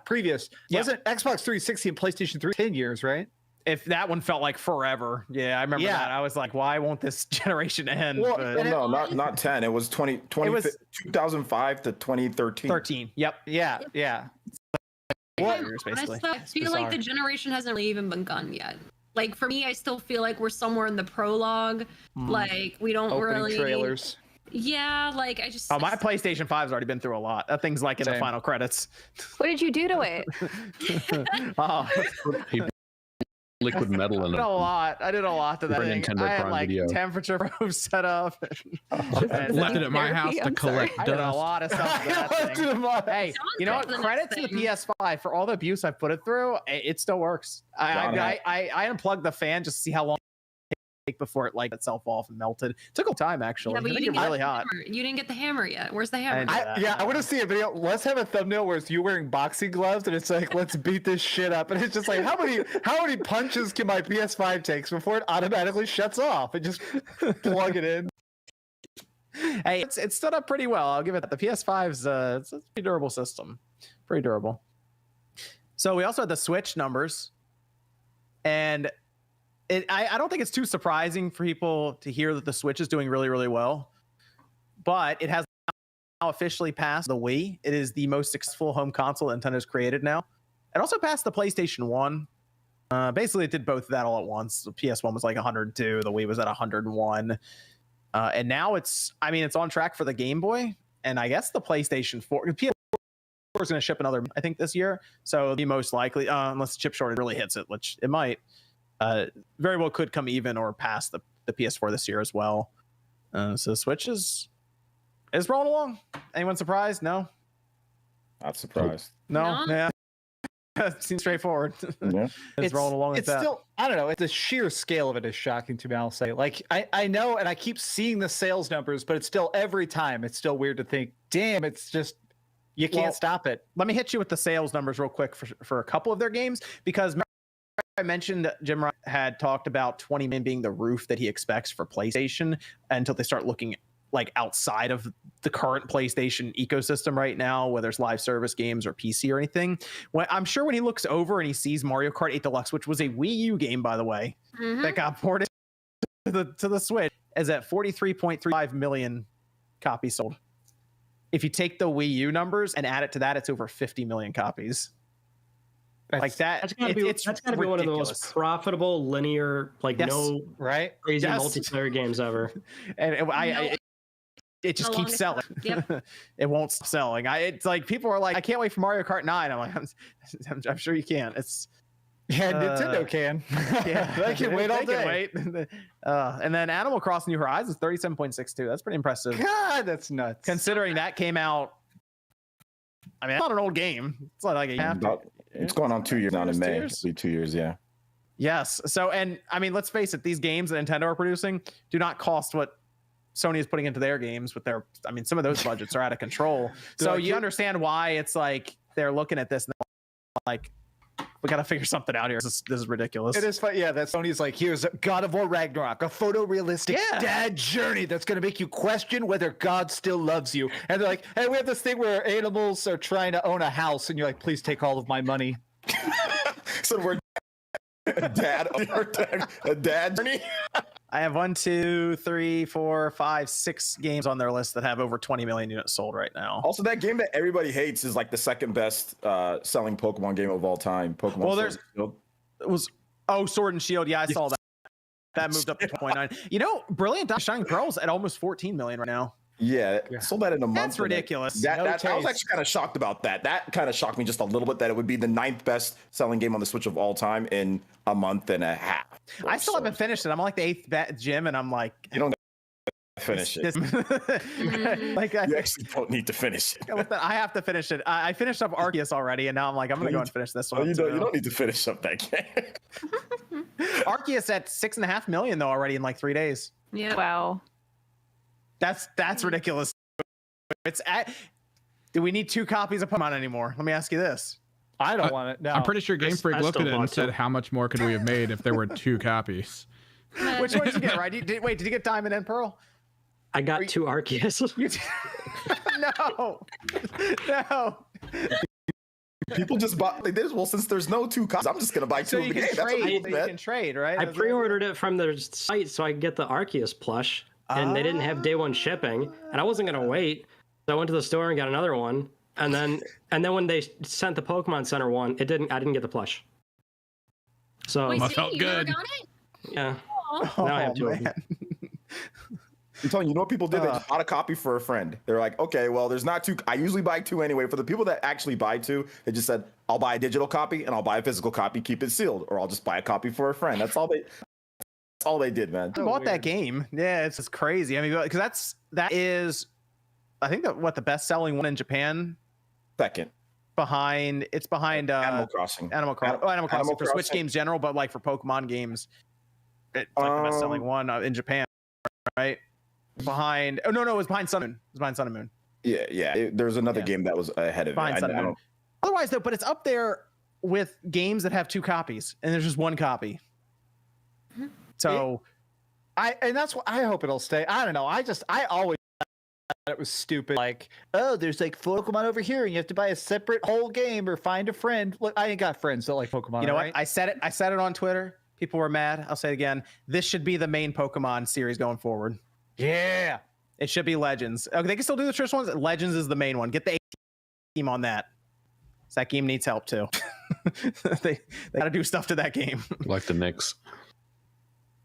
previous. Wasn't Xbox 360 and PlayStation 3 10 years, right? If that one felt like forever. Yeah, I remember that. I was like, why won't this generation end? Well, no, not 10. It was 2005 to 2013. 13. Yep. Yeah. I feel like the generation hasn't really even begun yet. Like for me, I still feel like we're somewhere in the prologue. Like we don't opening trailers. Yeah, like I just. Oh, my PlayStation 5's already been through a lot. That thing's like in the final credits. What did you do to it? Liquid metal in it. I did a lot to that thing. I had like temperature probe set up. Left it at my house to collect dust. I did a lot of stuff to that thing. Hey, you know what? Credit to the PS5 for all the abuse I put it through. It still works. I unplugged the fan just to see how long it take before it like itself off and melted. It took a time actually. Yeah, but you didn't really hot. You didn't get the hammer yet. Where's the hammer? I want to see a video. Let's have a thumbnail where it's you wearing boxing gloves and it's like, let's beat this shit up. And it's just like, how many punches can my PS5 take before it automatically shuts off? And just plug it in. Hey, it's stood up pretty well. I'll give it that. The PS5's it's a pretty durable system. Pretty durable. So we also had the Switch numbers, and I don't think it's too surprising for people to hear that the Switch is doing really, really well. but it has now officially passed the Wii. It is the most successful home console that Nintendo's created now. It also passed the PlayStation 1. Basically, it did both of that all at once. The PS1 was like 102. The Wii was at 101. And now it's on track for the Game Boy. And I guess the PlayStation 4. PS4 is going to ship another, I think, this year. So the most likely, unless the chip shortage really hits it, which it might, very well could come even or pass the PS4 this year as well. So the Switch is rolling along. Anyone surprised? No? Not surprised. No? Yeah. Seems straightforward. Yeah. It's rolling along with it's that. Still, I don't know. The sheer scale of it is shocking to me. I'll say, like, I know, and I keep seeing the sales numbers, but it's still every time it's still weird to think, damn, it's just you can't stop it. Let me hit you with the sales numbers real quick for a couple of their games, because I mentioned Jim had talked about 20 million being the roof that he expects for PlayStation until they start looking like outside of the current PlayStation ecosystem right now, whether it's live service games or PC or anything. I'm sure when he looks over and he sees Mario Kart 8 Deluxe, which was a Wii U game, by the way, that got ported to the Switch, is at 43.35 million copies sold. If you take the Wii U numbers and add it to that, it's over 50 million copies. Like that, that's gotta be one of the most profitable linear, like crazy multiplayer games ever. And it just keeps selling. Yep. It won't stop selling. It's like people are like, I can't wait for Mario Kart 9. I'm like, I'm sure you can. Nintendo can. Yeah, they can wait all day. And then Animal Crossing New Horizons 37.62. That's pretty impressive. God, that's nuts. Considering that came out. I mean, it's not an old game. It's not like it's going on 2 years now in May. It'll be 2 years, yeah. Yes. So, and I mean, let's face it, these games that Nintendo are producing do not cost what Sony is putting into their games with their, I mean, some of those budgets are out of control. So you understand why it's like they're looking at this and like, we got to figure something out here. This is ridiculous. It is fun. Yeah, that Sony's like, here's God of War Ragnarok, a photorealistic dad journey that's going to make you question whether God still loves you. And they're like, hey, we have this thing where animals are trying to own a house. And you're like, please take all of my money. So we're a dad journey. I have 1, 2, 3, 4, 5, 6 games on their list that have over 20 million units sold right now. Also, that game that everybody hates is like the second best selling Pokemon game of all time. Pokemon. Well, Sword and Shield. Yeah, I saw that. That moved up to 2.9. You know, Brilliant Diamond Shining Pearl's at almost 14 million right now. Yeah, sold that in a month. That's ridiculous. I was actually kind of shocked about that. That kind of shocked me just a little bit, that it would be the 9th best selling game on the Switch of all time in a month and a half. I still haven't finished it. I'm on like the 8th gym, and I'm like, you don't finish it. Like, you actually don't need to finish it. I have to finish it. I finished up Arceus already, and now I'm like, I'm gonna go and finish this one. You don't need to finish up that game. Arceus at 6.5 million though already in like 3 days. Yeah. Wow. That's ridiculous. Do we need 2 copies of Pokemon anymore? Let me ask you this. I don't want it. No. I'm pretty sure Game Freak looked at it and said, how much more could we have made if there were 2 copies? Which one did you get, right? Did you get Diamond and Pearl? I got 2 Arceus. No. People just bought. They did well since there's no 2 copies. I'm just gonna buy 2 So of you the can game. trade. You can trade, right? I pre-ordered it from their site so I could get the Arceus plush, and they didn't have day 1 shipping, and I wasn't gonna wait. So I went to the store and got another one, and then when they sent the Pokemon Center one, I didn't get the plush. So Wait, felt you good. never got it? Yeah. Oh, Now I have 2 of them. I'm telling you, know what people did? They just bought a copy for a friend. They're like, okay, well, there's not 2. I usually buy 2 anyway. For the people that actually buy 2, they just said, I'll buy a digital copy and I'll buy a physical copy, keep it sealed, or I'll just buy a copy for a friend. That's all they did, man. I bought that game. Yeah, it's just crazy. I mean, because that is, I think the best selling one in Japan. Second. It's behind Animal Crossing. Animal Crossing for Switch games general, but like for Pokemon games, it's like the best selling one in Japan, right? It was behind Sun and Moon. It was behind Sun and Moon. Yeah. There's another game that was ahead of behind it. Sun and Moon. Otherwise, though, but it's up there with games that have 2 copies, and there's just 1 copy. So, that's what I hope it'll stay. I don't know. I always thought it was stupid. Like, oh, there's like Pokemon over here, and you have to buy a separate whole game or find a friend. Look, I ain't got friends that like Pokemon. You know right? what? I said it on Twitter. People were mad. I'll say it again. This should be the main Pokemon series going forward. Yeah. It should be Legends. Okay, they can still do the traditional ones. Legends is the main one. Get the team on that. So that game needs help too. they got to do stuff to that game. Like the Knicks.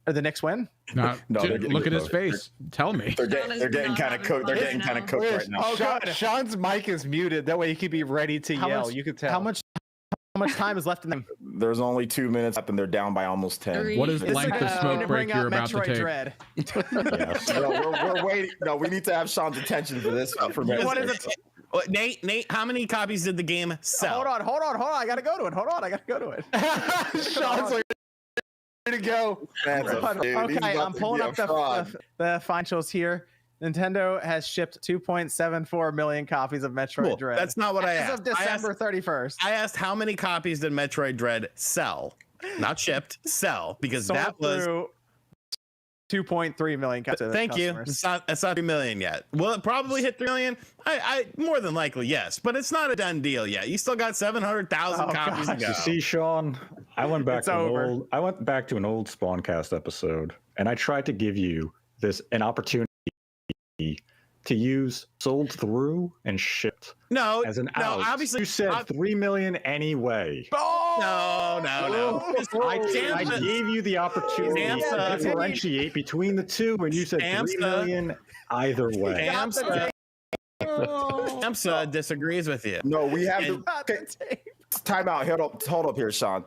Or the Knicks win? No, look at his face. Tell me. They're getting kind of cooked. They're getting kind of cooked right now. Oh, Sean's mic is muted. That way he can be ready to yell. You can tell. How much time is left in them? There's only 2 minutes up, and they're down by almost 10. What is length of smoke break you're about to take? Dread. Yes. No, we're waiting. No, we need to have Sean's attention for this. What is it? Nate, how many copies did the game sell? Hold on. I gotta go to it. I gotta go to it. Sean's like, ready to go. Okay, I'm pulling up the financials here. Nintendo has shipped 2.74 million copies of Metroid Dread. That's not what I asked. As of December 31st. I asked how many copies did Metroid Dread sell? Not shipped, sell, because that was 2.3 million copies. Thank you. It's not 3 million yet. Will it probably hit 3 million? I more than likely yes, but it's not a done deal yet. You still got 700,000 copies to go. You see, Sean, I went back to an old Spawncast episode, and I tried to give you an opportunity to use sold through and shipped as an out. Obviously you said 3 million anyway. No. I gave you the opportunity to differentiate between the two, and you said 3 million either way. AMSA disagrees with you. No, we have to time out. Hold up here, Sean.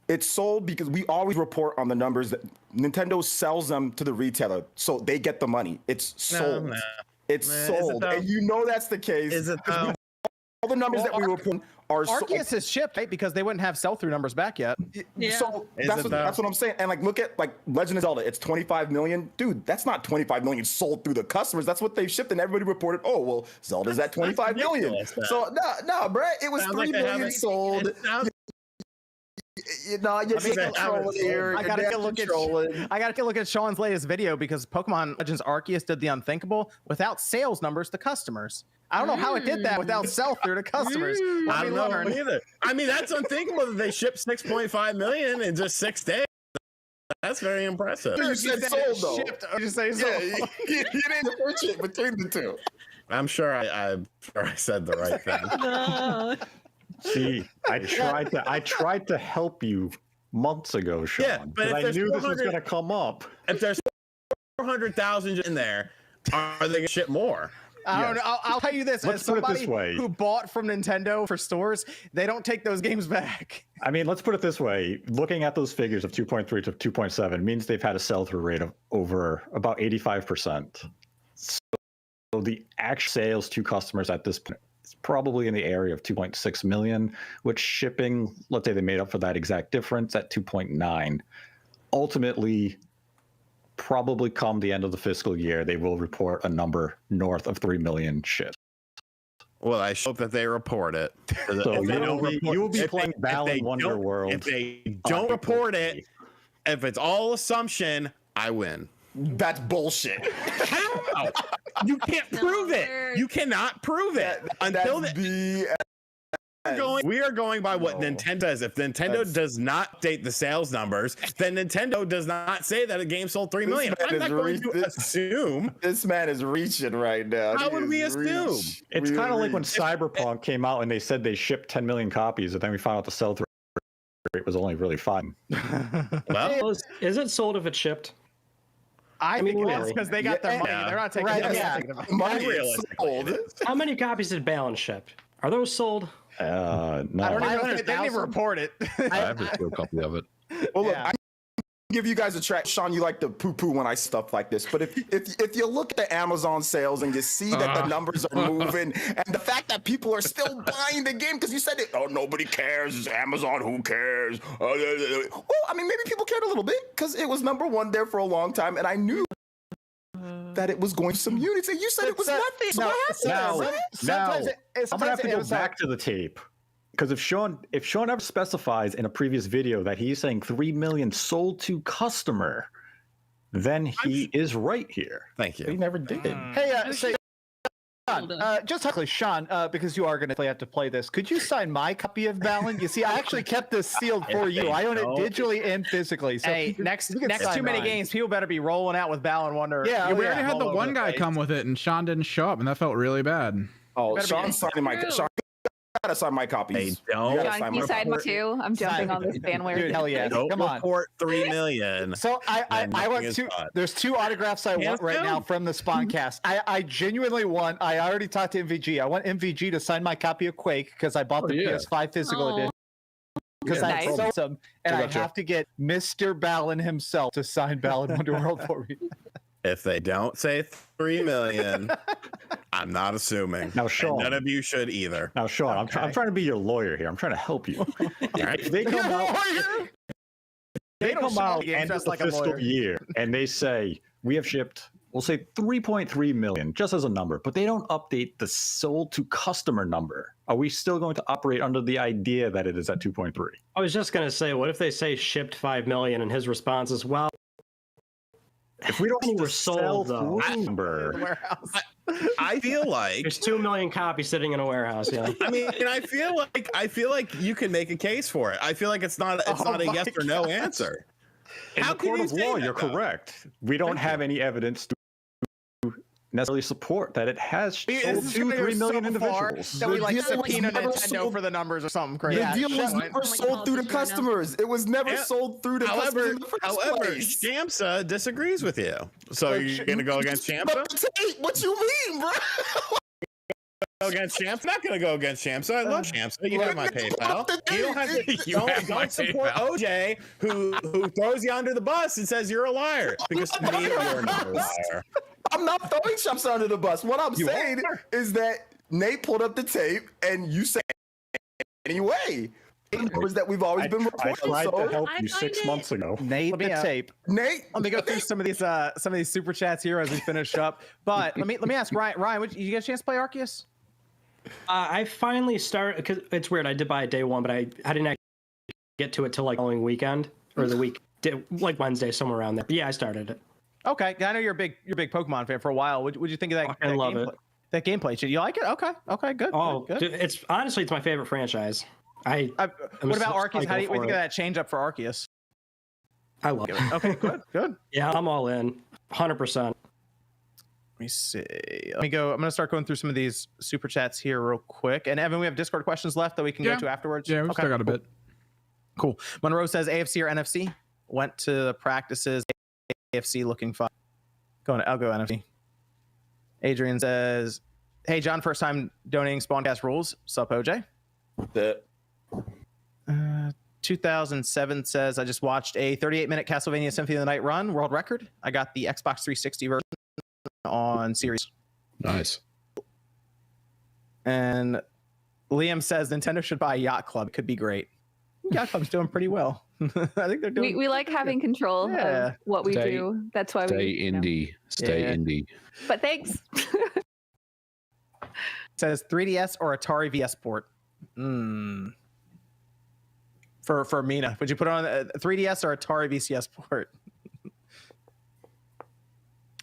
It's sold because we always report on the numbers that Nintendo sells them to the retailer, so they get the money. It's sold. It's sold, and you know that's the case. Is it all the numbers that we report are Arceus is shipped, right? Because they wouldn't have sell-through numbers back yet. Yeah. So that's what I'm saying. And look at Legend of Zelda. It's 25 million, dude. That's not 25 million sold through the customers. That's what they've shipped, and everybody reported. Oh well, Zelda's at 25 million. So no, bro, it was 3 million sold. You're controlling here. I gotta look at Sean's latest video because Pokemon Legends Arceus did the unthinkable without sales numbers to customers. I don't know how it did that without sell-through to customers. I don't know either. I mean, that's unthinkable that they shipped 6.5 million in just 6 days. That's very impressive. You said sold though. You just say sold. You didn't differentiate between the two. I'm sure I said the right thing. See, I tried to help you months ago, Sean. Yeah, but I knew this was going to come up. If there's 400,000 in there, are they going to ship more? I don't know. I'll tell you this: Let's as somebody put it this way. who bought from Nintendo for stores, they don't take those games back. I mean, let's put it this way: looking at those figures of 2.3 to 2.7 means they've had a sell-through rate of over about 85%. So the actual sales to customers at this point is probably in the area of 2.6 million, which shipping, let's say they made up for that exact difference at 2.9. Ultimately, probably come the end of the fiscal year, they will report a number north of 3 million ships. Well, I hope that they report it. So you will be playing Balan Wonderworld. If they don't report it, if it's all assumption, I win. That's bullshit. How? You can't prove it. You cannot prove it until we are going by what Nintendo says. If Nintendo does not update the sales numbers, then Nintendo does not say that a game sold 3 million. I'm not going to assume. This man is reaching right now. How would we assume? It's kind of like when Cyberpunk came out and they said they shipped 10 million copies, and then we found out the sell-through rate was only really 5. Well, is it sold if it's shipped? I think it's because they got their money. They're not taking it. Money is sold. How many copies did Balan ship? Are those sold? No. I don't even know if they didn't even report it. I have a copy of it. Well, look, I give you guys a track. Sean, you like to poo-poo when I stuff like this, but if you look at the Amazon sales and you see that the numbers are moving, and the fact that people are still buying the game because you said it, oh, nobody cares, it's Amazon, who cares? Well, I mean, maybe people cared a little bit because it was #1 there for a long time, and I knew that it was going to some units, and you said it was nothing. So now, I'm gonna have to go back to the tape, because if Sean ever specifies in a previous video that he's saying 3 million sold to customer, then he is right here. Thank you. He never did. Hey, just quickly, Sean, because you are going to have to play this, could you sign my copy of Balan? You see, I actually kept this sealed for you. I own it digitally and physically. So hey, next too many games, people better be rolling out with Balan Wonder. Yeah, we already had the one guy come with it, and Sean didn't show up, and that felt really bad. Oh, Sean's signing my. Sean, gotta sign my copies. John, can you sign me too? I'm jumping on this bandwagon. Dude, hell yeah! Don't Come on. report 3 million. So I want to. There's 2 autographs I want right now from the Spawncast. I genuinely want. I already talked to MVG. I want MVG to sign my copy of Quake because I bought the PS5 physical edition. Because that's so awesome, and I have to get Mr. Balan himself to sign Balan Wonderworld for me. If they don't say 3 million, I'm not assuming. Now, Sean, and none of you should either. Now, Sean, I'm trying to be your lawyer here. I'm trying to help you. If they come out, they come out end of the fiscal year and they say we have shipped, we'll say 3.3 million, just as a number, but they don't update the sold to customer number. Are we still going to operate under the idea that it is at 2.3? I was just going to say, what if they say shipped 5 million and his response is, well, if we don't were sold though, I feel like there's 2 million copies sitting in a warehouse. Yeah, I mean, I feel like you can make a case for it. I feel like it's not a yes or no answer. In the court of law, you're correct. We don't have any evidence to necessarily support that it has sold to 3 million individuals. That we like subpoena Nintendo for the numbers or something crazy. The deal was never sold through to customers. It was never sold through to customers in the first place. Shamsa disagrees with you. So you're going to go against Shamsa? What you mean, bro? Go against Shamsa? I'm not going to go against Shamsa. I love Shamsa. You have my PayPal. You don't have to. Don't support OJ, who throws you under the bus and says you're a liar. Because to me, you're not a liar. I'm not throwing Shamsa under the bus. What I'm saying is that Nate pulled up the tape and you said anyway. Numbers that we've always been reporting. I tried to help you 6 months ago. Nate, the tape. Nate, let me go through some of these super chats here as we finish up. But let me ask Ryan. Ryan, did you get a chance to play Arceus? I finally started because it's weird. I did buy it day one, but I didn't actually get to it till like the following weekend or the week, like Wednesday, somewhere around there. But yeah, I started it. Okay, I know you're a big Pokemon fan for a while. What'd you think of that? I love it. That gameplay. You like it? Okay, good. Oh, good. It's honestly it's my favorite franchise. What about Arceus? What do you think of that change up for Arceus? I love it. Okay, good. Yeah, I'm all in, 100%. Let me see. Let me go. I'm going to start going through some of these super chats here real quick. And Evan, we have Discord questions left that we can go to afterwards. Yeah, we still got a bit. Cool. Monroe says AFC or NFC. Went to the practices. AFC looking fine. I'll go NFC. Adrian says, "Hey John, first time donating Spawncast rules. Sup OJ?" 2007 says, "I just watched a 38-minute Castlevania Symphony of the Night run, world record. I got the Xbox 360 version on Series." Nice. And Liam says Nintendo should buy Yacht Club. It could be great. Yacht Club's doing pretty well. I think they're doing. We like having control of what we do. That's why stay indie. Stay indie. But thanks. It says 3DS or Atari VS port. For Mina, would you put on a 3DS or Atari VCS port?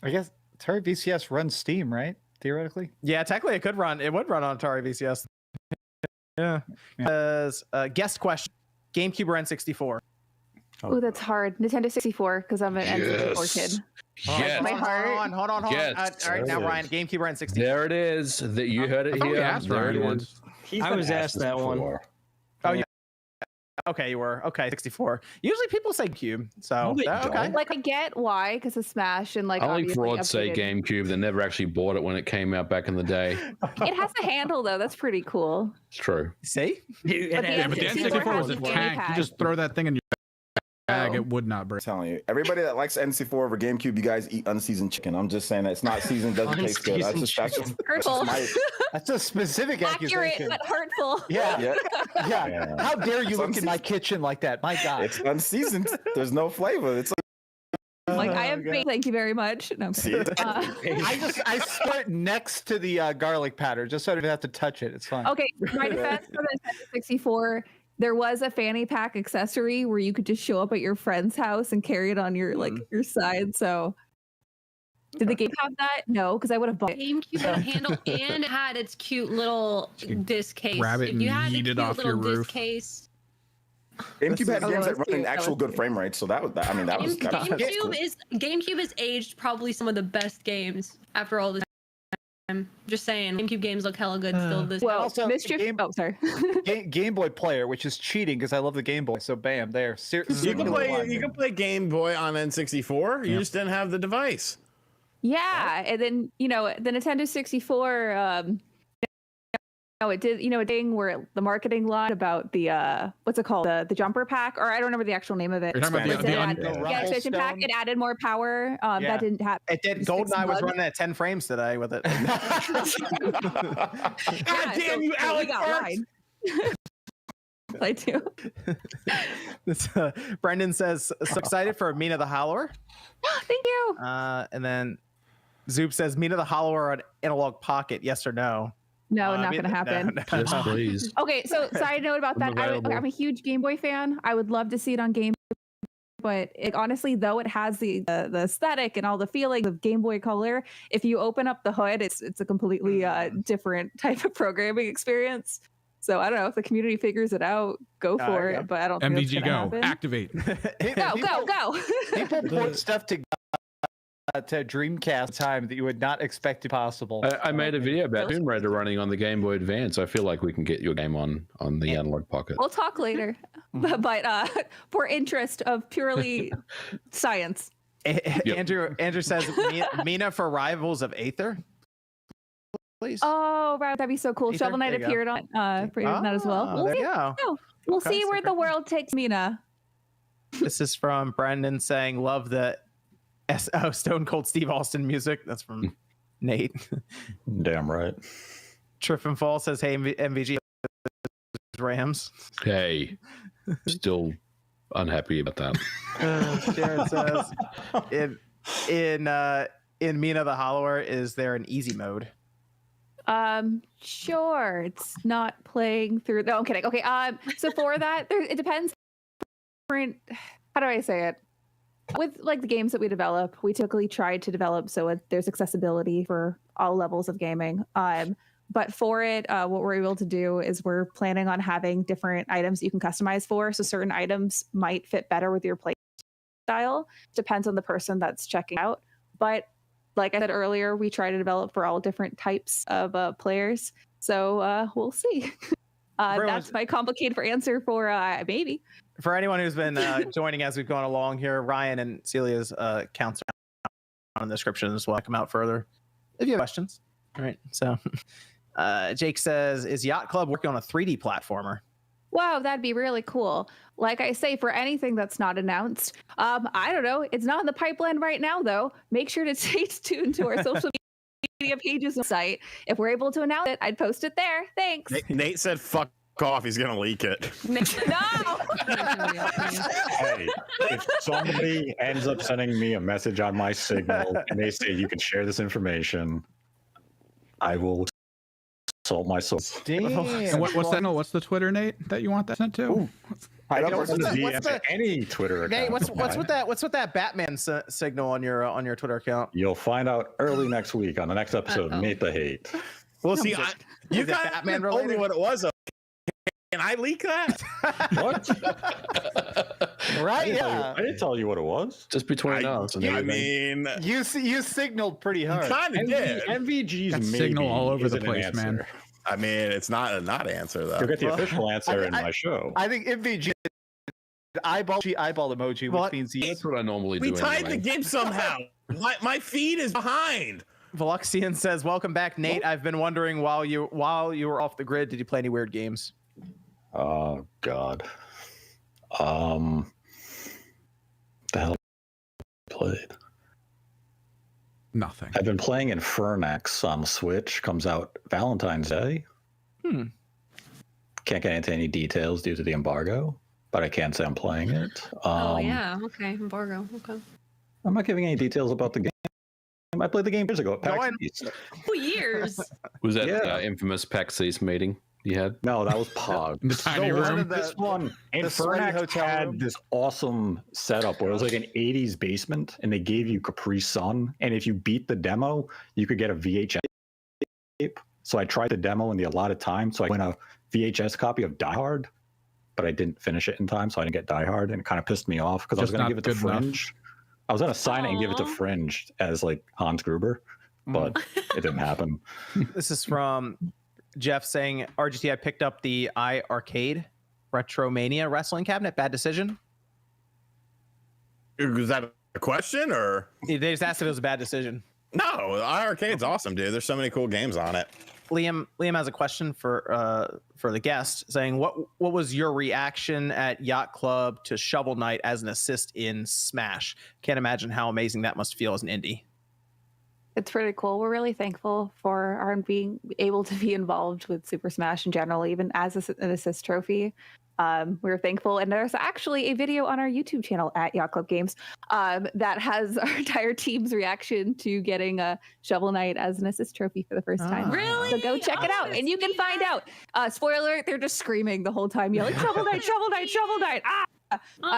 I guess Atari VCS runs Steam, right? Theoretically. Yeah, technically it could run. It would run on Atari VCS. Yeah. As guest question: GameCube or N64? Oh, that's hard. Nintendo 64 because I'm an N64 kid. Yes. My heart. Hold on. Yes. All right, now Ryan, GameCube or N64? There it is. That you heard it here. Asked Ryan once. I was asked that one. Oh yeah. Okay, you were. Okay, 64. Usually people say Cube. So okay. Like I get why, because of Smash and like. Only obviously frauds say updated. GameCube that never actually bought it when it came out back in the day. It has a handle though. That's pretty cool. It's true. See? But the Yeah, but the N64 was a tank. You just throw that thing in your bag, it would not break. I'm telling you, everybody that likes N64 over GameCube, you guys eat unseasoned chicken. I'm just saying that it's not seasoned, doesn't taste good. That's just Hurtful. That's a specific Accurate accusation. but hurtful. Yeah. How dare you look in my kitchen like that? My God. It's unseasoned. There's no flavor. It's Like I have baked. Thank you very much. No, I split it next to the garlic powder just so I don't have to touch it. It's fine. Okay, my defense for the Nintendo 64. There was a fanny pack accessory where you could just show up at your friend's house and carry it on your your side. So Did the game have that? No, because I would have bought it. GameCube had a handle and it had its cute little disc case. Grab it If you and had the yeet it cute off little your disc roof. case. GameCube had Oh, games that that was run in cute. actual good frame rates, so that was I mean that was cool. GameCube is aged probably some of the best games after all this time. Just saying, GameCube games look hella good still. This Well, Also, Mischief. Oh, sorry. Game Boy Player, which is cheating because I love the Game Boy. So bam, there. You can play Game Boy on N64. You just didn't have the device. Yeah, and then the Nintendo 64. It did a thing where the marketing line about the what's it called, the jumper pack, or I don't remember the actual name of it. You're talking about the expansion pack. It added more power. That didn't happen. It did. GoldenEye was running at 10 frames today with it. God damn you, Alex! Play too. Brendan says, "So excited for Mina the Hollower." Thank you. And then Zoop says, "Mina the Hollower on Analog Pocket, yes or no?" No, not going to happen. Yes, please. Okay, so side note about that. I'm a huge Game Boy fan. I would love to see it on Game Boy, but honestly, though it has the aesthetic and all the feelings of Game Boy Color, if you open up the hood, it's a completely different type of programming experience. So I don't know if the community figures it out, go for it. But I don't think MVG that's gonna happen. Activate. Go. People put stuff to Dreamcast time that you would not expect to be possible. I made a video about Tomb Raider running on the Game Boy Advance. I feel like we can get your game on the Analog Pocket. We'll talk later, but for interest of purely science. Andrew says, "Mina for Rivals of Aether." Please. Oh, right, that'd be so cool. Aether? Shovel Knight appeared on that as well. There you go. We'll Okay, see where the world takes Mina. This is from Brendan saying, "Love the Stone Cold Steve Austin music." That's from Nate. Damn right. Trip and Fall says, "Hey, MVG Rams." Hey, still unhappy about that. Jared says, in Mina the Hollower, is there an easy mode? Sure. It's not playing through. No, I'm kidding. Okay. So for that, it depends. How do I say it? With like the games that we develop, we typically try to develop so there's accessibility for all levels of gaming. But for it, what we're able to do is we're planning on having different items that you can customize for. So certain items might fit better with your play style. Depends on the person that's checking out. But like I said earlier, we try to develop for all different types of players. So we'll see. That's my complicated answer for maybe. For anyone who's been joining as we've gone along here, Ryan and Celia's accounts are in the description as well. Come out further if you have questions. All right. So Jake says, "Is Yacht Club working on a 3D platformer?" Wow, that'd be really cool. Like I say, for anything that's not announced, I don't know. It's not in the pipeline right now, though. Make sure to stay tuned to our social media pages and site. If we're able to announce it, I'd post it there. Thanks. Nate said, "Fuck off." He's gonna leak it. No. Hey, if somebody ends up sending me a message on my Signal and they say you can share this information, I will salt my soul. And what's the Twitter, Nate, that you want that sent to? Ooh. I don't what's the- any Twitter account. Nate, what's with that Batman signal on your Twitter account? You'll find out early next week on the next episode of Meet the Hate. Well, see, you Is it kind Batman of told me related? what it was. Can I leak that? What? Right? I didn't tell you what it was. Just between us. And I everything. mean, You signaled pretty hard. kind of did. MVG's Got maybe signal all over the isn't an place, answer. man. I mean, it's not a not answer though. You'll get the official answer in my show. I think MVG eyeball emoji, which means That's what I normally We do. tied anyway. the game somehow. my feed is behind. Veluxian says, "Welcome back, Nate. I've been wondering while you were off the grid, did you play any weird games?" Oh God. The hell played? Nothing. I've been playing Infernax on the Switch. Comes out Valentine's Day. Can't get into any details due to the embargo, but I can say I'm playing it. Oh yeah, okay, embargo. Okay. I'm not giving any details about the game. I played the game years ago at PAX East. 2 years. Was that Yeah. infamous PAX East meeting? Yeah. No, that was Pog. The tiny room. This one, the Infernax hotel had room. this awesome setup where it was like an 80s basement, and they gave you Capri Sun, and if you beat the demo, you could get a VHS tape. So I tried the demo in the allotted time, so I went a VHS copy of Die Hard, but I didn't finish it in time, so I didn't get Die Hard, and it kind of pissed me off because I was Just going to not give it to good enough. Fringe. I was going to sign it and give it to Aw. Fringe as like Hans Gruber, but it didn't happen. This is from Jeff saying, RGT, I picked up the iArcade Retromania wrestling cabinet. Bad decision? Is that a question or? They just asked if it was a bad decision. No, the arcade's awesome, dude. There's so many cool games on it. Liam has a question for the guest saying, what was your reaction at Yacht Club to Shovel Knight as an assist in Smash? Can't imagine how amazing that must feel as an indie. It's pretty cool. We're really thankful for our being able to be involved with Super Smash in general, even as an assist trophy. We're thankful. And there's actually a video on our YouTube channel at Yacht Club Games that has our entire team's reaction to getting a Shovel Knight as an assist trophy for the first time. Really? So go check it out and you can find out. Spoiler alert, they're just screaming the whole time, yelling, Shovel Knight, Shovel Knight, Shovel Knight.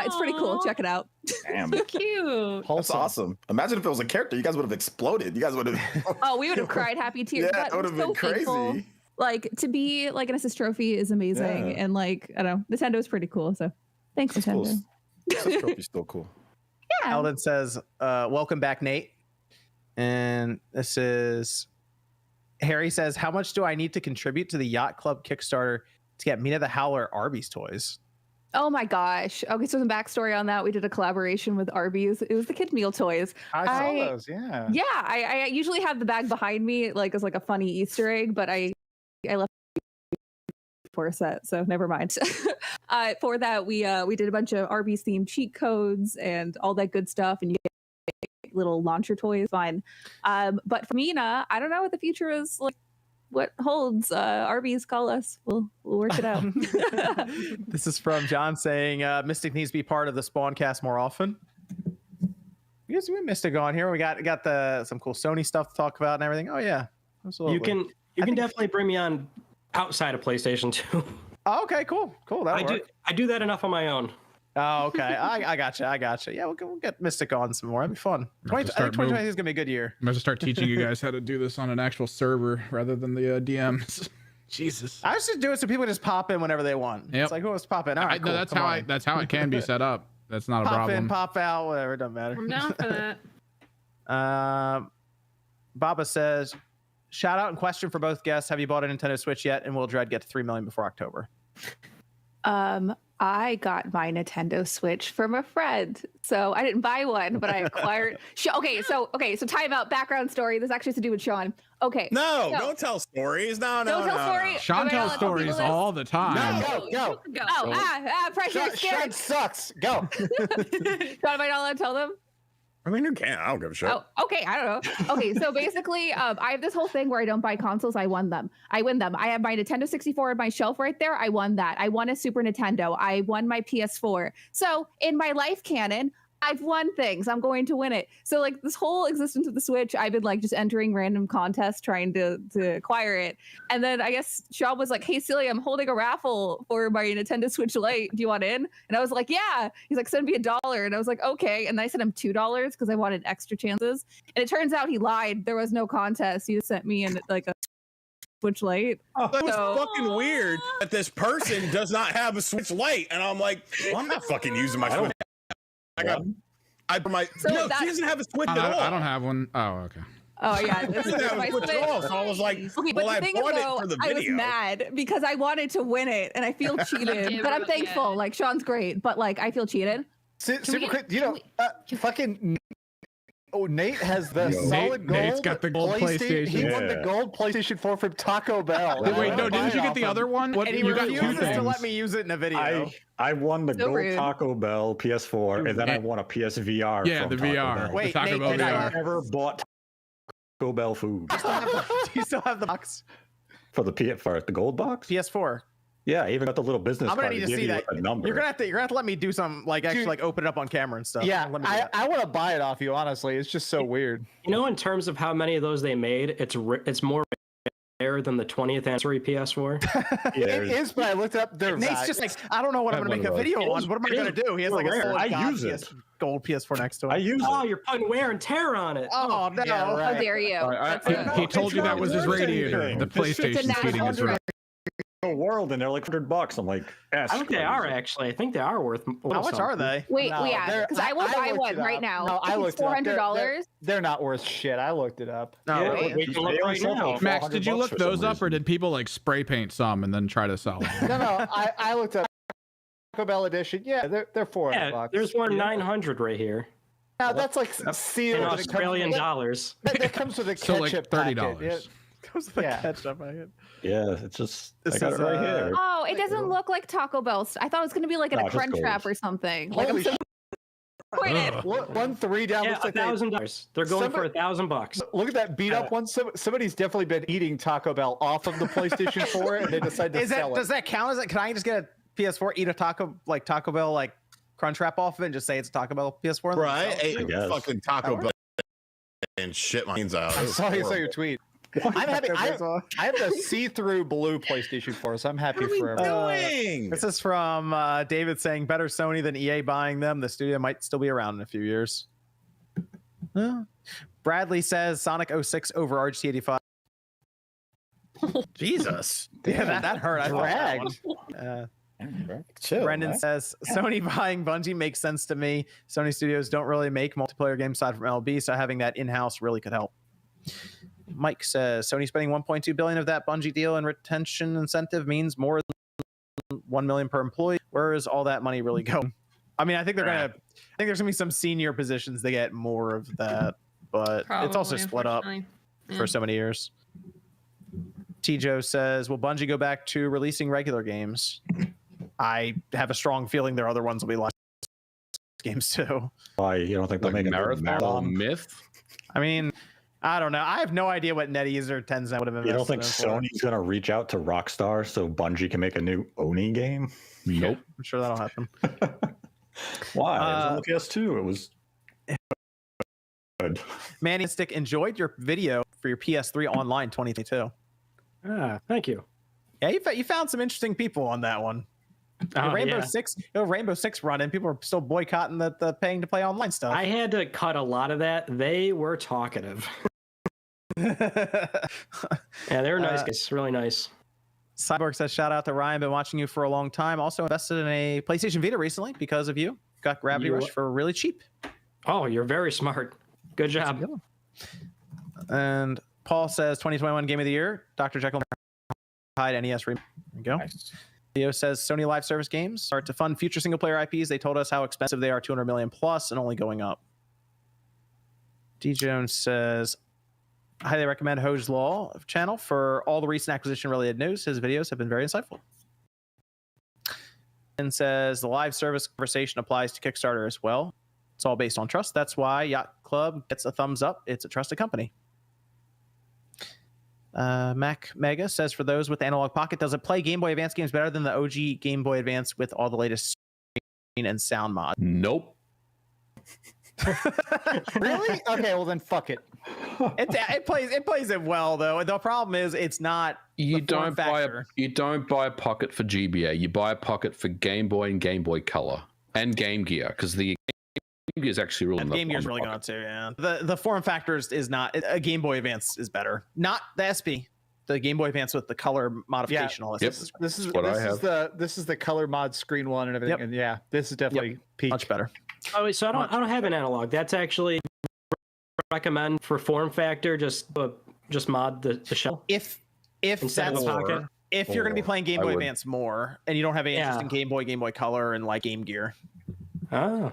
It's pretty cool. Aw. Check it out. Damn. So cute. That's awesome. Imagine if it was a character. You guys would have exploded. You guys would have. Oh, we would have cried happy tears. Yeah, But that would have we're been so thankful. crazy. Like to be like an assist trophy is amazing, Yeah. and like I don't know, Nintendo's pretty cool. So thanks, That's cool. Nintendo. Assist trophy's still cool. Yeah. Eldon says, welcome back, Nate. And this is Harry says, how much do I need to contribute to the Yacht Club Kickstarter to get Mina the Howler Arby's toys? Oh my gosh. Okay, so some backstory on that. We did a collaboration with Arby's. It was the kids' meal toys. I saw those, yeah. Yeah, I usually have the bag behind me, like as like a funny Easter egg, but I left for a set, so never mind. For that, we did a bunch of Arby's themed cheat codes and all that good stuff, and you get little launcher toys. Fine. But for Mina, I don't know what the future is like. What holds? Arby's, call us. We'll work it out. This is from John saying, Mystic needs to be part of the Spawncast more often. Yes, we Mystic on here. We got some cool Sony stuff to talk about and everything. Oh yeah, absolutely. You can definitely bring me on outside of PlayStation 2. Oh, okay, cool. I do that enough on my own. Oh, okay. I gotcha. Yeah, we'll get Mystic on some more. That'd be fun. I think 2020 is gonna be a good year. I'm going to start teaching you guys how to do this on an actual server rather than the DMs. Jesus. I used to do it so people just pop in whenever they want. Yep. It's like, who wants to pop in? All right, No, cool, that's how it can be set up. That's not a pop problem. in, pop out, whatever. It doesn't matter. I'm down for that. Baba says, shout out and question for both guests. Have you bought a Nintendo Switch yet? And will Dread get to 3 million before October? I got my Nintendo Switch from a friend. So I didn't buy one, but I acquired. Okay, so time out. Background story. This actually has to do with Sean. Okay. No, so, don't tell stories. No. Don't tell stories. Sean tells stories all the time. Go. Oh, pressure. Sean sucks. Go. Sean, am I not allowed to tell them? I mean, you can. I don't give a shit. Oh, okay. I don't know. Okay, so basically, I have this whole thing where I don't buy consoles. I win them. I have my Nintendo 64 on my shelf right there. I won that. I won a Super Nintendo. I won my PS4. So in my life canon, I've won things. I'm going to win it. So like this whole existence of the Switch, I've been like just entering random contests trying to acquire it. And then I guess Sean was like, "Hey Celia, I'm holding a raffle for my Nintendo Switch Lite. Do you want in?" And I was like, "Yeah." He's like, "Send me $1." And I was like, "Okay." And I sent him $2 because I wanted extra chances. And it turns out he lied. There was no contest. He just sent me in like a Switch Lite. That was fucking weird that this person does not have a Switch Lite. And I'm like, well, I'm not fucking using my Switch. She doesn't have a Switch at all. I don't have one. Oh, okay. Oh yeah, this is my Switch at all. So I was like, okay, but well, the I thing is, bought though, it for the I was video. mad because I wanted to win it and I feel cheated. But I'm thankful. Like Sean's great, but like I feel cheated. Super quick, fucking. Oh, Nate has the Nate- solid gold. Nate's got the gold PlayStation. He won the gold PlayStation 4 from Taco Bell. Wait, no, didn't you get the other one? What, And he you got two refuses things. to let me use it in a video. I won the So gold rude. Taco Bell PS4, and then I won a PSVR. Yeah, from the Taco VR. Bell. The Wait, Taco Nate, Bell did I VR. Never bought Taco Bell food Do you still have the box? for the gold box. PS4. Yeah, I even got the little business I'm gonna card. need to give see you that. a number. You're gonna have to let me do something like actually like open it up on camera and stuff. Yeah, Let me do that. I want to buy it off you. Honestly, it's just so weird. You know, in terms of how many of those they made, it's more higher than the 20th anniversary PS4? It is, but I looked it up. Nate's just like, I don't know what I'm going to make a video on. What am I going to do? He has like a solid gold PS4 next to him. I use it. Oh, you're putting wear and tear on it. Oh, no. How dare you? He told you that was his radiator. The PlayStation's heating his radiator. World, and they're like $100. I'm like, I think they are actually. I think they are worth. How much are they? Wait, yeah, because I will buy one right now. No, I looked $400. They're not worth shit. I looked it up. No, we can look right now. Max, did you look those up, or did people like spray paint some and then try to sell them? No, I looked up Taco Bell edition. Yeah, they're $400. Yeah, there's one 900 right here. Now that's like sealed in Australian dollars. That comes with a So like ketchup $30. packet. Comes with a ketchup packet. Yeah, it's just This I got is, it right here. Oh, it doesn't look like Taco Bell. I thought it was going to be like in a crunch wrap or something. Like I'm so disappointed. 1-3 down. Yeah, $1,000. They're going for $1,000. Look at that beat up one. Somebody's definitely been eating Taco Bell off of the PlayStation 4, and they decided to sell it. Does that count as it? Can I just get a PS4, eat a Taco Bell like crunch wrap off of it, and just say it's a Taco Bell PS4? Bro, I ate fucking Taco Bell and shit my beans out. I saw your tweet. I'm happy. I have the see-through blue PlayStation 4, so I'm happy forever. This is from David saying, better Sony than EA buying them. The studio might still be around in a few years. Bradley says Sonic 06 over RGT85. Jesus. Yeah, that hurt. I dragged. Chill, Brendan says Sony buying Bungie makes sense to me. Sony studios don't really make multiplayer games aside from LB, so having that in-house really could help. Mike says Sony spending 1.2 billion of that Bungie deal and retention incentive means more than 1 million per employee. Where is all that money really going? I mean, I think there's gonna be some senior positions that get more of that, but it's also split up for so many years. T-Joe says, will Bungie go back to releasing regular games? I have a strong feeling their other ones will be like games too. Why you don't think they'll make a marathon myth? I mean, I don't know. I have no idea what NetEase or Tencent would have invested. You don't think Sony's gonna reach out to Rockstar so Bungie can make a new Oni game? Nope. I'm sure that'll happen. Why? It was on the PS2. It was good. Manny Stick enjoyed your video for your PS3 Online 2022. Thank you. Yeah, you found some interesting people on that one. Rainbow Six run, and people are still boycotting the paying to play online stuff. I had to cut a lot of that. They were talkative. Yeah, they're nice guys. Really nice. Cyborg says, shout out to Ryan. Been watching you for a long time. Also invested in a PlayStation Vita recently because of you. Got Gravity Rush for really cheap. Oh, you're very smart. Good job. And Paul says 2021 Game of the Year. Dr. Jekyll Hyde NES remake. There you go. Nice. Theo says Sony live service games start to fund future single player IPs. They told us how expensive they are, 200 million plus, and only going up. D Jones says, highly recommend Ho's Law channel for all the recent acquisition related news. His videos have been very insightful. And says the live service conversation applies to Kickstarter as well. It's all based on trust. That's why Yacht Club gets a thumbs up. It's a trusted company. Mac Mega says, for those with Analog Pocket, does it play Game Boy Advance games better than the OG Game Boy Advance with all the latest screen and sound mods? Nope. Really? Okay, well then fuck it. It plays it well though. The problem is it's not. You don't buy a Pocket for GBA. You buy a Pocket for Game Boy and Game Boy Color and Game Gear, because the Game Gear is actually really Game Gear's really good too. Yeah, the form factor is not a Game Boy Advance is better. Not the SP. The Game Boy Advance with the color modification. All this. This is the color mod screen one and everything. And yeah, this is definitely peak. Much better. Oh, so I don't have an analog. That's actually recommend for form factor. Just mod the shell. If instead that's of a Pocket. If you're going to be playing Game Boy Advance more and you don't have any interest in Game Boy Color, and like Game Gear. Oh.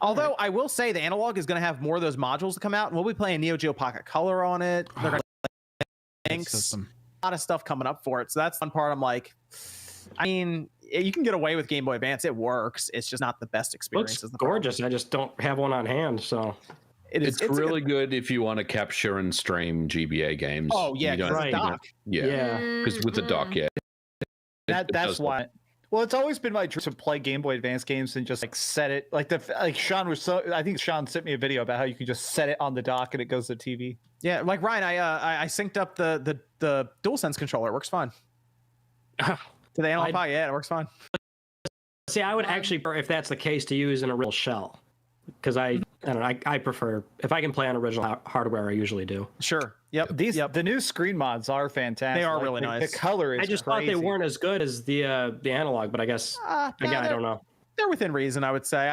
Although I will say the analog is going to have more of those modules to come out, and we'll be playing Neo Geo Pocket Color on it. They're going to a lot of stuff coming up for it. So that's one part. I'm like, I mean, you can get away with Game Boy Advance. It works. It's just not the best experience. Looks gorgeous. I just don't have one on hand, so. It's really good if you want to capture and stream GBA games. Oh yeah, right. Dock. Yeah, because with the dock, yeah. That's why. Well, it's always been my dream to play Game Boy Advance games and just like set it like Sean was I think Sean sent me a video about how you can just set it on the dock and it goes to TV. Yeah, like Ryan, I synced up the DualSense controller. It works fine. To the analog pocket, yeah, it works fine. See, I would actually, if that's the case, to use an original shell, because I don't know, I prefer if I can play on original hardware. I usually do. Sure. Yep. The new screen mods are fantastic. They are really nice. The color is I just crazy. thought they weren't as good as the analog, but I guess again, I don't know. They're within reason, I would say.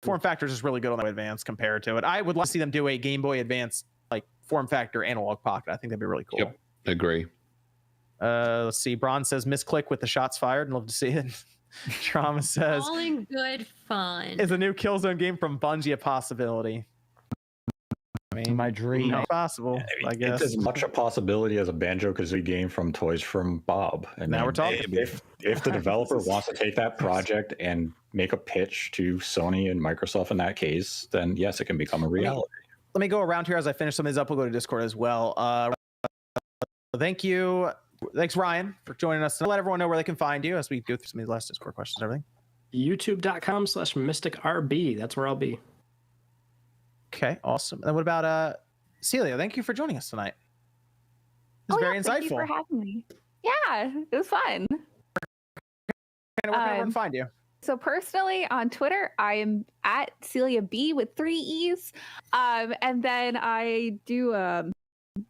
Form factor is just really good on the Advance compared to it. I would like to see them do a Game Boy Advance like form factor analog pocket. I think that'd be really cool. Yep, agree. Let's see. Bron says misclick with the shots fired. I'd love to see it. Trauma says All in good fun. Is a new Killzone game from Bungie a possibility? I mean, my dream. Not possible, I guess. It's as much a possibility as a Banjo-Kazooie game from Toys from Bob. And now we're talking. If the developer wants to take that project and make a pitch to Sony and Microsoft in that case, then yes, it can become a reality. Let me go around here as I finish some of these up. We'll go to Discord as well. Thank you. Thanks, Ryan, for joining us. Let everyone know where they can find you as we go through some of these last Discord questions and everything. YouTube.com/MysticRB. That's where I'll be. Okay, awesome. And what about Celia? Thank you for joining us tonight. It was very insightful. Thank you for having me. Yeah, it was fun. And where can everyone find you? So personally on Twitter, I am at Celia B with 3 E's. And then I do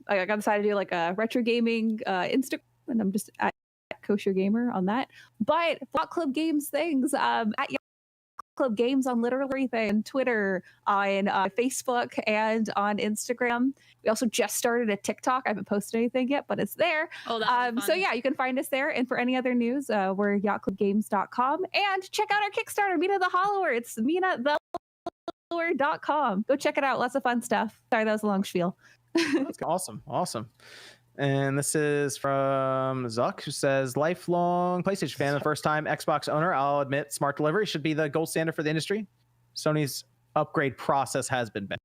I decided to do like a retro gaming Instagram, and I'm just at Kosher Gamer on that. But Yacht Club Games things at Yacht Club Games on literally everything, Twitter, on Facebook, and on Instagram. We also just started a TikTok. I haven't posted anything yet, but it's there. Oh, so yeah, you can find us there. And for any other news, we're yachtclubgames.com. And check out our Kickstarter, Mina the Hollower. It's minathehollower.com. Go check it out. Lots of fun stuff. Sorry, that was a long spiel. That's awesome. And this is from Zuck, who says, lifelong PlayStation fan, the first time Xbox owner. I'll admit, smart delivery should be the gold standard for the industry. Sony's upgrade process has been bad.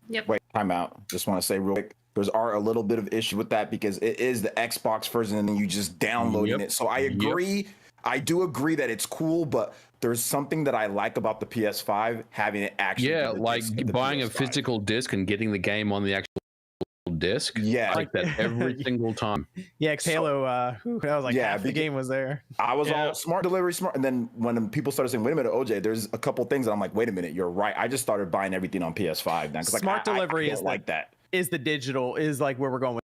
Yep. Wait, time out. Just want to say real quick, there's a little bit of issue with that because it is the Xbox version and then you just downloading it. So I agree. Yep. I do agree that it's cool, but there's something that I like about the PS5 having it actually. Yeah, like buying a physical disc and getting the game on the actual disc. Yeah, I like that every single time. Yeah, Halo. I was like, half the game was there. I was all smart delivery, and then when people started saying, "Wait a minute, OJ," there's a couple things that I'm like, "Wait a minute, you're right." I just started buying everything on PS5 now. Smart delivery is like that. Is the digital is like where we're going with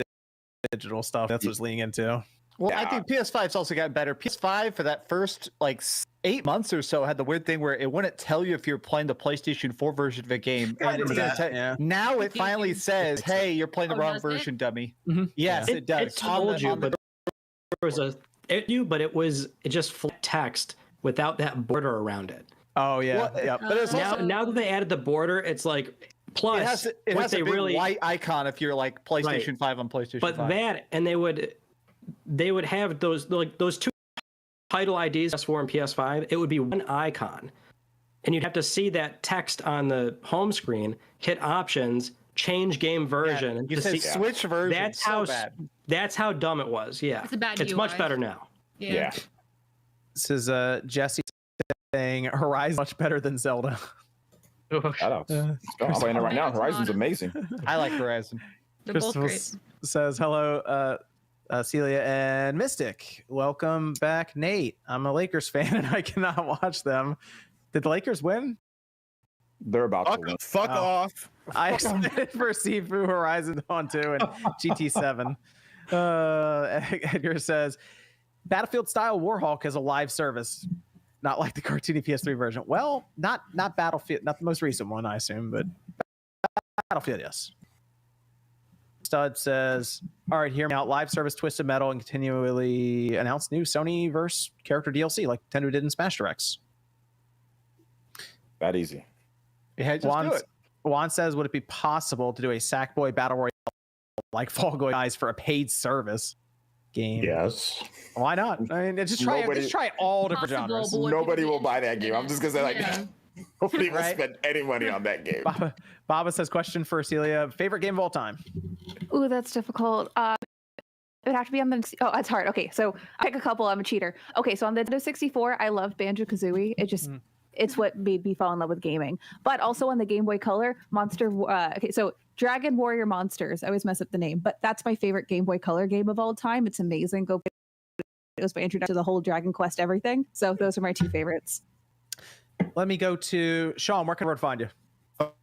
digital stuff. That's what's leaning into. Well, I think PS5's also gotten better. PS5 for that first like 8 months or so had the weird thing where it wouldn't tell you if you're playing the PlayStation 4 version of a game. Now it finally says, "Hey, you're playing the wrong version, dummy." Mm-hmm. Yes, it does. It told you, but there was it just flat text without that border around it. Oh yeah, well, but it's now that they added the border, it's like plus it has a big white icon if you're like PlayStation 5 on PlayStation 5. But that, and they would have those two title IDs, PS4 and PS5. It would be one icon, and you'd have to see that text on the home screen. Hit options, change game version, and you said switch version. That's so how bad. That's how dumb it was. Yeah, it's much better now. Yeah. This is Jesse saying Horizon much better than Zelda. I'm playing it right now. Horizon's amazing. I like Horizon. They're both great. Says hello. Celia and Mystic, welcome back. Nate, I'm a Lakers fan and I cannot watch them. Did the Lakers win? They're about to win. Fuck off. I excited for Sifu, Horizon Dawn 2, and GT7. Edgar says, Battlefield style Warhawk is a live service, not like the cartoony PS3 version. Well, not Battlefield, not the most recent one, I assume, but Battlefield, yes. Stud says, all right, hear me out. Live service Twisted Metal and continually announce new Sony verse character DLC like Nintendo did in Smash Directs. That easy. Yeah, just do it. Juan says, would it be possible to do a Sackboy Battle Royale like Fall Guys for a paid service game? Yes. Why not? I mean, just try all different genres. Nobody will buy that game. I'm just going to say like, nobody will spend any money on that game. Baba says, question for Celia, favorite game of all time? Ooh, that's difficult. It would have to be on the. Oh, it's hard. Okay, so I pick a couple. I'm a cheater. Okay, so on the Nintendo 64, I loved Banjo-Kazooie. It just it's what made me fall in love with gaming. But also on the Game Boy Color, okay, so Dragon Warrior Monsters. I always mess up the name, but that's my favorite Game Boy Color game of all time. It's amazing. Go. It was my introduction to the whole Dragon Quest everything. So those are my two favorites. Let me go to Sean. Where can I find you?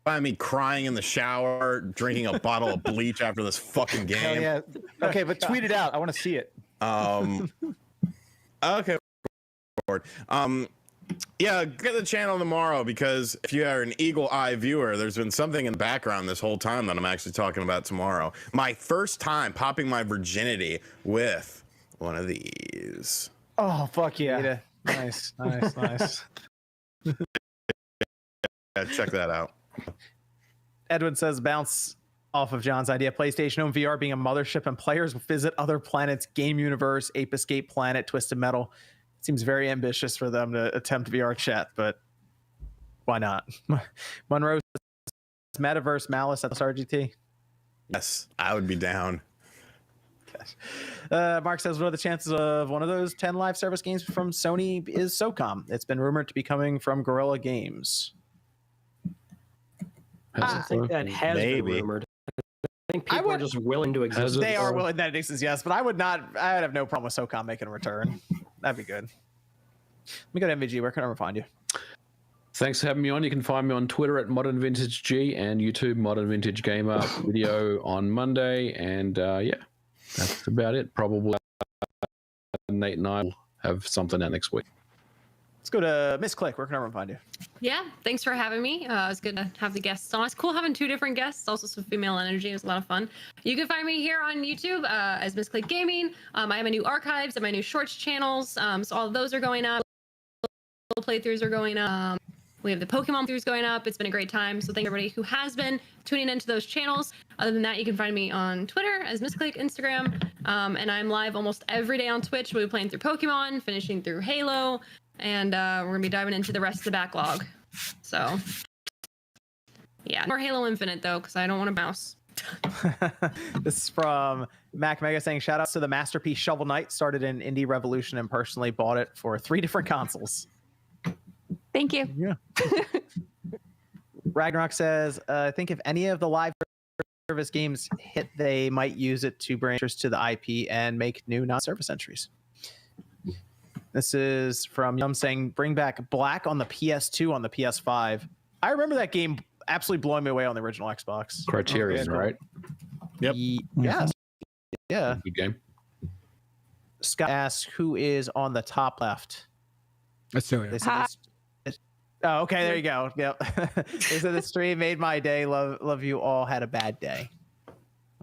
Find me crying in the shower, drinking a bottle of bleach after this fucking game. Yeah. Okay, but tweet it out. I want to see it. Okay. Yeah, get the channel tomorrow, because if you are an eagle eye viewer, there's been something in the background this whole time that I'm actually talking about tomorrow. My first time popping my virginity with one of these. Oh, fuck yeah. Nice. Yeah, check that out. Edwin says, bounce off of John's idea. PlayStation owned VR being a mothership and players visit other planets, game universe, Ape Escape Planet, Twisted Metal. Seems very ambitious for them to attempt VR chat, but why not? Monroe says, Metaverse Malice at the RGT. Yes, I would be down. Mark says, what are the chances of one of those 10 live service games from Sony is SOCOM? It's been rumored to be coming from Guerrilla Games. I think that has been rumored. I think people are just willing to exist. They are willing, that exists, yes, but I would have no problem with SOCOM making a return. That'd be good. Let me go to MVG. Where can I find you? Thanks for having me on. You can find me on Twitter at Modern Vintage G and YouTube Modern Vintage Gamer. Video on Monday, and yeah, that's about it. Probably Nate and I will have something out next week. Let's go to Miss Click. Where can everyone find you? Yeah, thanks for having me. It's good to have the guests on. It's cool having two different guests, also some female energy. It was a lot of fun. You can find me here on YouTube as Miss Click Gaming. I have my new archives and my new shorts channels. So all of those are going up. Playthroughs are going up. We have the Pokemon playthroughs going up. It's been a great time. So thank everybody who has been tuning into those channels. Other than that, you can find me on Twitter as Miss Click, Instagram. And I'm live almost every day on Twitch. We'll be playing through Pokemon, finishing through Halo. And we're going to be diving into the rest of the backlog. So, yeah. More Halo Infinite, though, because I don't want to bounce. This is from Mac Mega saying, shout outs to the Masterpiece Shovel Knight. Started in Indie Revolution and personally bought it for 3 different consoles. Thank you. Yeah. Ragnarok says, I think if any of the live service games hit, they might use it to bring interest to the IP and make new non-service entries. This is from Yum saying, bring back Black on the PS2 on the PS5. I remember that game absolutely blowing me away on the original Xbox. Criterion, right? Yep. Yes. Yeah. Good game. Scott asks, who is on the top left? That's silly. Oh, okay. There you go. Yep. They said the stream made my day. Love you all. Had a bad day.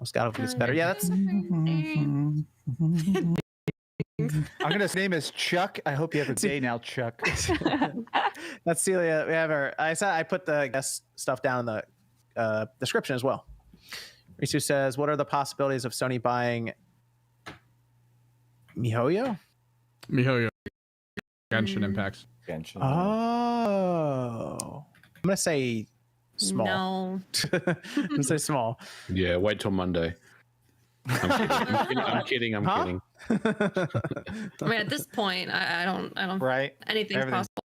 Oh, Scott, hopefully it's better. Yeah, that's. I'm gonna say name is Chuck. I hope you have a day now, Chuck. That's Celia. We have her. I put the guest stuff down in the description as well. Risu says, "What are the possibilities of Sony buying MiHoYo? Genshin Impacts. Genshin. Oh, I'm gonna say small. No. I'm gonna say small. Yeah, wait till Monday. I'm kidding. I mean, at this point, I don't. Right. Anything's possible,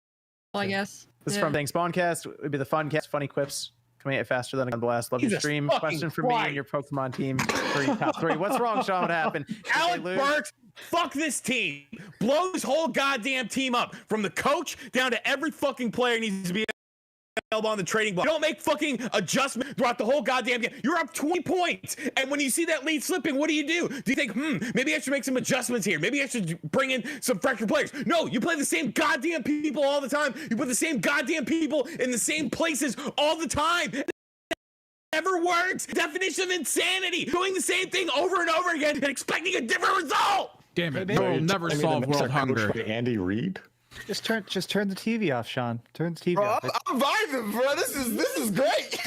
I guess. This is from Thing Spawncast. It would be the fun cast, funny quips. Coming at faster than a gun blast. Love your stream. Question for me and your Pokemon team for your top 3. What's wrong, Sean? What happened? Alec Burks, fuck this team. Blow this whole goddamn team up. From the coach down to every fucking player needs to be on the trading block. You don't make fucking adjustments throughout the whole goddamn game. You're up 20 points. And when you see that lead slipping, what do? Do you think, maybe I should make some adjustments here? Maybe I should bring in some fresher players? No, you play the same goddamn people all the time. You put the same goddamn people in the same places all the time. It never works. Definition of insanity. Doing the same thing over and over again and expecting a different result. Damn it. You'll never solve world hunger. Andy Reid? Just turn the TV off, Sean. Turn the TV off. I'm vibing, bro. This is great.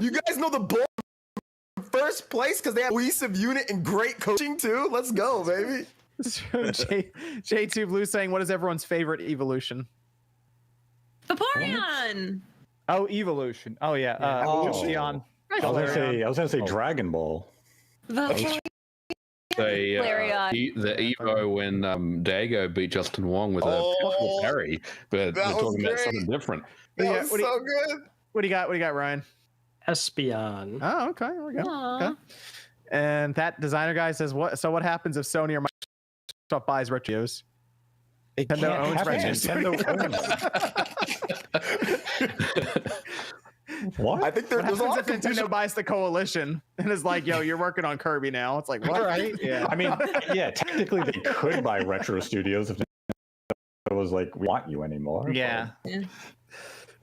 You guys know the Bulls first place because they have cohesive unit and great coaching too. Let's go, baby. J2 Blue saying, what is everyone's favorite evolution? Vaporeon. Oh, evolution. Oh yeah. Evolution. I was gonna say Dragon Ball. The Evo when Dago beat Justin Wong with a possible parry, but we're talking about something different. That was so good. What do you got? What do you got, Ryan? Espion. Oh, okay. There we go. Okay. And that designer guy says, "What? So what happens if Sony or Microsoft buys Retrios?" Nintendo owns Retrios. What? I think there's a lot of Nintendo buys the coalition and is like, "Yo, you're working on Kirby now." It's like, what? Right? Yeah. I mean, yeah, technically they could buy Retro Studios if it was like, we want you anymore. Yeah.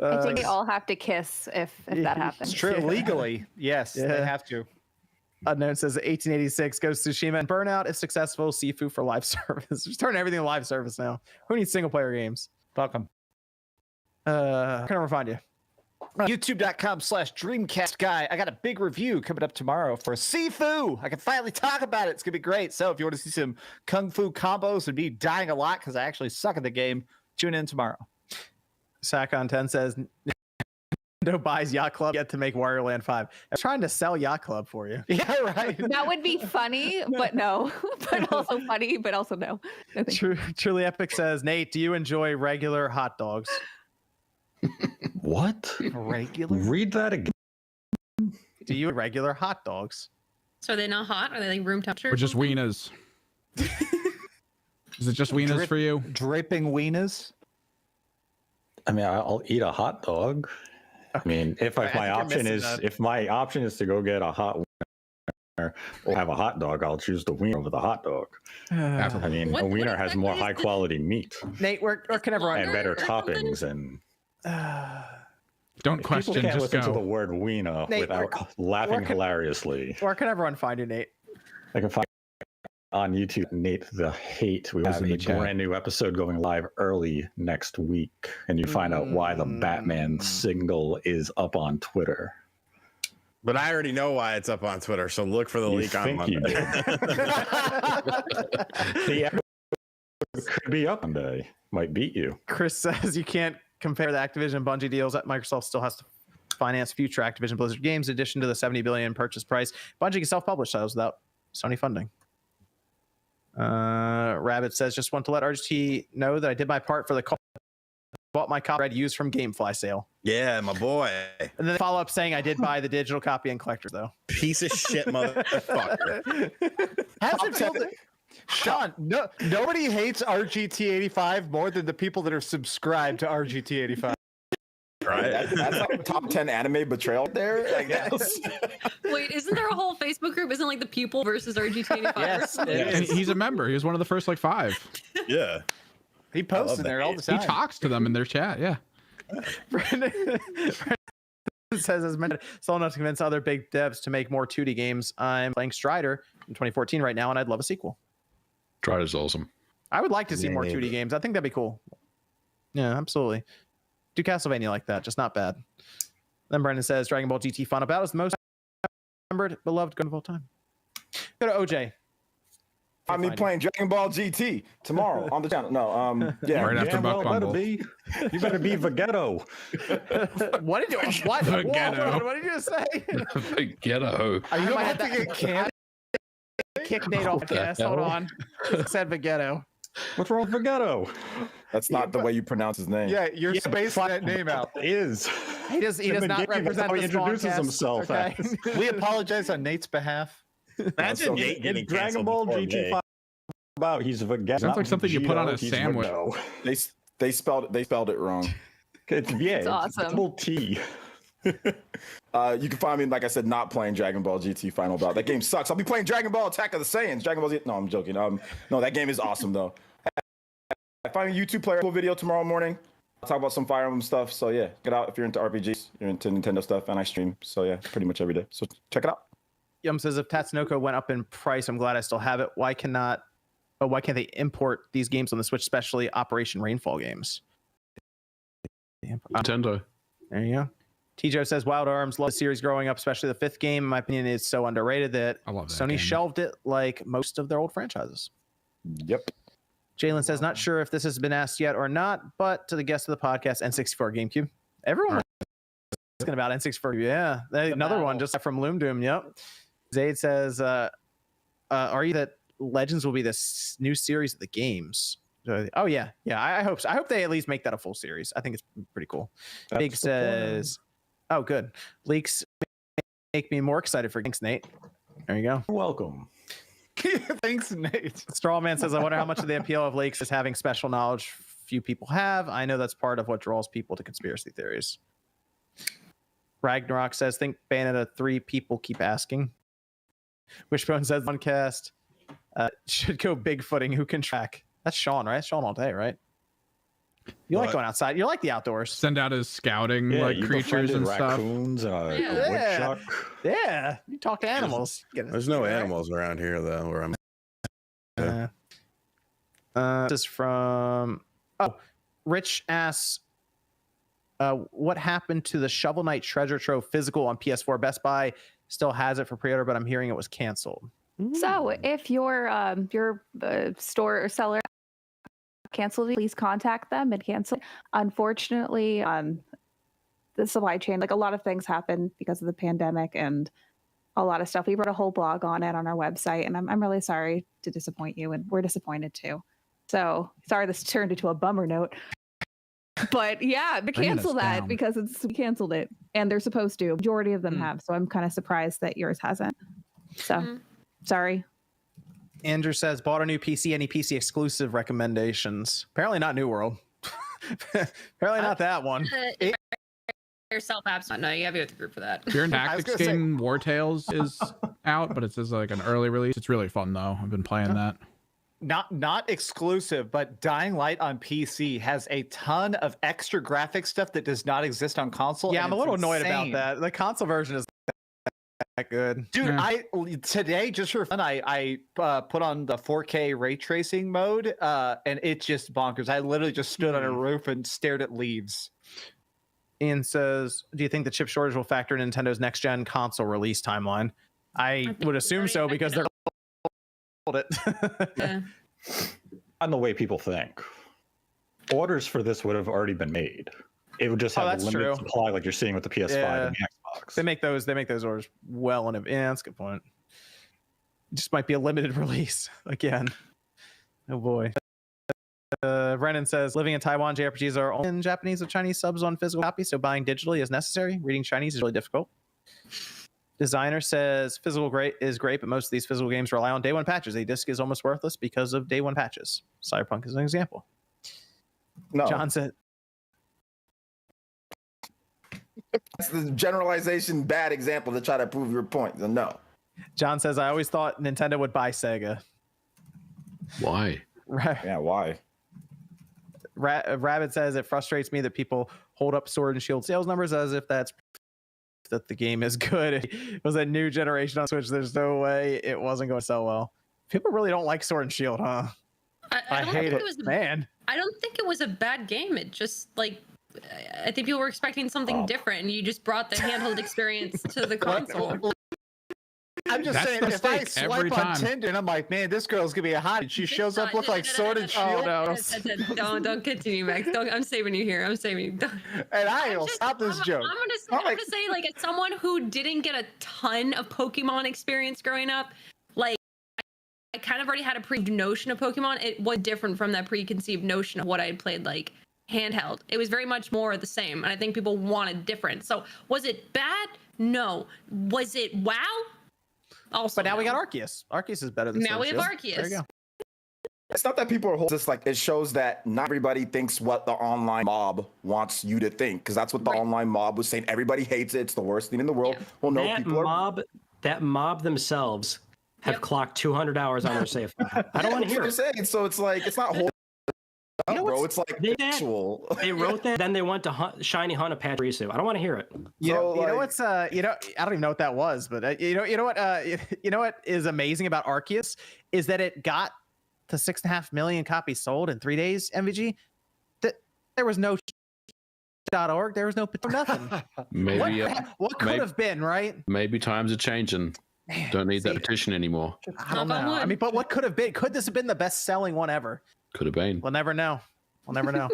I think they all have to kiss if that happens. It's true. Legally, yes, they have to. Unknown says 1886 Ghost of Tsushima and Burnout if successful. Sifu for live service. Just turn everything to live service now. Who needs single player games? Fuck them. How can I find you? YouTube.com/Dreamcast guy. I got a big review coming up tomorrow for Sifu. I can finally talk about it. It's gonna be great. So if you want to see some kung fu combos and me dying a lot because I actually suck at the game, tune in tomorrow. Sack on 10 says Nintendo buys Yacht Club yet to make Wario Land 5. I'm trying to sell Yacht Club for you. Yeah, right. That would be funny, but no. But also funny, but also no. Truly Epic says, Nate, do you enjoy regular hot dogs? What? Regular? Read that again. Do you regular hot dogs? So are they not hot? Are they like room temperature? Or just wieners? Is it just wieners for you? Dripping wieners? I mean, I'll eat a hot dog. I mean, if my option is to go get a hot wiener or have a hot dog, I'll choose the wiener over the hot dog. I mean, a wiener has more high quality meat. Nate, where can everyone and better toppings and. Don't question. People can't just listen go. to the word wiener Nate, without laughing hilariously. Where can everyone find you, Nate? I can find on YouTube, Nate the Hate. We have a brand new episode going live early next week, and you find out why the Batman single is up on Twitter. But I already know why it's up on Twitter, so look for the leak on Monday. The episode could be up Monday. Might beat you. Chris says you can't compare the Activision Bungie deals. That Microsoft still has to finance future Activision Blizzard games in addition to the $70 billion purchase price. Bungie can self-publish those without Sony funding. Rabbit says, just want to let RGT know that I did my part for the call. Bought my copyright used from Gamefly sale. Yeah, my boy. And then follow up saying I did buy the digital copy and collectors though. Piece of shit, motherfucker. Sean, nobody hates RGT85 more than the people that are subscribed to RGT85. Right? That's like top 10 anime betrayal there, I guess. Wait, isn't there a whole Facebook group? Isn't it like the people versus RGT85? Yes, and he's a member. He was one of the first like 5. Yeah. He posts in there all the time. He talks to them in their chat. Yeah. Says as mentioned, still enough to convince other big devs to make more 2D games. I'm playing Strider in 2014 right now, and I'd love a sequel. Strider's awesome. I would like to see more 2D games. I think that'd be cool. Yeah, absolutely. Do Castlevania like that, just not bad. Then Brendan says Dragon Ball GT fun about is the most remembered, beloved game of all time. Go to OJ. I mean, playing Dragon Ball GT tomorrow on the channel. No, yeah. Right after Buck Bumble. You better be Vegetto. What did you? What? Vegetto. What did you say? Ghetto. Are you going to have to get canned? Kick Nate off the ass. Hold on. It said Vegetto. What's wrong with Vegetto? That's not the way you pronounce his name. Yeah, you're spacing that name out. He does not represent how he the introduces himself. Okay? We apologize on Nate's behalf. Imagine Nate It's getting Dragon Ball GT5 about he's Vegetto. Sounds like something you put on a sandwich. They spelled it wrong. It's awesome. Double T. You can find me, like I said, not playing Dragon Ball GT Final Bout. That game sucks. I'll be playing Dragon Ball Attack of the Saiyans. Dragon Ball Z. No, I'm joking. No, that game is awesome though. I find a YouTube player video tomorrow morning. I'll talk about some Fire Emblem stuff. So yeah, get out if you're into RPGs, you're into Nintendo stuff, and I stream. So yeah, pretty much every day. So check it out. Yum says if Tatsunoko went up in price, I'm glad I still have it. Why can't they import these games on the Switch, especially Operation Rainfall games? Nintendo. There you go. TJ says Wild Arms, love the series growing up, especially the 5th game. In my opinion, is so underrated that Sony game. shelved it like most of their old franchises. Yep. Jalen says, not sure if this has been asked yet or not, but to the guest of the podcast, N64 GameCube. Everyone was asking about N64. Yeah. Another one just from Loom Doom. Yep. Zaid says, "Are you that Legends will be this new series of the games?" Oh yeah. I hope so. I hope they at least make that a full series. I think it's pretty cool. Big says, "Oh, good. Leaks make me more excited for." Thanks, Nate. There you go. You're welcome. Thanks, Nate. Strawman says, "I wonder how much of the appeal of leaks is having special knowledge few people have. I know that's part of what draws people to conspiracy theories." Ragnarok says, "Think Bayonetta 3 people keep asking." Wishbone says, "OneCast should go bigfooting. Who can track?" That's Sean, right? Sean all day, right? You like going outside. You like the outdoors. Send out his scouting creatures and raccoons, stuff. Woodchuck. Yeah, you talk to animals. There's no animals around here though, where I'm. This is from Rich asks, what happened to the Shovel Knight Treasure Trove physical on PS4? Best Buy still has it for pre-order, but I'm hearing it was canceled. So if your store or seller canceled it, please contact them and cancel it. Unfortunately, the supply chain, like a lot of things happened because of the pandemic and a lot of stuff. We wrote a whole blog on it on our website, and I'm really sorry to disappoint you, and we're disappointed too. So sorry this turned into a bummer note. But yeah, but cancel that because we canceled it, and they're supposed to. Majority of them have, so I'm kind of surprised that yours hasn't. So sorry. Andrew says, bought a new PC. Any PC exclusive recommendations? Apparently not New World. Apparently not that one. Yourself apps. No, you have to go to the group for that. Your tactics game War Tales is out, but it says like an early release. It's really fun though. I've been playing that. Not exclusive, but Dying Light on PC has a ton of extra graphic stuff that does not exist on console. Yeah, I'm a little annoyed about that. The console version is that good. Dude, I today just for fun, I put on the 4K ray tracing mode, and it's just bonkers. I literally just stood on a roof and stared at leaves. Ian says, do you think the chip shortage will factor in Nintendo's next gen console release timeline? I would assume so because they're it. On the way people think, orders for this would have already been made. It would just have a limited supply, like you're seeing with the PS5 and the Xbox. They make those orders well in advance. Good point. It just might be a limited release again. Oh boy. Brennan says, living in Taiwan, JRPGs are only in Japanese with Chinese subs on physical copies, so buying digitally is necessary. Reading Chinese is really difficult. Designer says, physical is great, but most of these physical games rely on day one patches. A disc is almost worthless because of day one patches. Cyberpunk is an example. No. John said, that's the generalization bad example to try to prove your point. So no. John says, I always thought Nintendo would buy Sega. Why? Yeah, why? Rabbit says, it frustrates me that people hold up Sword and Shield sales numbers as if that's that the game is good. It was a new generation on Switch. There's no way it wasn't going to sell well. People really don't like Sword and Shield, huh? I hate it. Man. I don't think it was a bad game. It just I think people were expecting something different, and you just brought the handheld experience to the console. I'm just saying, if I swipe on Tinder and I'm like, man, this girl's gonna be a hottie, she shows up with like Sword and Shield. Don't continue, Max. I'm saving you here. I'm saving you. And I will stop this joke. I'm gonna say, like, as someone who didn't get a ton of Pokemon experience growing up, like, I kind of already had a pre-notion of Pokemon. It was different from that preconceived notion of what I had played, like, handheld. It was very much more the same, and I think people wanted different. So, was it bad? No. Was it wow? Also, but now we got Arceus. Arceus is better than now we have Shield. Arceus. There you go. It's not that people are just like, it shows that not everybody thinks what the online mob wants you to think, because that's what the online mob was saying. Everybody hates it. It's the worst thing in the world. Well, no, that mob themselves have clocked 200 hours on their save file. I don't want to hear it. Saying. So it's like, it's not whole. Bro, it's like actual. They wrote that, then they went to Shiny Hunt a Pachirisu. I don't want to hear it. You know what's I don't even know what that was, but you know what is amazing about Arceus is that it got to 6.5 million copies sold in 3 days. MVG, that there was no .org, there was no nothing. Maybe what could have been, right? Maybe times are changing. Don't need that petition anymore. I don't know. I mean, but what could have been? Could this have been the best-selling one ever? Could have been. We'll never know. We'll never know.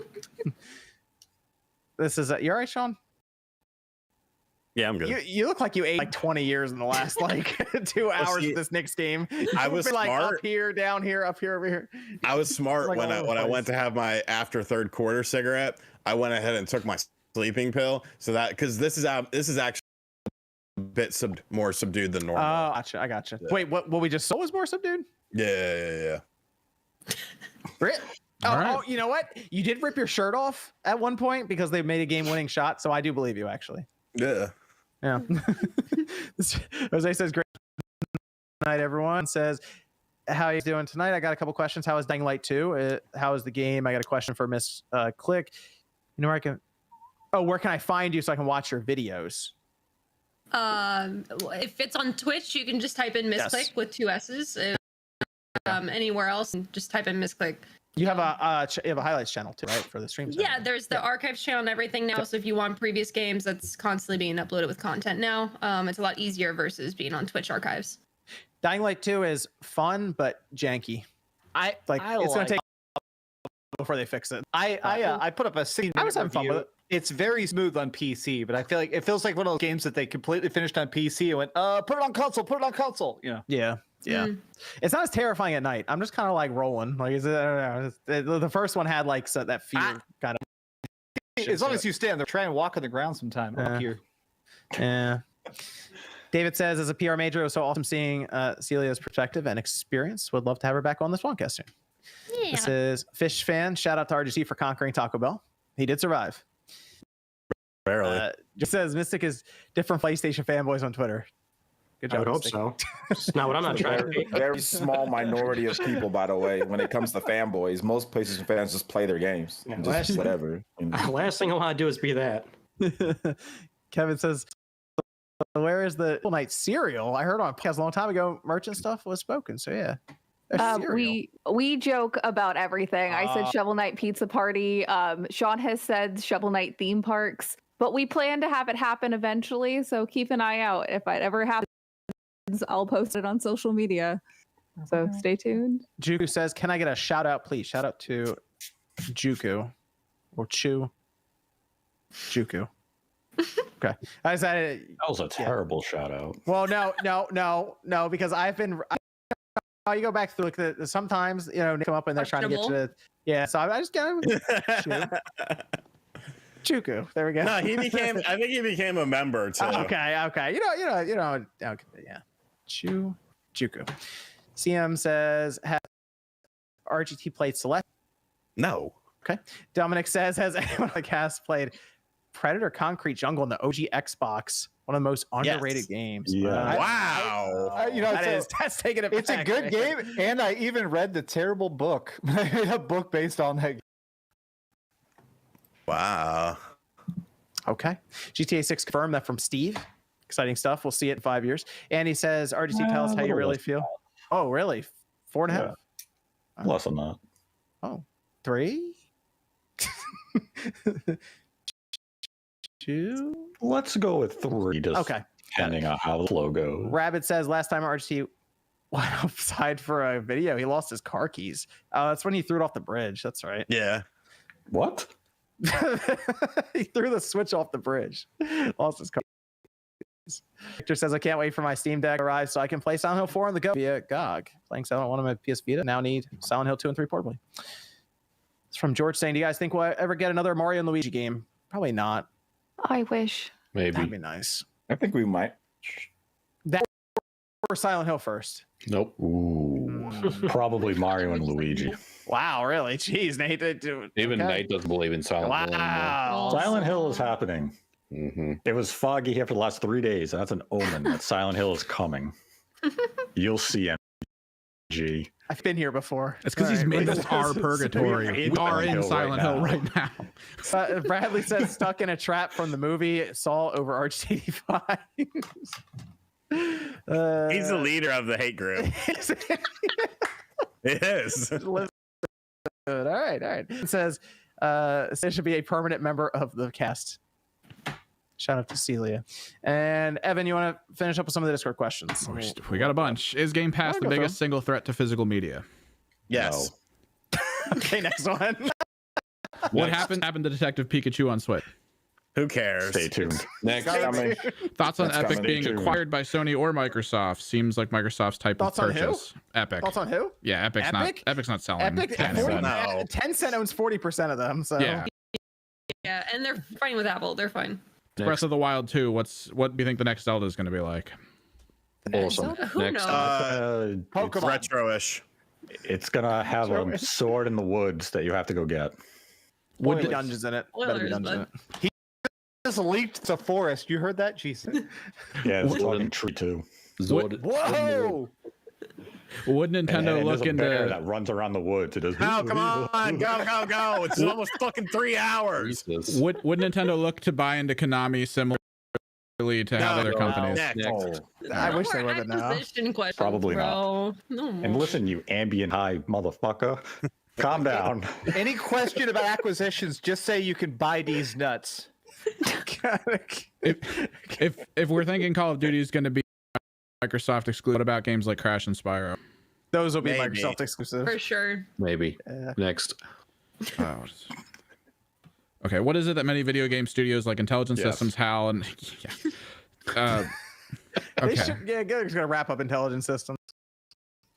This is you all right, Sean? Yeah, I'm good. You look like you ate like 20 years in the last like 2 hours of this Knicks game. I was like smart. Up here, down here, up here, over here. I was smart Like when I went to have my after third quarter cigarette. I went ahead and took my sleeping pill, so that because this is actually a bit more subdued than normal. Oh, gotcha. I gotcha. Yeah. Wait, what we just saw was more subdued? Yeah. Rip. Oh, you know what? You did rip your shirt off at one point because they made a game-winning shot, so I do believe you actually. Yeah. Jose says, "Great night, everyone." Says, "How are you doing tonight? I got a couple questions. How is Dying Light 2? How is the game? I got a question for Miss Click. You know where I can? Oh, where can I find you so I can watch your videos?" If it's on Twitch, you can just type in Miss Click with 2 S's. Anywhere else, just type in Miss Click. You have a highlights channel too, right, for the streams? Yeah, there's the archives channel and everything now. So if you want previous games, that's constantly being uploaded with content now. It's a lot easier versus being on Twitch archives. Dying Light 2 is fun but janky. It's gonna take before they fix it. I put up a 60 I was having fun with it. It's very smooth on PC, but I feel like it feels like one of those games that they completely finished on PC and went, put it on console, you know. Yeah. It's not as terrifying at night. I'm just kind of like rolling. Like, I don't know. The first one had like that fear kind of. As long as you stand there, try and walk on the ground sometime up here. Yeah. David says, as a PR major, it was so awesome seeing Celia's perspective and experience. Would love to have her back on this podcast soon. Yeah. This is Fish Fan. Shout out to RGC for conquering Taco Bell. He did survive. Barely. Just says Mystic is different PlayStation fanboys on Twitter. Good job. I would hope so. It's not what I'm not trying to be. Very small minority of people, by the way, when it comes to fanboys. Most PlayStation fans just play their games. Yeah, just whatever. Last thing I want to do is be that. Kevin says, where is the Night cereal? I heard on a podcast a long time ago, merchant stuff was spoken. So yeah. We joke about everything. I said Shovel Knight Pizza Party. Sean has said Shovel Knight theme parks, but we plan to have it happen eventually. So keep an eye out. If it ever happens, I'll post it on social media. So stay tuned. Juku says, can I get a shout out, please? Shout out to Juku or Juku. Okay. I said that was a terrible shout out. Well, no, because I've been. You go back through like sometimes they come up and they're trying to get you to so I just got Chuku. There we go. No, I think he became a member too. Okay. You know. Okay, yeah. Juku. CM says, has RGT played Select? No. Okay. Dominic says, has anyone on the cast played Predator Concrete Jungle in the OG Xbox? One of the most underrated games. Yeah. Wow. That's taking it. It's a good game, and I even read the terrible book. I made a book based on that. Wow. Okay. GTA 6 confirmed that from Steve. Exciting stuff. We'll see it in 5 years. And he says, RGC, tell us how you really feel. Oh, really? 4.5? Less than that. Oh, 3? 2? Let's go with 3. Okay. Depending on how the flow goes. Rabbit says last time RGT went outside for a video, he lost his car keys. That's when he threw it off the bridge. That's right. Yeah. What? He threw the Switch off the bridge. Lost his car keys. Victor says, I can't wait for my Steam Deck to arrive so I can play Silent Hill 4 on the go via GOG. Playing Silent 1 on my PS Vita. Now need Silent Hill 2 and 3 portably. It's from George saying, do you guys think we'll ever get another Mario and Luigi game? Probably not. I wish. Maybe. That'd be nice. I think we might. That or Silent Hill first. Nope. Ooh. Probably Mario and Luigi. Wow, really? Jeez, Nate. Even Nate doesn't believe in Silent Hill anymore. Wow. Silent Hill is happening. Mm-hmm. It was foggy here for the last 3 days, and that's an omen that Silent Hill is coming. You'll see, MG. I've been here before. It's because he's made this our purgatory. We are in Silent Hill right now. Bradley says stuck in a trap from the movie Saw over Arch85. He's the leader of the hate group. It is. All right. It says it should be a permanent member of the cast. Shout out to Celia. And Evan, you want to finish up with some of the Discord questions? We got a bunch. Is Game Pass the biggest single threat to physical media? Yes. No. Okay, next one. What happened to Detective Pikachu on Switch? Who cares? Stay tuned. Next. Thoughts on That's Epic coming. being Stay tuned. acquired by Sony or Microsoft? Seems like Microsoft's type Thoughts of on who? purchase. Epic. Thoughts on who? Yeah, Epic's Epic? not selling. Epic, 10. No. Tencent owns 40% of them. So Yeah. Yeah, and they're fine with Apple. They're fine. Breath of the Wild 2. What do you think the next Zelda is going to be like? Awesome. Who Next. knows? Pokemon. Retro-ish. It's gonna have a sword in the woods that you have to go get. would be dungeons in it. Better be Spoilers, dungeons in but- it. Just leaked the forest. You heard that, Jason? Yeah, it's a talking tree too. Zord. Whoa! Would And Nintendo there's look a bear into? that runs around the woods. It does. Oh, come on. Go. It's almost fucking 3 hours. Jesus. Would Nintendo look to buy into Konami similarly to how No, other no, companies? next. I No wish they more would now. acquisition questions, Probably bro. No And more. listen, you ambient high motherfucker, calm down. Any question about acquisitions, just say you can buy these nuts. If we're thinking Call of Duty is going to be Microsoft exclusive, what about games like Crash and Spyro? Those will be Maybe. Microsoft exclusive. For sure. Maybe. Next. Oh. Okay, what is it that many video game studios like Intelligent Yes. Systems, HAL, and They okay, should, yeah, they're just gonna wrap up Intelligent Systems.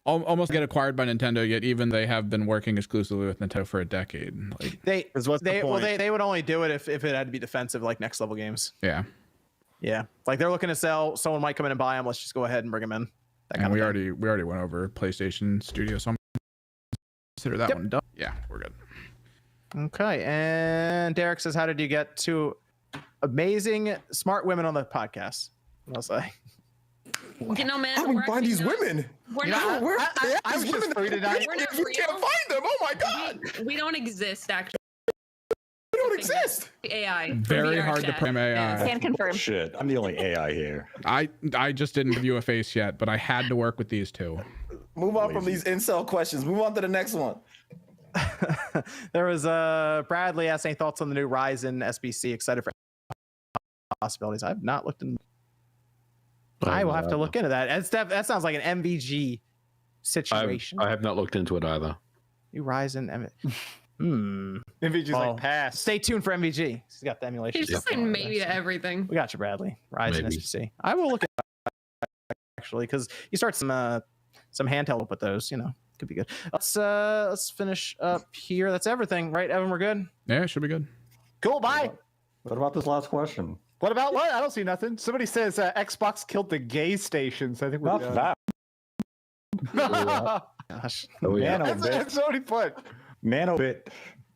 almost get acquired by Nintendo. Yet even they have been working exclusively with Nintendo for a decade. Like, They Because what's the they well point? they would only do it if it had to be defensive, like next level games. yeah, Yeah, like they're looking to sell. Someone might come in and buy them. Let's just go ahead and bring them in. That and kind we of thing. already went over PlayStation Studio, so I'm consider that Yep. one done. Yeah, we're good. Okay, and Derek says, "How did you get two amazing, smart women on the podcast?" I'll say. You know, man. How do we we're find actually these not- women? We're You know, not. Where I was just free tonight. We're not You can't real. find them. Oh my god, We don't exist, actually. we don't exist. AI. for Very VR hard to chat. program AI. Yes. Can confirm. Shit, I'm the only AI here. I just didn't give you a face yet, but I had to work with these two. Move on from these incel questions. Move on to the next one. There was Bradley asked any thoughts on the new Ryzen SBC. Excited for possibilities. I've not looked in. I will have to look into that. That sounds like an MVG situation. I have not looked into it either. New Ryzen. MVG's Well, like pass. Stay tuned for MVG. He's got the emulation. He's just stuff like going on maybe there, to so- everything. We got you, Bradley. Ryzen Maybe. SBC. I will look at that, actually, because you start some handheld with those. You know, could be good. Let's finish up here. That's everything, right, Evan? We're good. Yeah, it should be good. Cool, bye. What about this last question? What about what? I don't see nothing. Somebody says Xbox killed the gay stations. I think we're Not done. that. Gosh. Oh, yeah. that's Nanobit, so many put. Nanobit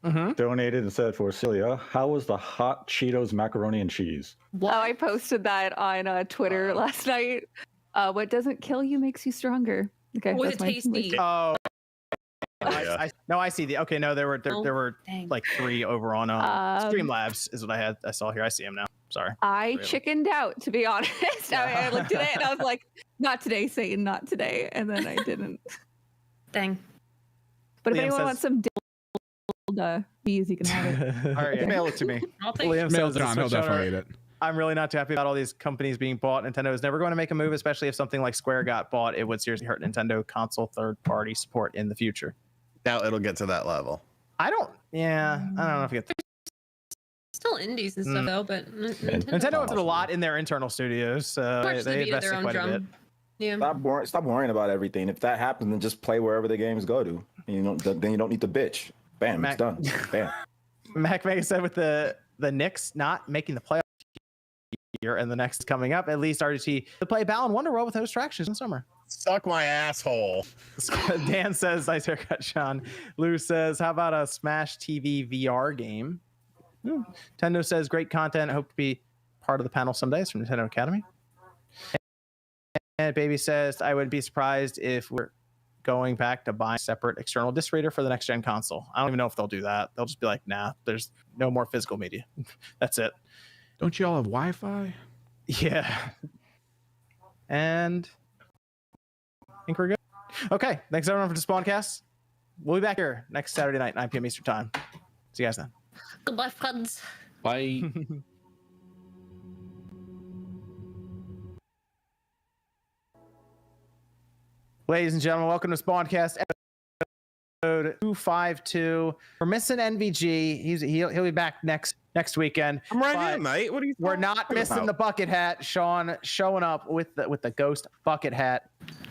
Mm-hmm. donated and said for Celia, how was the hot Cheetos macaroni and cheese? Oh, I posted that on Twitter last night. What doesn't kill you makes you stronger. Okay. Was that's it my- tasty? Oh. Yeah. I see the. Okay, no, there were Oh, dang. like 3 over on Streamlabs is what I saw here. I see them now. Sorry. I Really? chickened out, to be honest. I looked at it and I was like, not today, Satan, not today. And then I didn't. Dang. But if Liam anyone says- wants some bees, you can have it. All right, email it to me. I'll take Liam Mail says it the on. He'll Switch definitely owner- eat it. I'm really not too happy about all these companies being bought. Nintendo is never going to make a move, especially if something like Square got bought. It would seriously hurt Nintendo console third-party support in the future. Now it'll get to that level. I don't know if it Still indies and stuff though, but Nintendo invested a lot in their internal studios, so March the they beat of their invested own quite a bit. drum. Yeah. Stop worrying about everything. If that happens, then just play wherever the games go to. And then you don't need to bitch. Bam, Mac- it's done. Bam. Mac Vega said with the Knicks not making the playoffs year and the next coming up, at least RGT to play Balan Wonderworld with host tractions in the summer. Suck my asshole. Dan says, nice haircut, Sean. Lou says, how about a Smash TV VR game? Nintendo says, great content. Hope to be part of the panel someday. It's from Nintendo Academy. And Baby says, I would be surprised if we're going back to buying a separate external disc reader for the next gen console. I don't even know if they'll do that. They'll just be like, nah, there's no more physical media. That's it. Don't you all have Wi-Fi? Yeah. And I think we're good. Okay. Thanks everyone for the Spawncast. We'll be back here next Saturday night, 9 p.m. Eastern Time. See you guys then. Goodbye, friends. Bye. Ladies and gentlemen, welcome to Spawncast episode 252. We're missing NVG. He'll be back next next weekend. I'm right here, mate. What are you? We're not missing about? the bucket hat. Sean showing up with the ghost bucket hat.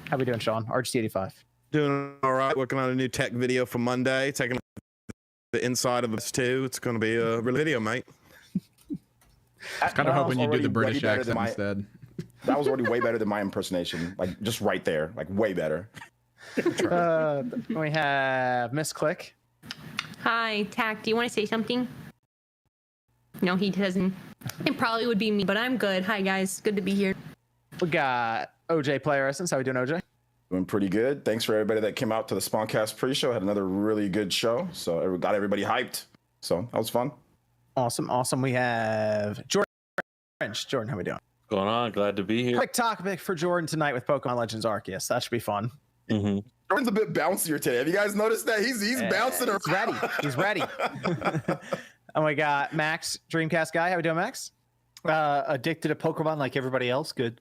How we doing, Sean? RGT85. Doing all right. Working on a new tech video for Monday. Taking the inside of this too. It's going to be a real video, mate. I was kind of hoping you do the British accent instead. That was already way better than my impersonation. Like just right there, like way better. We have Miss Click. Hi, Tack. Do you want to say something? No, he doesn't. It probably would be me, but I'm good. Hi, guys. Good to be here. We got OJ Player Essence. How we doing, OJ? Doing pretty good. Thanks for everybody that came out to the Spawncast pre-show. Had another really good show. So got everybody hyped. So that was fun. Awesome. We have Jordan. Jordan, how we doing? Going on? Glad to be here. Quick topic for Jordan tonight with Pokemon Legends Arceus. That should be fun. Mm-hmm. Jordan's a bit bouncier today. Have you guys noticed that? He's bouncing around. He's ready. And we got Max, Dreamcast guy. How we doing, Max? Addicted to Pokemon like everybody else. Good.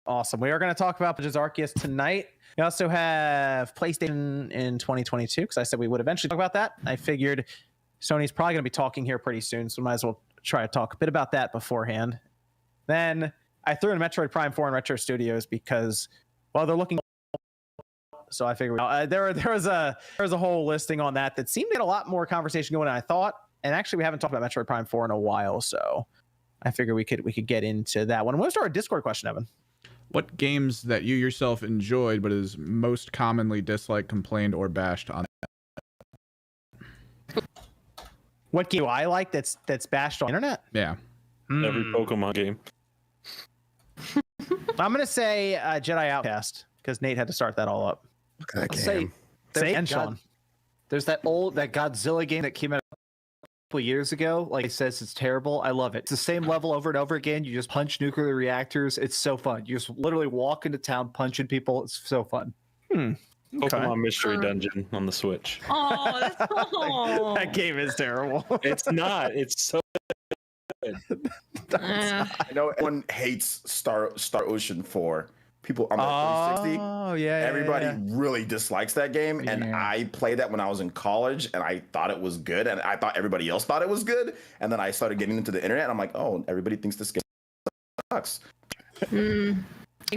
Awesome. We are going to talk about Legends Arceus tonight. We also have PlayStation in 2022 because I said we would eventually talk about that. I figured Sony's probably going to be talking here pretty soon, so we might as well try to talk a bit about that beforehand. Then I threw in Metroid Prime 4 in Retro Studios because, well, they're looking. So I figured there was a whole listing on that seemed to get a lot more conversation going than I thought. And actually, we haven't talked about Metroid Prime 4 in a while, so I figured we could get into that one. What's our Discord question, Evan? What games that you yourself enjoyed but is most commonly disliked, complained, or bashed on? What game do I like that's bashed on the internet? Yeah. Every Pokemon game. I'm gonna say Jedi Outcast because Nate had to start that all up. Say and Sean. There's that Godzilla game that came out a couple years ago. Like it says, it's terrible. I love it. It's the same level over and over again. You just punch nuclear reactors. It's so fun. You just literally walk into town punching people. It's so fun. Pokemon Mystery Dungeon on the Switch. Oh, that's That game is terrible. It's not. It's so good. I know everyone hates Star Ocean 4. People on the 360. Oh yeah. Everybody really dislikes that game, and I played that when I was in college, and I thought it was good, and I thought everybody else thought it was good, and then I started getting into the internet, and I'm like, oh, everybody thinks this game sucks.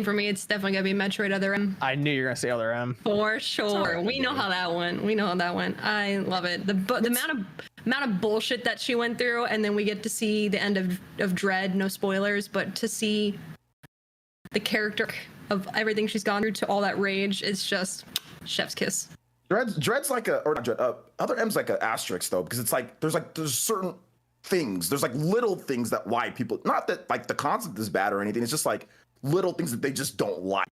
For me, it's definitely gonna be Metroid Other M. I knew you were gonna say Other M. For sure. We know how that went. I love it. The amount of bullshit that she went through, and then we get to see the end of Dread. No spoilers, but to see the character of everything she's gone through to all that rage, it's just chef's kiss. Dread's like Other M's like an asterisk though, because it's like there's certain things, there's like little things that why people, not that like the concept is bad or anything, it's just like little things that they just don't like,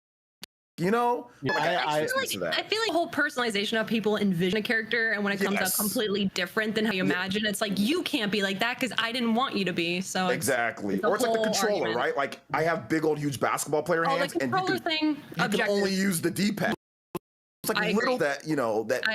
you know? Yeah, I feel like the whole personalization of people envision a character, and when it comes out completely different than how you imagine, it's like you can't be like that because I didn't want you to be. So exactly. Or it's like the controller, argument. Right? Like I have big old huge basketball player hands, the controller and you can only use the D-pad. It's like little that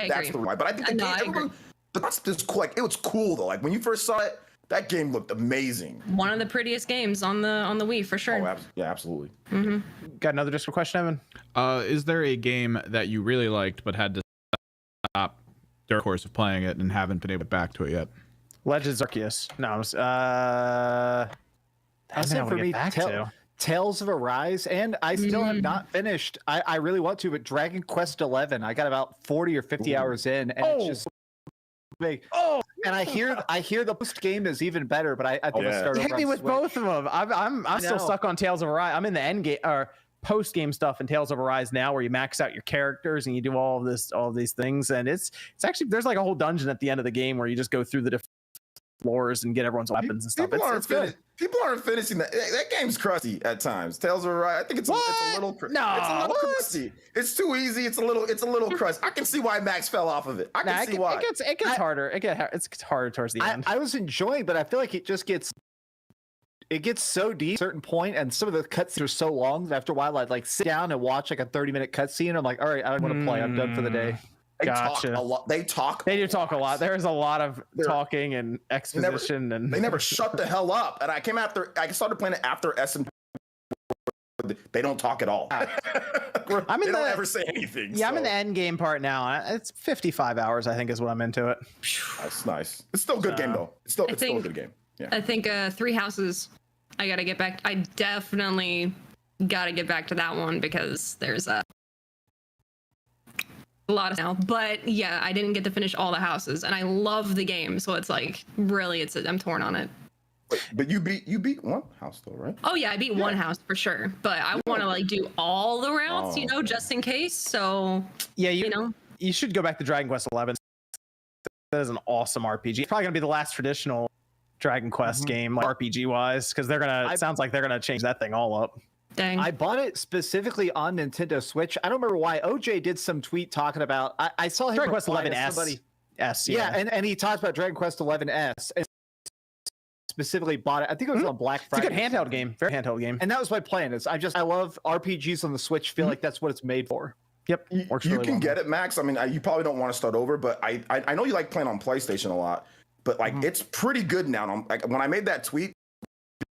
that's the why. But I think the concept is cool. Like it was cool though. Like when you first saw it, that game looked amazing. One of the prettiest games on the Wii for sure. Oh, yeah, absolutely. Mm-hmm. Got another Discord question, Evan? Is there a game that you really liked but had to stop during the course of playing it and haven't been able to get back to it yet? Legends Arceus. No, that's it for me. Tales of Arise, and I still have not finished. I really want to, but Dragon Quest 11. I got about 40 or 50 hours in, and it's just big. And I hear the post game is even better, but I want to start. Hit me with both of them. I'm still stuck on Tales of Arise. I'm in the end game or post game stuff in Tales of Arise now, where you max out your characters and you do all of these things, and it's actually there's like a whole dungeon at the end of the game where you just go through the different floors and get everyone's weapons and stuff. It's good. People aren't finishing that. That game's crusty at times. Tales of Arise. I think it's a little crusty. It's too easy. It's a little crusty. I can see why Max fell off of it. I can see why. It gets harder. It gets harder towards the end. I was enjoying, but I feel like it gets so deep at a certain point, and some of the cutscenes are so long that after a while I'd like sit down and watch like a 30-minute cutscene. I'm like, all right, I don't want to play. I'm done for the day. They talk a lot. They do talk a lot. There's a lot of talking and exposition, they never shut the hell up. And I started playing it after S and they don't talk at all. They don't ever say anything. Yeah, I'm in the end game part now. It's 55 hours, I think, is what I'm into it. That's nice. It's still a good game though. It's still a good game. Yeah. I think 3 Houses. I gotta get back. I definitely gotta get back to that one because there's a lot of now. But yeah, I didn't get to finish all the houses, and I love the game, so it's like really, I'm torn on it. But you beat one house though, right? Oh yeah, I beat one house for sure, but I want to like do all the routes, just in case. So yeah, you should go back to Dragon Quest 11. That is an awesome RPG. It's probably gonna be the last traditional Dragon Quest game, like RPG wise, because it sounds like they're gonna change that thing all up. Dang. I bought it specifically on Nintendo Switch. I don't remember why. OJ did some tweet talking about. I saw him Dragon Quest 11S. Yeah, and he talked about Dragon Quest 11S. And specifically bought it. I think it was on Black Friday. It's a good handheld game. Very handheld game. And that was my plan. I love RPGs on the Switch. Feel like that's what it's made for. Yep. You can get it, Max. I mean, you probably don't want to start over, but I know you like playing on PlayStation a lot. But like, it's pretty good now. Like when I made that tweet,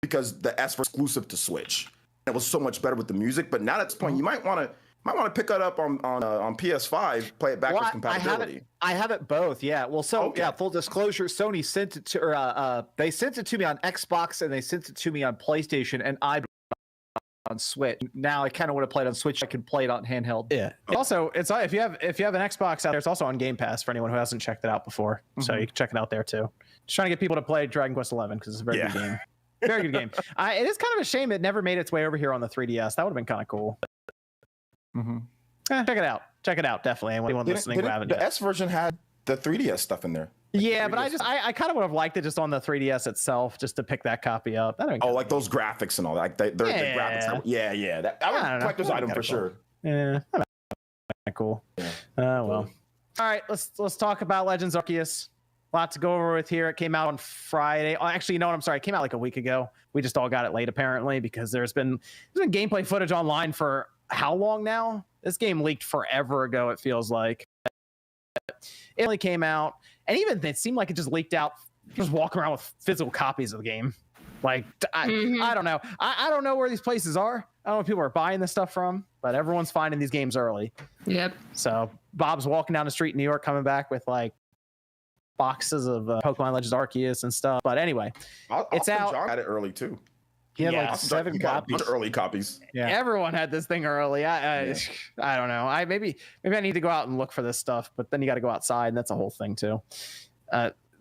because the S was exclusive to Switch, it was so much better with the music. But now at this point, you might want to pick it up on PS5, play it backwards compatibility. I have it both. Yeah. Well, full disclosure, Sony sent it to, they sent it to me on Xbox and they sent it to me on PlayStation, and I on Switch. Now I kind of want to play it on Switch. I can play it on handheld. Yeah. Also, it's if you have an Xbox out there, it's also on Game Pass for anyone who hasn't checked it out before. So you can check it out there too. Just trying to get people to play Dragon Quest 11 because it's a very good game. Very good game. It is kind of a shame it never made its way over here on the 3DS. That would have been kind of cool. Check it out. Check it out. Definitely. Anyone listening who haven't the yet. S version had the 3DS stuff in there. Yeah, but I kind of would have liked it just on the 3DS itself, just to pick that copy up. Like those graphics and all that. Like the graphics. That was a collector's item for sure. Yeah, cool. Well. All right, let's talk about Legends Arceus. Lot to go over with here. It came out on Friday. Oh, actually, you know what? I'm sorry. It came out like a week ago. We just all got it late apparently because there's been gameplay footage online for how long now? This game leaked forever ago. It feels like it only came out. And even it seemed like it just leaked out, just walking around with physical copies of the game. Like, I don't know. I don't know where these places are. I don't know if people are buying this stuff from, but everyone's finding these games early. Yep. So Bob's walking down the street in New York, coming back with like boxes of Pokemon Legends Arceus and stuff. But anyway, it's out. John had it early too. He had like 7 copies. Early copies. Yeah. Everyone had this thing early. I don't know. Maybe I need to go out and look for this stuff, but then you got to go outside, and that's a whole thing too.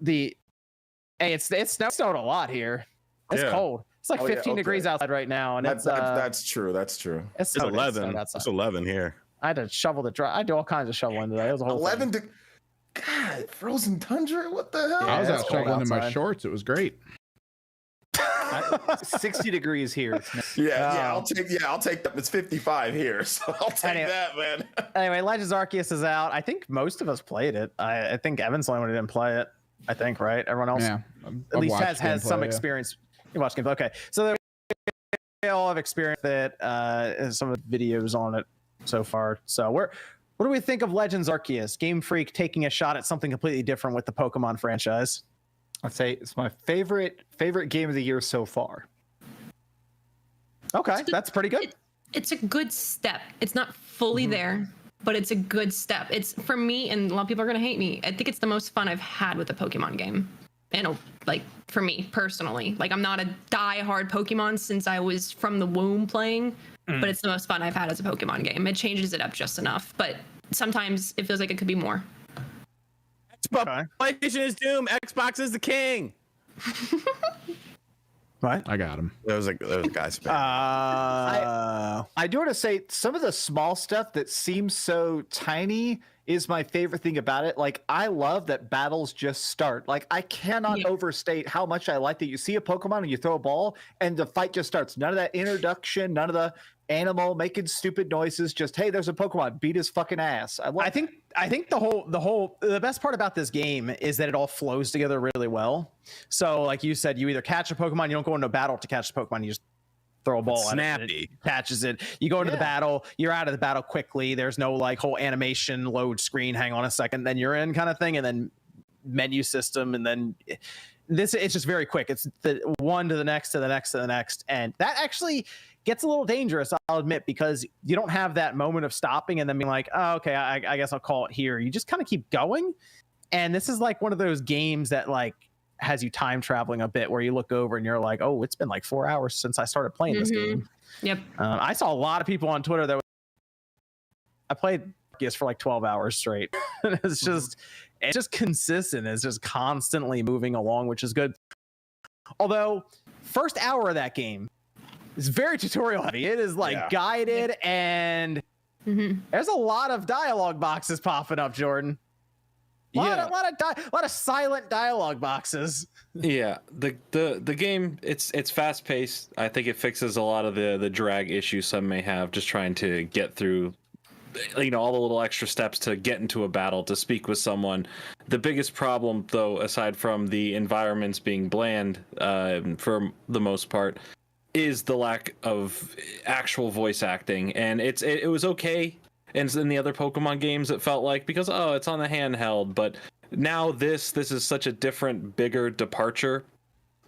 It's snowed a lot here. It's cold. It's like 15 degrees outside right now, and that's true. That's true. It's 11. It's 11 here. I had to shovel the dry. I do all kinds of shoveling today. It was a whole 11 to God, frozen tundra. What the hell? I was out shoveling in my shorts. It was great. 60 degrees here. I'll take that. It's 55 here, so I'll take that, man. Anyway, Legends Arceus is out. I think most of us played it. I think Evan's the only one who didn't play it. I think, right? Everyone else at least has some experience. You watch gameplay. Okay, so they all have experience with it. Some of the videos on it so far. So what do we think of Legends Arceus? Game Freak taking a shot at something completely different with the Pokemon franchise. I'd say it's my favorite game of the year so far. Okay, that's pretty good. It's a good step. It's not fully there, but it's a good step. It's for me, and a lot of people are gonna hate me. I think it's the most fun I've had with a Pokemon game, and like for me personally, like I'm not a die-hard Pokemon since I was from the womb playing, but it's the most fun I've had as a Pokemon game. It changes it up just enough, but sometimes it feels like it could be more. PlayStation is doom. Xbox is the king. What? I got him. There was a guy spam. I do want to say some of the small stuff that seems so tiny is my favorite thing about it. Like, I love that battles just start. Like, I cannot overstate how much I like that you see a Pokemon and you throw a ball and the fight just starts. None of that introduction, none of the animal making stupid noises. Just, hey, there's a Pokemon, beat his fucking ass. I think the best part about this game is that it all flows together really well. So like you said, you either catch a Pokemon, you don't go into a battle to catch the Pokemon, you just throw a ball at it, it catches it. You go into the battle, you're out of the battle quickly. There's no like whole animation load screen, hang on a second, then you're in kind of thing, and then menu system, and then it's just very quick. It's the one to the next to the next to the next, and that actually gets a little dangerous, I'll admit, because you don't have that moment of stopping and then being like, oh, okay, I guess I'll call it here. You just kind of keep going. And this is like one of those games that like has you time traveling a bit, where you look over and you're like, oh, it's been like 4 hours since I started playing this game. Yep. I saw a lot of people on Twitter that I played for like 12 hours straight. It's just consistent. It's just constantly moving along, which is good. Although first hour of that game is very tutorial heavy. It is like guided, and there's a lot of dialogue boxes popping up, Jordan. A lot of silent dialogue boxes. Yeah, the game, it's fast paced. I think it fixes a lot of the drag issues some may have, just trying to get through, you know, all the little extra steps to get into a battle, to speak with someone. The biggest problem, though, aside from the environments being bland for the most part, is the lack of actual voice acting. And it was okay. And in the other Pokemon games, it felt like, because, oh, it's on the handheld. But now this is such a different, bigger departure.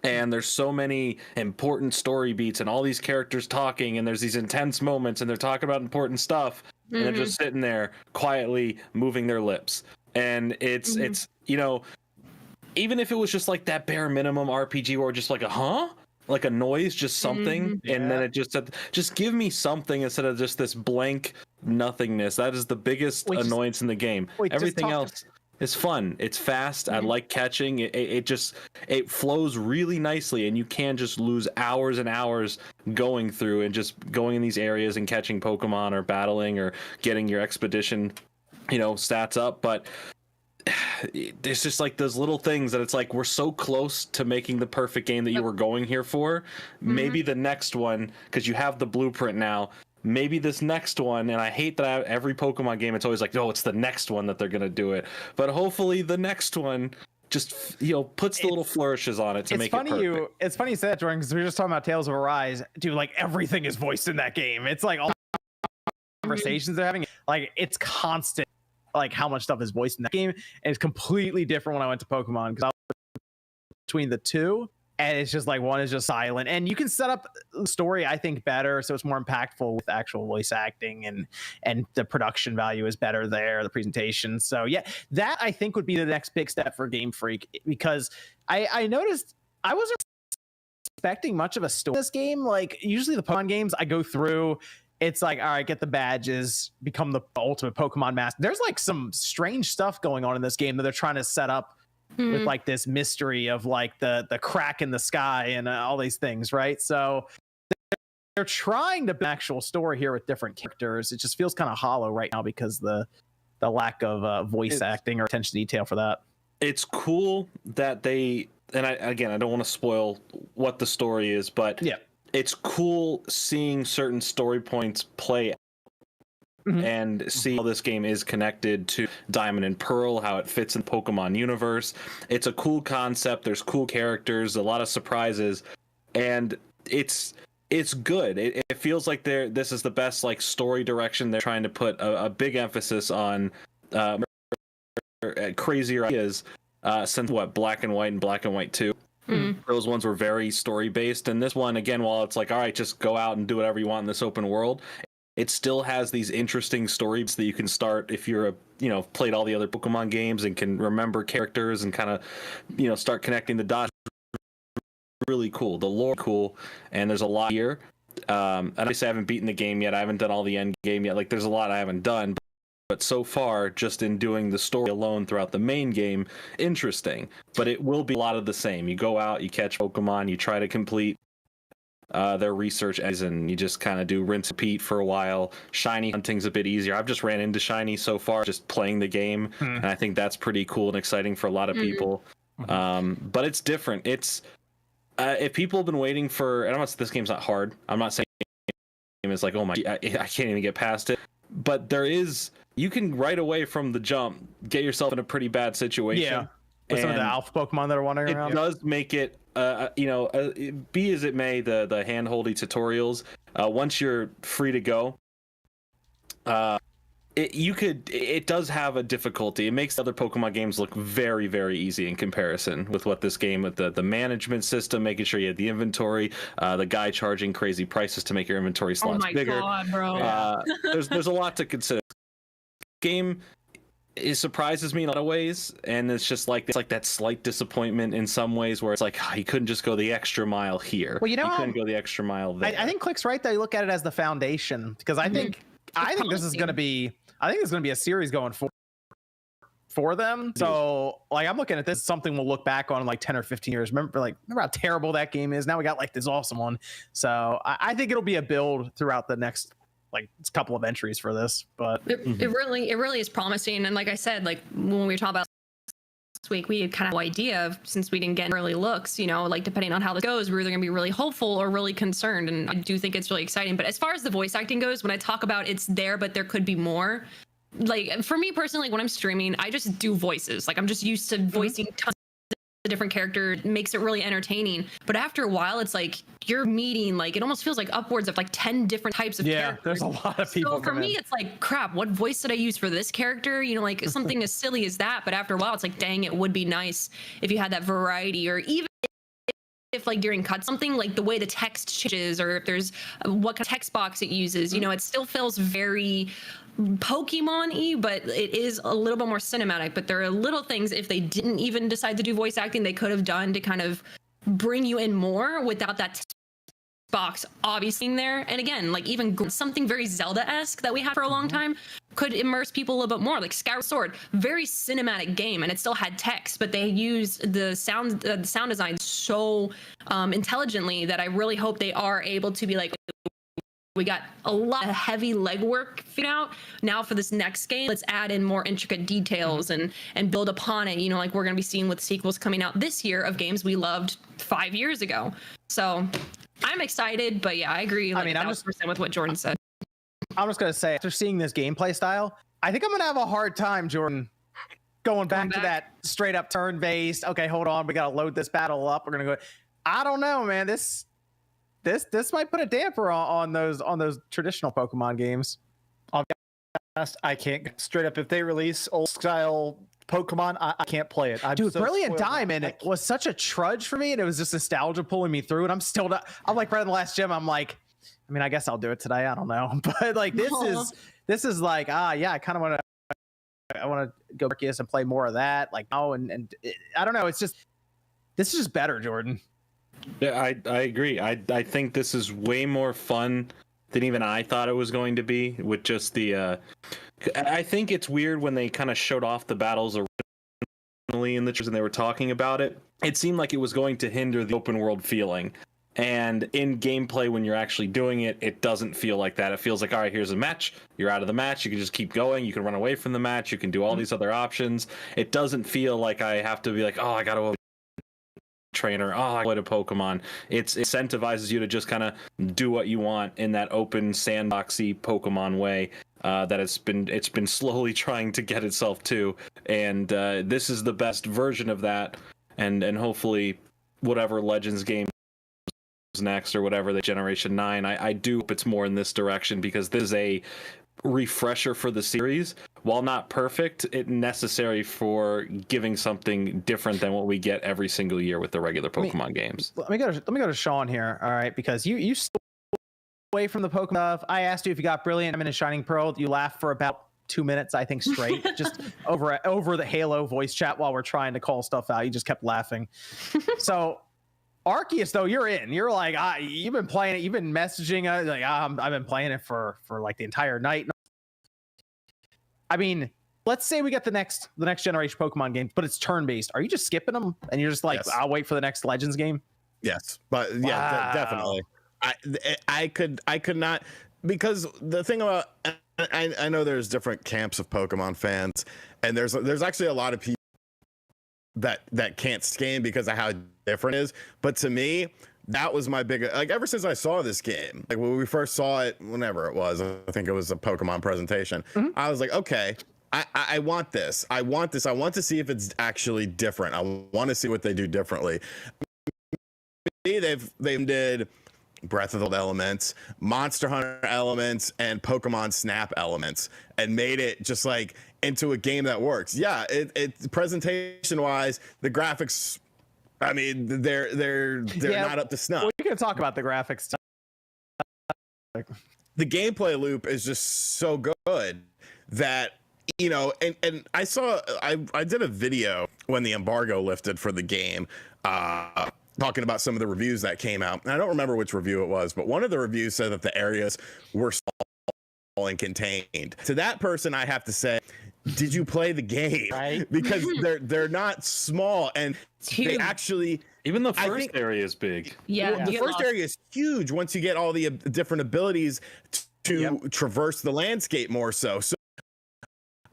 And there's so many important story beats and all these characters talking, and there's these intense moments, and they're talking about important stuff. And they're just sitting there quietly moving their lips. And it's you know, even if it was just like that bare minimum RPG or just like like a noise, just something, and then it just said, just give me something instead of just this blank nothingness. That is the biggest annoyance in the game. Everything else is fun. It's fast. I like catching. It flows really nicely, and you can just lose hours and hours going through and just going in these areas and catching Pokemon or battling or getting your expedition, you know, stats up. But there's just like those little things that it's like, we're so close to making the perfect game that you were going here for. Maybe the next one, because you have the blueprint now, maybe this next one, and I hate that every Pokemon game, it's always like, oh, it's the next one that they're going to do it. But hopefully the next one just, you know, puts the little flourishes on it to make it perfect. It's funny you said that, Jordan, because we were just talking about Tales of Arise. Dude, like everything is voiced in that game. It's like all conversations they're having, like it's constant. Like how much stuff is voiced in that game, and it's completely different when I went to Pokemon, because I was between the two, and it's just like one is just silent, and you can set up the story, I think, better, so it's more impactful with actual voice acting, and the production value is better there, the presentation. So yeah, that I think would be the next big step for Game Freak, because I noticed I wasn't expecting much of a story in this game. Like usually the Pokemon games I go through, it's like, all right, get the badges, become the ultimate Pokemon master. There's like some strange stuff going on in this game that they're trying to set up with like this mystery of like the crack in the sky and all these things, right? So they're trying to build an actual story here with different characters. It just feels kind of hollow right now because the lack of voice acting or attention to detail for that. It's cool that they, and I don't want to spoil what the story is, but yeah, it's cool seeing certain story points play and see how this game is connected to Diamond and Pearl, how it fits in the Pokemon universe. It's a cool concept. There's cool characters, a lot of surprises, and it's good. It feels like this is the best like story direction. They're trying to put a big emphasis on crazier ideas since Black and White and Black and White 2. Those ones were very story based, and this one, again, while it's like, all right, just go out and do whatever you want in this open world, it still has these interesting stories that you can start if you're played all the other Pokemon games and can remember characters and kind of start connecting the dots. Really cool. The lore cool, and there's a lot here. And I haven't beaten the game yet. I haven't done all the end game yet. Like there's a lot I haven't done. But so far, just in doing the story alone throughout the main game, interesting. But it will be a lot of the same. You go out, you catch Pokemon, you try to complete their research, and you just kind of do rinse and repeat for a while. Shiny hunting's a bit easier. I've just ran into Shiny so far, just playing the game, and I think that's pretty cool and exciting for a lot of people. But it's different. It's if people have been waiting for, and I'm not saying this game's not hard. I'm not saying it's like, oh my, I can't even get past it. But you can right away from the jump get yourself in a pretty bad situation. Yeah, with some of the alpha Pokemon that are wandering around. It does make it, be as it may, the hand-holdy tutorials. Once you're free to go, it does have a difficulty. It makes other Pokemon games look very, very easy in comparison with what this game, with the management system, making sure you have the inventory, the guy charging crazy prices to make your inventory slots bigger. God, bro. There's a lot to consider. Game, it surprises me in a lot of ways, and it's just like that slight disappointment in some ways where it's like he couldn't just go the extra mile here. Well, you know, he couldn't go the extra mile there. I think Click's right though. You look at it as the foundation, because I think this is going to be a series going for them. So like I'm looking at this, something we'll look back on in like 10 or 15 years. Remember how terrible that game is? Now we got like this awesome one. So I think it'll be a build throughout the next like couple of entries for this. But it really is promising. And like I said, like when we were talking about last week, we had kind of no idea of, since we didn't get early looks, you know, like depending on how this goes, we're either going to be really hopeful or really concerned. And I do think it's really exciting. But as far as the voice acting goes, when I talk about it's there, but there could be more, like for me personally, when I'm streaming, I just do voices. Like I'm just used to voicing tons of different characters. It makes it really entertaining. But after a while, it's like you're meeting, like it almost feels like upwards of like 10 different types of characters. There's a lot of people. So for me, it's like, crap, what voice did I use for this character? You know, like something as silly as that. But after a while, it's like, dang, it would be nice if you had that variety, or even if like during cut something, like the way the text changes, or if there's what kind of text box it uses, you know, it still feels very Pokemon-y, but it is a little bit more cinematic. But there are little things, if they didn't even decide to do voice acting, they could have done to kind of bring you in more without that box obviously in there. And again, like even something very Zelda-esque that we had for a long time could immerse people a little bit more. Like Skyward Sword, very cinematic game, and it still had text, but they used the sound design so intelligently that I really hope they are able to be like, we got a lot of heavy legwork figured out. Now for this next game, let's add in more intricate details and build upon it. You know, like we're going to be seeing with sequels coming out this year of games we loved 5 years ago. So I'm excited, but yeah, I agree. Like, I mean, I'm just with what Jordan said. I'm just going to say, after seeing this gameplay style, I think I'm going to have a hard time, Jordan, going back to that straight up turn-based. Okay, hold on, we got to load this battle up. We're going to go. I don't know, man. This might put a damper on those traditional Pokemon games. I can't straight up. If they release old style Pokemon, I can't play it. Dude, so Brilliant Diamond was such a trudge for me, and it was just nostalgia pulling me through. And I'm still not. I'm like right in the last gym. I'm like, I mean, I guess I'll do it today. I don't know, but like this is like yeah, I kind of want to go Arceus and play more of that. Like and I don't know. It's just this is just better, Jordan. Yeah, I agree. I think this is way more fun than even I thought it was going to be, with just the I think it's weird when they kind of showed off the battles originally in the and they were talking about it. It seemed like it was going to hinder the open world feeling. And in gameplay, when you're actually doing it, it doesn't feel like that. It feels like, all right, here's a match. You're out of the match. You can just keep going. You can run away from the match. You can do all these other options. It doesn't feel like I have to be like, oh, I got to trainer, I play a Pokemon. It incentivizes you to just kind of do what you want in that open sandboxy Pokemon way that it's been slowly trying to get itself to, and this is the best version of that, and hopefully whatever Legends game next or whatever, the Generation 9, I do hope it's more in this direction, because this is a refresher for the series. While not perfect, it's necessary for giving something different than what we get every single year with the regular Pokemon games. Let me go to Sean here, all right, because you stole away from the Pokemon stuff. I asked you if you got Brilliant Diamond and Shining Pearl. You laughed for about 2 minutes, I think, straight, just over the Halo voice chat while we're trying to call stuff out. You just kept laughing. So Arceus, though, you're in. You're like, you've been playing it. You've been messaging. Like, I've been playing it for like the entire night. I mean, let's say we get the next generation Pokemon game, but it's turn-based. Are you just skipping them and you're just like, yes, I'll wait for the next Legends game? Yes, but yeah, definitely. I could not, because the thing about, I know there's different camps of Pokemon fans, and there's actually a lot of people that can't scan because of how different it is. But to me, that was my big, like, ever since I saw this game, like when we first saw it, whenever it was, I think it was a Pokemon presentation, I was like, okay, I want this. I want to see if it's actually different. I want to see what they do differently. They did Breath of the Wild elements, Monster Hunter elements, and Pokemon Snap elements, and made it just like into a game that works. Yeah, it presentation wise, the graphics, I mean, they're not up to snuff. Well, you can talk about the graphics. The gameplay loop is just so good that, you know, and I did a video when the embargo lifted for the game, talking about some of the reviews that came out. And I don't remember which review it was, but one of the reviews said that the areas were small and contained. To that person, I have to say, did you play the game? Right? Because they're not small, and they actually, even the first area is big. Yeah, well, the first area is huge once you get all the different abilities to traverse the landscape more so. So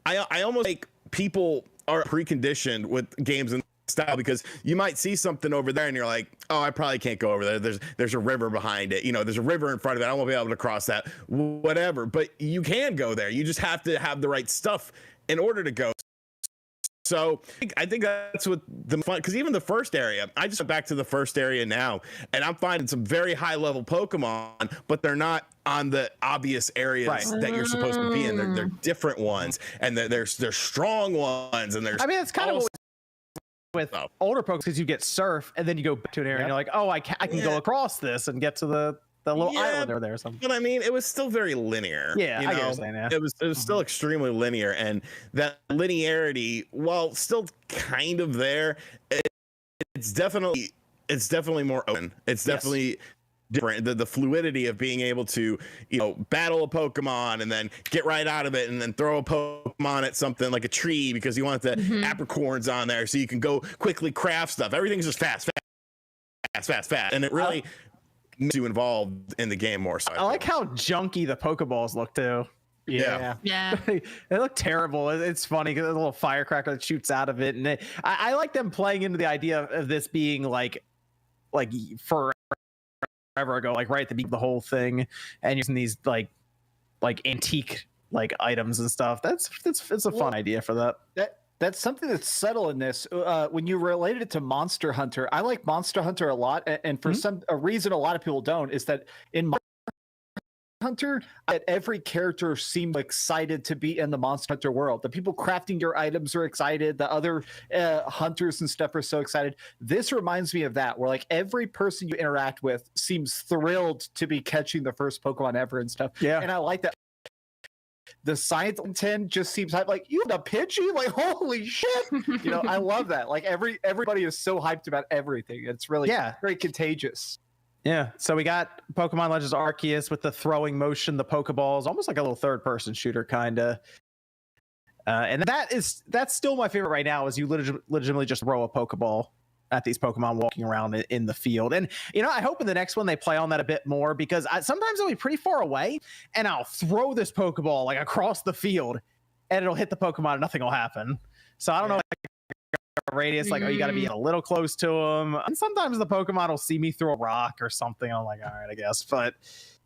I almost like people are preconditioned with games and style, because you might see something over there and you're like, oh, I probably can't go over there. There's a river behind it. You know, there's a river in front of it. I won't be able to cross that, whatever. But you can go there. You just have to have the right stuff in order to go. So I think that's what the fun, because even the first area, I just went back to the first area now, and I'm finding some very high level Pokemon, but they're not on the obvious areas that you're supposed to be in. They're different ones, and there's strong ones, and there's. I mean, it's kind of what with older Pokemon, because you get surf, and then you go back to an area, and you're like, oh, I can go across this and get to the little island over there or something. But I mean, it was still very linear. Yeah, you I know? get what you're saying, yeah. It was still extremely linear, and that linearity, while still kind of there, it's definitely more open. It's definitely different. The fluidity of being able to, you know, battle a Pokemon and then get right out of it, and then throw a Pokemon at something like a tree because you want the apricorns on there, so you can go quickly craft stuff. Everything's just fast, and it really you involved in the game more so. I like how junky the Pokeballs look too. Yeah. They look terrible. It's funny because there's a little firecracker that shoots out of it, and I like them playing into the idea of this being like forever ago, like right at the beginning of the whole thing, and using these like antique like items and stuff. It's a fun idea for that. That's something that's subtle in this. When you related it to Monster Hunter, I like Monster Hunter a lot, and for a reason a lot of people don't, is that in Monster Hunter, that every character seemed excited to be in the Monster Hunter world. The people crafting your items are excited. The other hunters and stuff are so excited. This reminds me of that, where like every person you interact with seems thrilled to be catching the first Pokemon ever and stuff. Yeah, and I like that. The science 10 just seems like, you have a Pidgey? Like, holy shit. You know, I love that. Like everybody is so hyped about everything. It's really very contagious. Yeah. So we got Pokemon Legends Arceus with the throwing motion, the Pokeballs, almost like a little third person shooter kind of. And that's still my favorite right now, is you legitimately just throw a Pokeball at these Pokemon walking around in the field. And, you know, I hope in the next one they play on that a bit more, because sometimes it'll be pretty far away and I'll throw this Pokeball like across the field and it'll hit the Pokemon and nothing will happen. So I don't know, radius, like, oh, you got to be a little close to them. And sometimes the Pokemon will see me throw a rock or something. I'm like, all right, I guess. But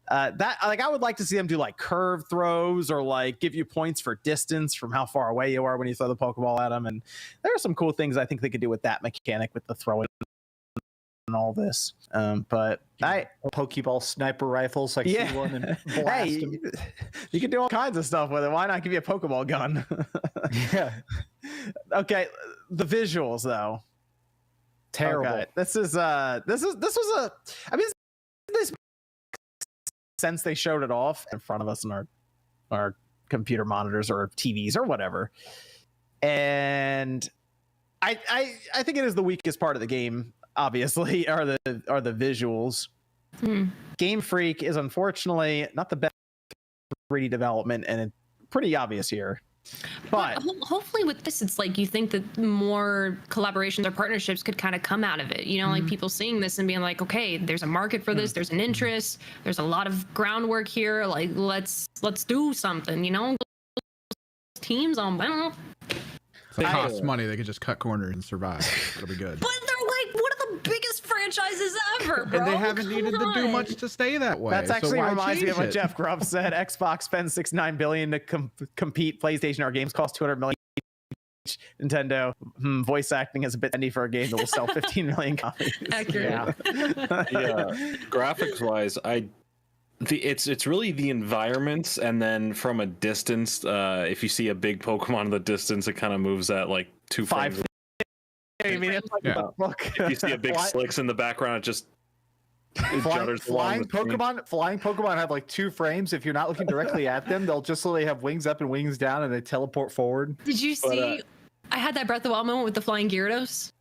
that, like, I would like to see them do like curve throws, or like give you points for distance from how far away you are when you throw the Pokeball at them. And there are some cool things I think they could do with that mechanic, with the throwing and all this. But Pokeball sniper rifles, like see one and blast them. You can do all kinds of stuff with it. Why not give you a Pokeball gun? Okay, the visuals though, terrible. Okay. This was a, I mean, this sense they showed it off in front of us in our computer monitors or TVs or whatever, and I think it is the weakest part of the game. Obviously, are the visuals. Game Freak is unfortunately not the best 3D development, and it's pretty obvious here. But hopefully with this, it's like you think that more collaborations or partnerships could kind of come out of it. You know, like people seeing this and being like, okay, there's a market for this. There's an interest. There's a lot of groundwork here. Like, let's do something, you know, teams on, I don't know. If it costs money, they could just cut corners and survive. It'll be good. But they're like one of the biggest franchises ever, bro. And they haven't needed to do much to stay that way. That's actually so reminds me of what it? Jeff Grubb said. Xbox spends $69 billion to compete. PlayStation, our games cost $200 million Nintendo voice acting is a bit trendy for a game that will sell 15 million copies. Accurate. Yeah, graphics wise, it's really the environments, and then from a distance, if you see a big Pokemon in the distance, it kind of moves at like 2 frames. I mean, it's like a book. If you see a big Slicks in the background, it just flying Pokemon have like 2 frames. If you're not looking directly at them, they'll just literally have wings up and wings down, and they teleport forward. Did you see? I had that Breath of the Wild moment with the flying Gyarados.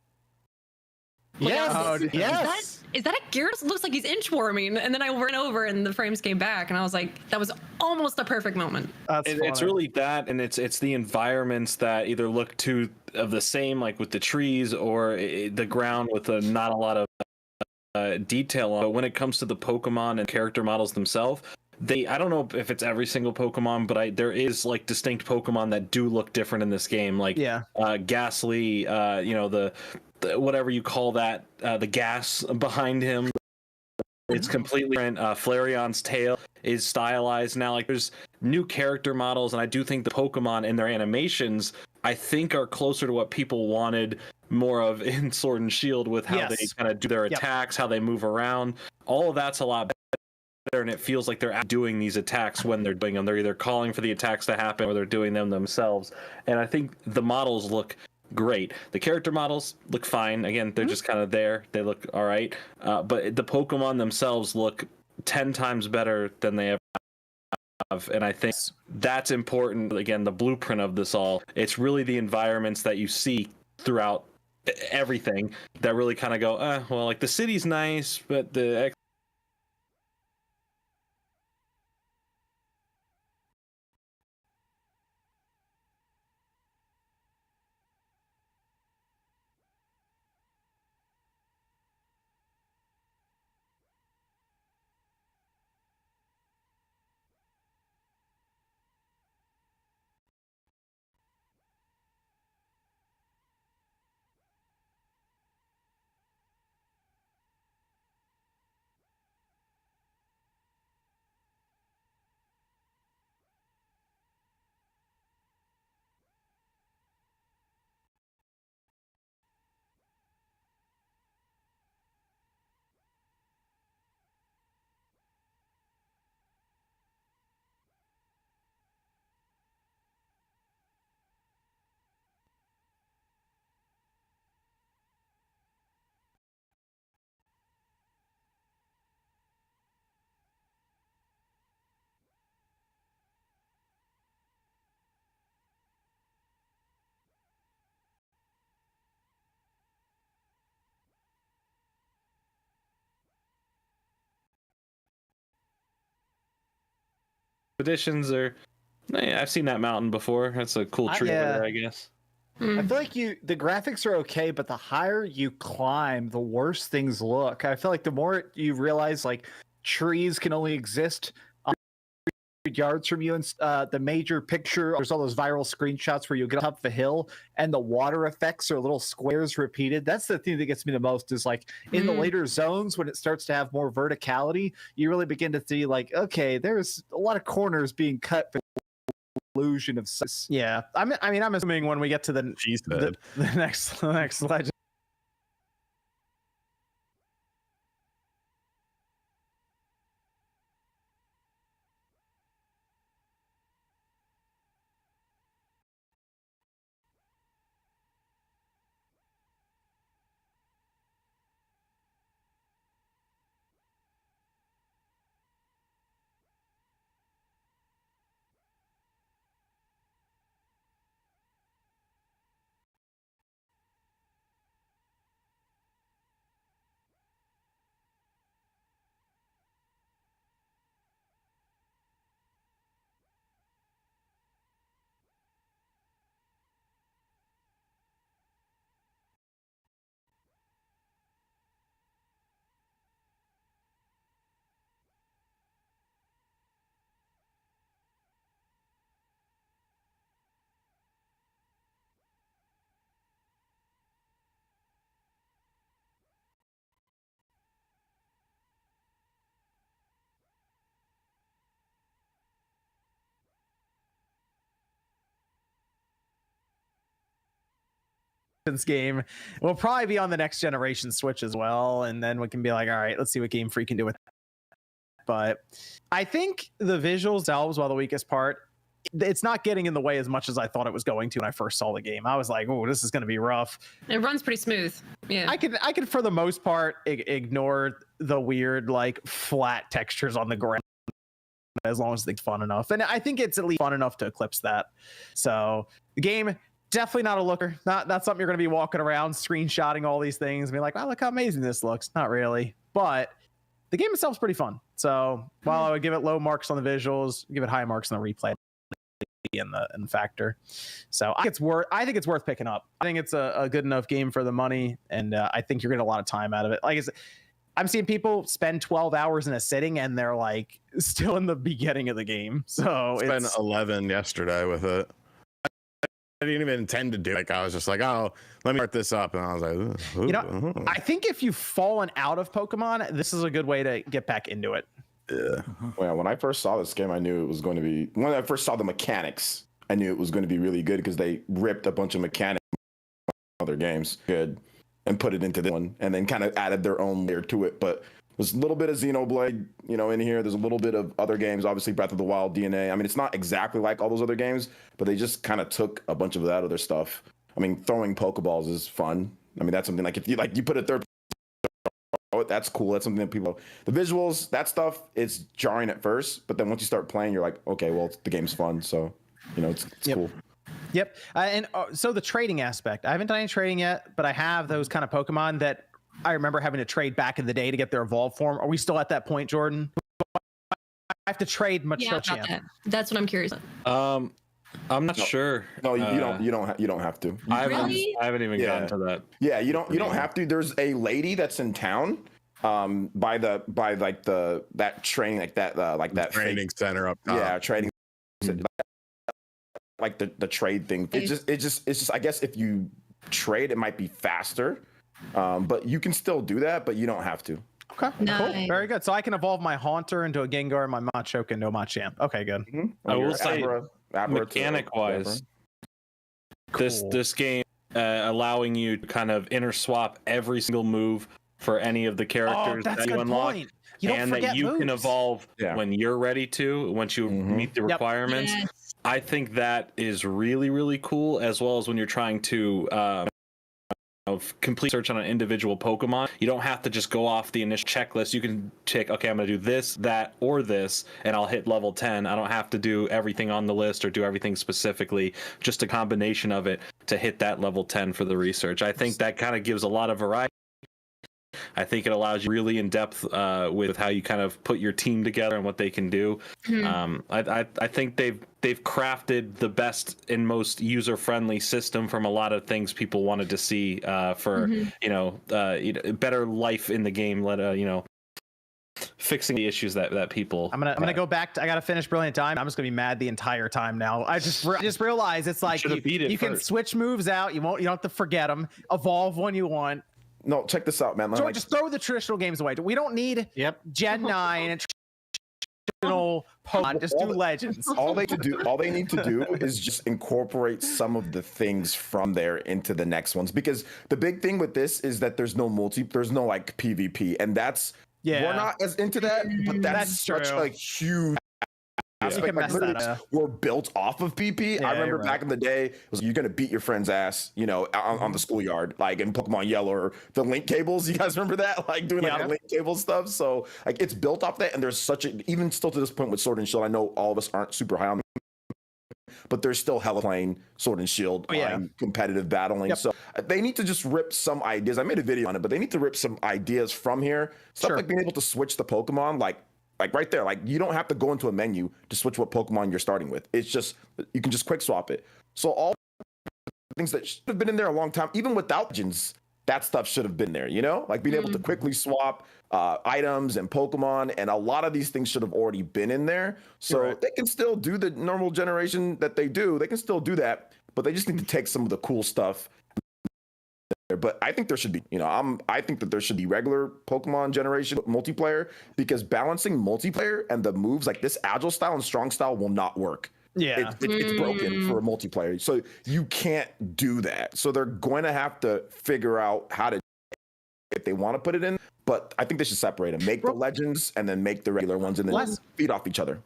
Yes. Yes. Is that a Gyarados? It looks like he's inchworming, and then I ran over, and the frames came back, and I was like, that was almost a perfect moment. It's really that, and it's the environments that either look too of the same, like with the trees, or the ground with not a lot of detail on. But when it comes to the Pokemon and character models themselves, I don't know if it's every single Pokemon, but there is like distinct Pokemon that do look different in this game. Like Ghastly, the whatever you call that, the gas behind him, it's completely different. Flareon's tail is stylized now. Like there's new character models, and I do think the Pokemon and their animations, I think, are closer to what people wanted more of in Sword and Shield, with how they kind of do their attacks, how they move around. All of that's a lot better, and it feels like they're doing these attacks when they're doing them. They're either calling for the attacks to happen, or they're doing them themselves. And I think the models look great. The character models look fine. Again, they're just kind of there. They look all right. But the Pokemon themselves look 10 times better than they ever have. And I think that's important. Again, the blueprint of this all, it's really the environments that you see throughout everything that really kind of go, well, like the city's nice, but the additions are, I've seen that mountain before. That's a cool tree over there, I guess. I feel like the graphics are okay, but the higher you climb, the worse things look. I feel like the more you realize like trees can only exist 100 yards from you, and the major picture, there's all those viral screenshots where you get up the hill and the water effects are little squares repeated. That's the thing that gets me the most, is like in the later zones, when it starts to have more verticality, you really begin to see like, okay, there's a lot of corners being cut for illusion of size. Yeah, I'm assuming when we get to the next legend. game will probably be on the next generation Switch as well, and then we can be like, all right, let's see what Game Freak can do with that. But I think the visuals themselves, while the weakest part, it's not getting in the way as much as I thought it was going to when I first saw the game. I was like, oh, this is going to be rough. It runs pretty smooth. Yeah. I could for the most part ignore the weird like flat textures on the ground as long as it's fun enough. And I think it's at least fun enough to eclipse that. So the game, definitely not a looker. Not something you're going to be walking around screenshotting all these things and be like, wow, look how amazing this looks. Not really. But the game itself is pretty fun. So while I would give it low marks on the visuals, give it high marks on the replay and the factor. So I think it's worth picking up. I think it's a good enough game for the money, and I think you're getting a lot of time out of it. Like I'm seeing people spend 12 hours in a sitting and they're like still in the beginning of the game. So I spent 11 yesterday with it. I didn't even intend to do it. Like I was just like, oh, let me start this up, and I was like, ooh, you know, I think if you've fallen out of Pokemon, this is a good way to get back into it. Yeah. Well, when I first saw this game, I knew it was going to be. When I first saw the mechanics, I knew it was going to be really good because they ripped a bunch of mechanics from other games, good, and put it into this one, and then kind of added their own layer to it. But there's a little bit of Xenoblade, you know, in here. There's a little bit of other games, obviously Breath of the Wild, DNA. I mean, it's not exactly like all those other games, but they just kind of took a bunch of that other stuff. I mean, throwing Pokeballs is fun. I mean, that's something like if you put a third. Oh, that's cool. That's something that people. The visuals, that stuff, it's jarring at first, but then once you start playing, you're like, okay, well, the game's fun, so you know, it's cool. Yep. So the trading aspect, I haven't done any trading yet, but I have those kind of Pokemon that I remember having to trade back in the day to get their evolved form. Are we still at that point, Jordan? I have to trade Macho Champ. That's what I'm curious about. I'm not sure. No, you don't have to. I haven't even gotten to that. Yeah, you don't have to. There's a lady that's in town by that training that training center up top. Yeah, trading like the trade thing. It's just I guess if you trade it might be faster. But you can still do that, but you don't have to. Okay, cool, very good. So I can evolve my Haunter into a Gengar and my Machoke into a Machamp. Okay, good. Mm-hmm. I will say, mechanic-wise, this game allowing you to kind of interswap every single move for any of the characters that you unlock, and that you can evolve when you're ready to, once you meet the requirements. Yes. I think that is really, really cool, as well as when you're trying to complete search on an individual Pokemon. You don't have to just go off the initial checklist. You can check, okay, I'm going to do this, that, or this, and I'll hit level 10. I don't have to do everything on the list or do everything specifically, just a combination of it to hit that level 10 for the research. I think that kind of gives a lot of variety. I think it allows you really in depth with how you kind of put your team together and what they can do. I think they've crafted the best and most user friendly system from a lot of things people wanted to see for better life in the game. Fixing the issues that people. I'm gonna go back to. I gotta finish Brilliant Diamond. I'm just gonna be mad the entire time now. I just realized it's like you can switch moves out. You don't have to forget them. Evolve when you want. No, check this out, man. So just throw the traditional games away. We don't need Gen 9 and traditional Pokemon. Just do Legends. All they need to do is just incorporate some of the things from there into the next ones. Because the big thing with this is that there's no like PvP, and that's we're not as into that, but that's such a huge aspect. We're built off of PP. I remember back in the day, it was you're gonna beat your friend's ass, on the schoolyard, like in Pokemon Yellow or the link cables. You guys remember that? Like doing the link cable stuff. So like it's built off that, and there's even still to this point with Sword and Shield. I know all of us aren't super high on, but there's still hella playing Sword and Shield competitive battling. So they need to just rip some ideas. I made a video on it, but they need to rip some ideas from here. Stuff like being able to switch the Pokemon, like right there, like you don't have to go into a menu to switch what Pokemon you're starting with. It's just, you can just quick swap it. So all things that should have been in there a long time, even without Legends, that stuff should have been there, like being able to quickly swap items and Pokemon, and a lot of these things should have already been in there. So they can still do the normal generation that they do. They can still do that, but they just need to take some of the cool stuff. But I think there should be, I think that there should be regular Pokemon generation multiplayer, because balancing multiplayer and the moves like this agile style and strong style will not work Yeah, it's broken for a multiplayer, so you can't do that. So they're going to have to figure out how to, if they want to put it in. But I think they should separate them, make the legends, and then make the regular ones, and then feed off each other.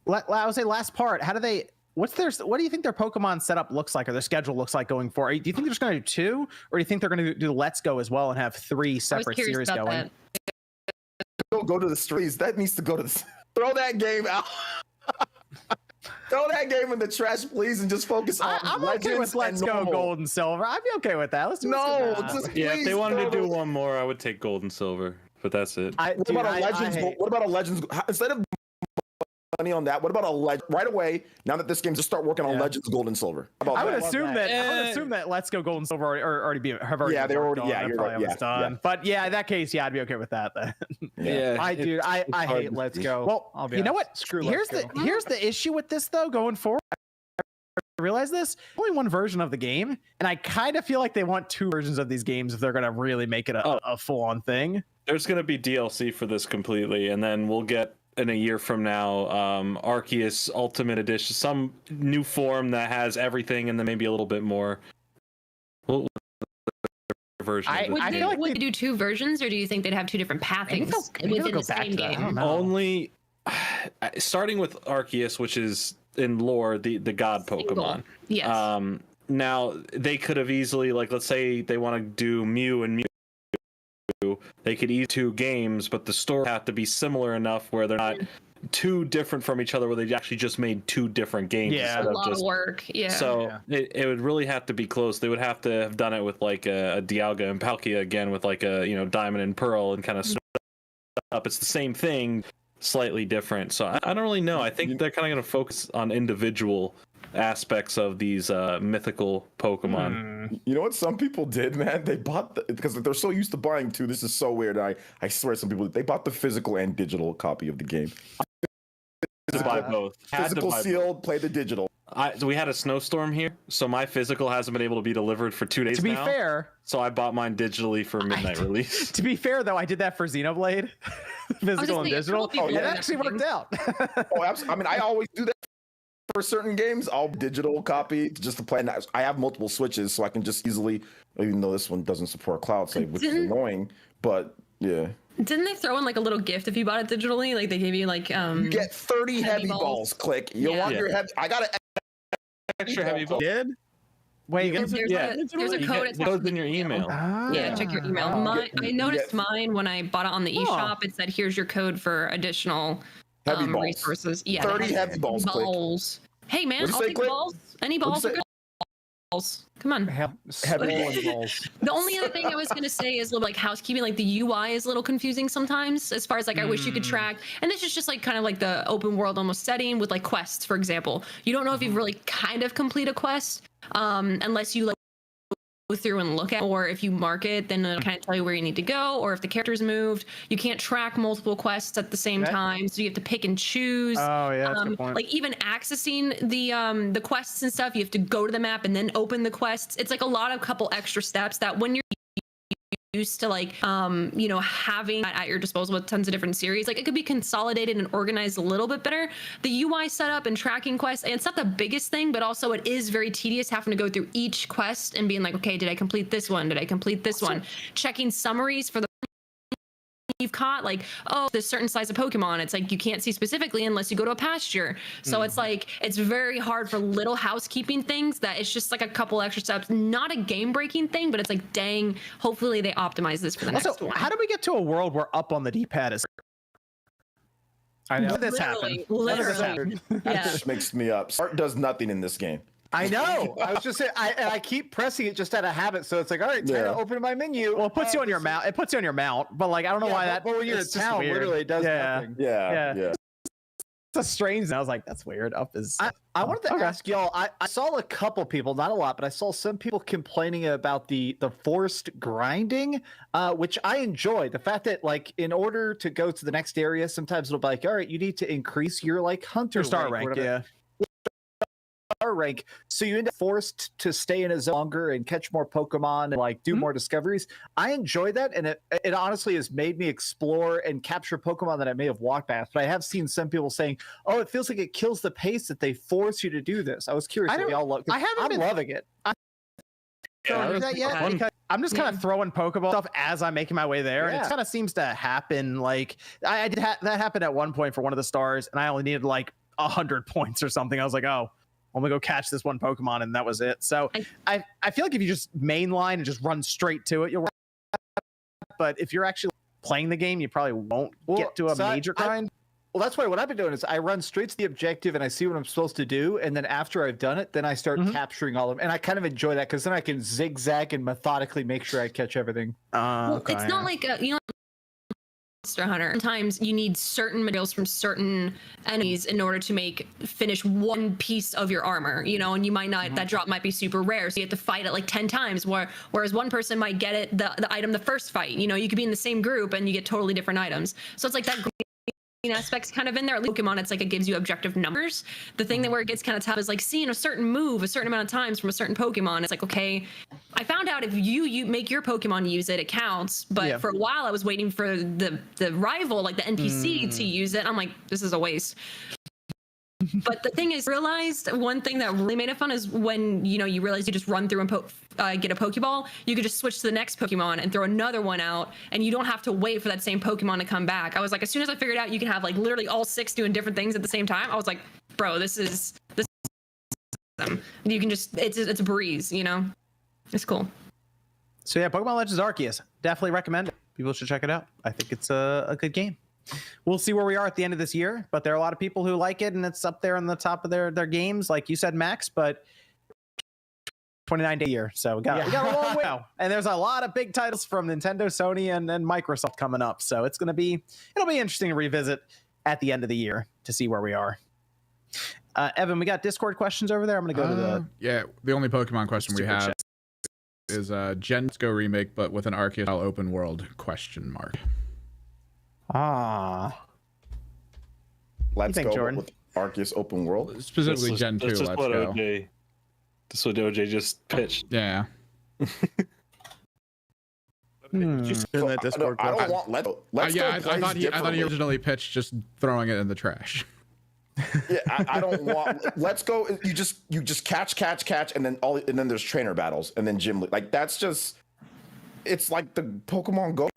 I would say last part. How do they? What do you think their Pokemon setup looks like, or their schedule looks like going forward? Do you think they're just going to do 2, or do you think they're going to do Let's Go as well and have 3 separate series going? Go to the streets. That needs to go to the. Throw that game out. Throw that game in the trash, please, and just focus on I'm okay with Let's Go Gold and Silver. I'd be okay with that. Let's do if they wanted to do one more, I would take Gold and Silver, but that's it. What about a Legends? Instead of money on that, what about a Legend right away? Now that this game's just start working on Legends Gold and Silver. I would assume that Let's Go Gold and Silver have already. Yeah, they're already. Yeah, you're right. Done. But in that case, I'd be okay with that then. I hate Let's Go. Well, you know what? Here's the issue with this though. Going forward, I realize this only one version of the game, and I kind of feel like they want 2 versions of these games if they're gonna really make it a full-on thing. There's gonna be DLC for this completely, and then we'll get in a year from now Arceus Ultimate Edition, some new form that has everything, and then maybe a little bit more. Version. Would they do 2 versions, or do you think they'd have 2 different pathings within the same game? Only starting with Arceus, which is in lore the god Pokemon. Yes. Now they could have easily, like, let's say they want to do Mew and Mew, they could eat 2 games, but the story have to be similar enough where they're not too different from each other, where they actually just made 2 different games. Yeah, a lot of work. Yeah. So it would really have to be close. They would have to have done it with like a Dialga and Palkia again, with like a Diamond and Pearl, and kind of up. It's the same thing, slightly different. So I don't really know. I think they're kind of going to focus on individual aspects of these mythical Pokemon. You know what some people did, man? They bought because they're so used to buying 2. This is so weird. I swear, some people, they bought the physical and digital copy of the game. Buy both. Physical sealed, play the digital. We had a snowstorm here, so my physical hasn't been able to be delivered for 2 days now. To be fair, so I bought mine digitally for midnight release. To be fair, though, I did that for Xenoblade, physical and digital. It actually worked out. I mean, I always do that for certain games. I'll digital copy just to play. I have multiple Switches, so I can just easily, even though this one doesn't support cloud save, which is annoying, but yeah. Didn't they throw in like a little gift if you bought it digitally? Like they gave you like you get 30 heavy balls. Click. You want your heavy? I got an extra heavy ball. Did? Wait, there's a code. It goes in your email. Yeah, check your email. I noticed mine when I bought it on the eShop. It said, "Here's your code for additional resources." Yeah, 30 heavy balls. Balls. Hey man, I'll take balls. Any balls are good. Balls. Come on. Heavy balls. The only other thing I was gonna say is a little like housekeeping. Like the UI is a little confusing sometimes, as far as like I wish you could track. And this is just like kind of like the open world almost setting with like quests, for example. You don't know if you've really kind of complete a quest, unless you like go through and look at, or if you mark it, then it'll kind of tell you where you need to go, or if the character's moved. You can't track multiple quests at the same time, so you have to pick and choose. Oh yeah, that's a good point. Like even accessing the quests and stuff, you have to go to the map and then open the quests. It's like a lot of couple extra steps that when you're used to like having at your disposal with tons of different series, like it could be consolidated and organized a little bit better. The UI setup and tracking quests, and it's not the biggest thing, but also it is very tedious having to go through each quest and being like, okay, did I complete this one? Did I complete this one? Checking summaries for the you've caught, like, oh, this certain size of Pokemon, it's like you can't see specifically unless you go to a pasture. So it's like it's very hard for little housekeeping things that it's just like a couple extra steps. Not a game breaking thing, but it's like, dang, hopefully they optimize this for the next one. How do we get to a world where up on the D-pad is I know this happened. Literally. That just makes me up. Start does nothing in this game. I know. I was just saying, I keep pressing it just out of habit. So it's like, all right, time to open my menu. Well, it puts you on your mount. It puts you on your mount, but like I don't know why that. But when you're in town, literally it does nothing. Yeah. It's a strange. I was like, that's weird. Up is. I wanted to ask y'all. I saw a couple people, not a lot, but I saw some people complaining about the forced grinding, which I enjoy. The fact that like in order to go to the next area, sometimes it'll be like, all right, you need to increase your like hunter star rank. rank, so you end up forced to stay in a zone longer and catch more Pokemon and like do more discoveries. I enjoy that, and it honestly has made me explore and capture Pokemon that I may have walked past. But I have seen some people saying, "Oh, it feels like it kills the pace that they force you to do this." I was curious if y'all look. I'm loving it. I'm just kind of throwing Pokeball stuff as I'm making my way there, and it kind of seems to happen. Like I did that happened at one point for one of the stars, and I only needed like 100 points or something. I was like, oh, I'm gonna go catch this one Pokemon, and that was it. So I feel like if you just mainline and just run straight to it, you'll. But if you're actually playing the game, you probably won't get to a major grind. Well, that's why what I've been doing is I run straight to the objective and I see what I'm supposed to do. And then after I've done it, then I start capturing all of them. And I kind of enjoy that because then I can zigzag and methodically make sure I catch everything. Well, it's not like, Monster Hunter. Sometimes you need certain materials from certain enemies in order to finish one piece of your armor, and you might not, that drop might be super rare. So you have to fight it like 10 times, whereas one person might get it, the item the first fight. You could be in the same group and you get totally different items. So it's like that aspects kind of in there. At least Pokemon, it's like it gives you objective numbers. The thing that where it gets kind of tough is like seeing a certain move a certain amount of times from a certain Pokemon. It's like, okay, I found out if you make your Pokemon use it counts. But for a while I was waiting for the rival, like the NPC to use it. I'm like, this is a waste. But the thing is, realized one thing that really made it fun is when you realize you just run through and get a Pokeball, you could just switch to the next Pokemon and throw another one out, and you don't have to wait for that same Pokemon to come back. I was like, as soon as I figured out you can have like literally all 6 doing different things at the same time, I was like, bro, this is awesome. You can just it's a breeze, It's cool. So yeah, Pokemon Legends Arceus, definitely recommend it. People should check it out. I think it's a good game. We'll see where we are at the end of this year, but there are a lot of people who like it, and it's up there on the top of their games, like you said, Max. But 29-day year, so we got a long way now. And there's a lot of big titles from Nintendo, Sony, and Microsoft coming up. So it'll be interesting to revisit at the end of the year to see where we are. Evan, we got Discord questions over there. I'm gonna go to the only Pokemon question we have is Gen Go remake, but with an Arceus open world ? Let's go Jordan? with Arceus open world. Specifically Gen 2, This is let's what go. OJ, this is what OJ just pitched. Yeah. In that Discord I don't want Let's Go. I thought he originally pitched just throwing it in the trash. Yeah, I don't want Let's Go. You just catch, and then there's trainer battles, and then gym. Like that's just, it's like the Pokemon Go.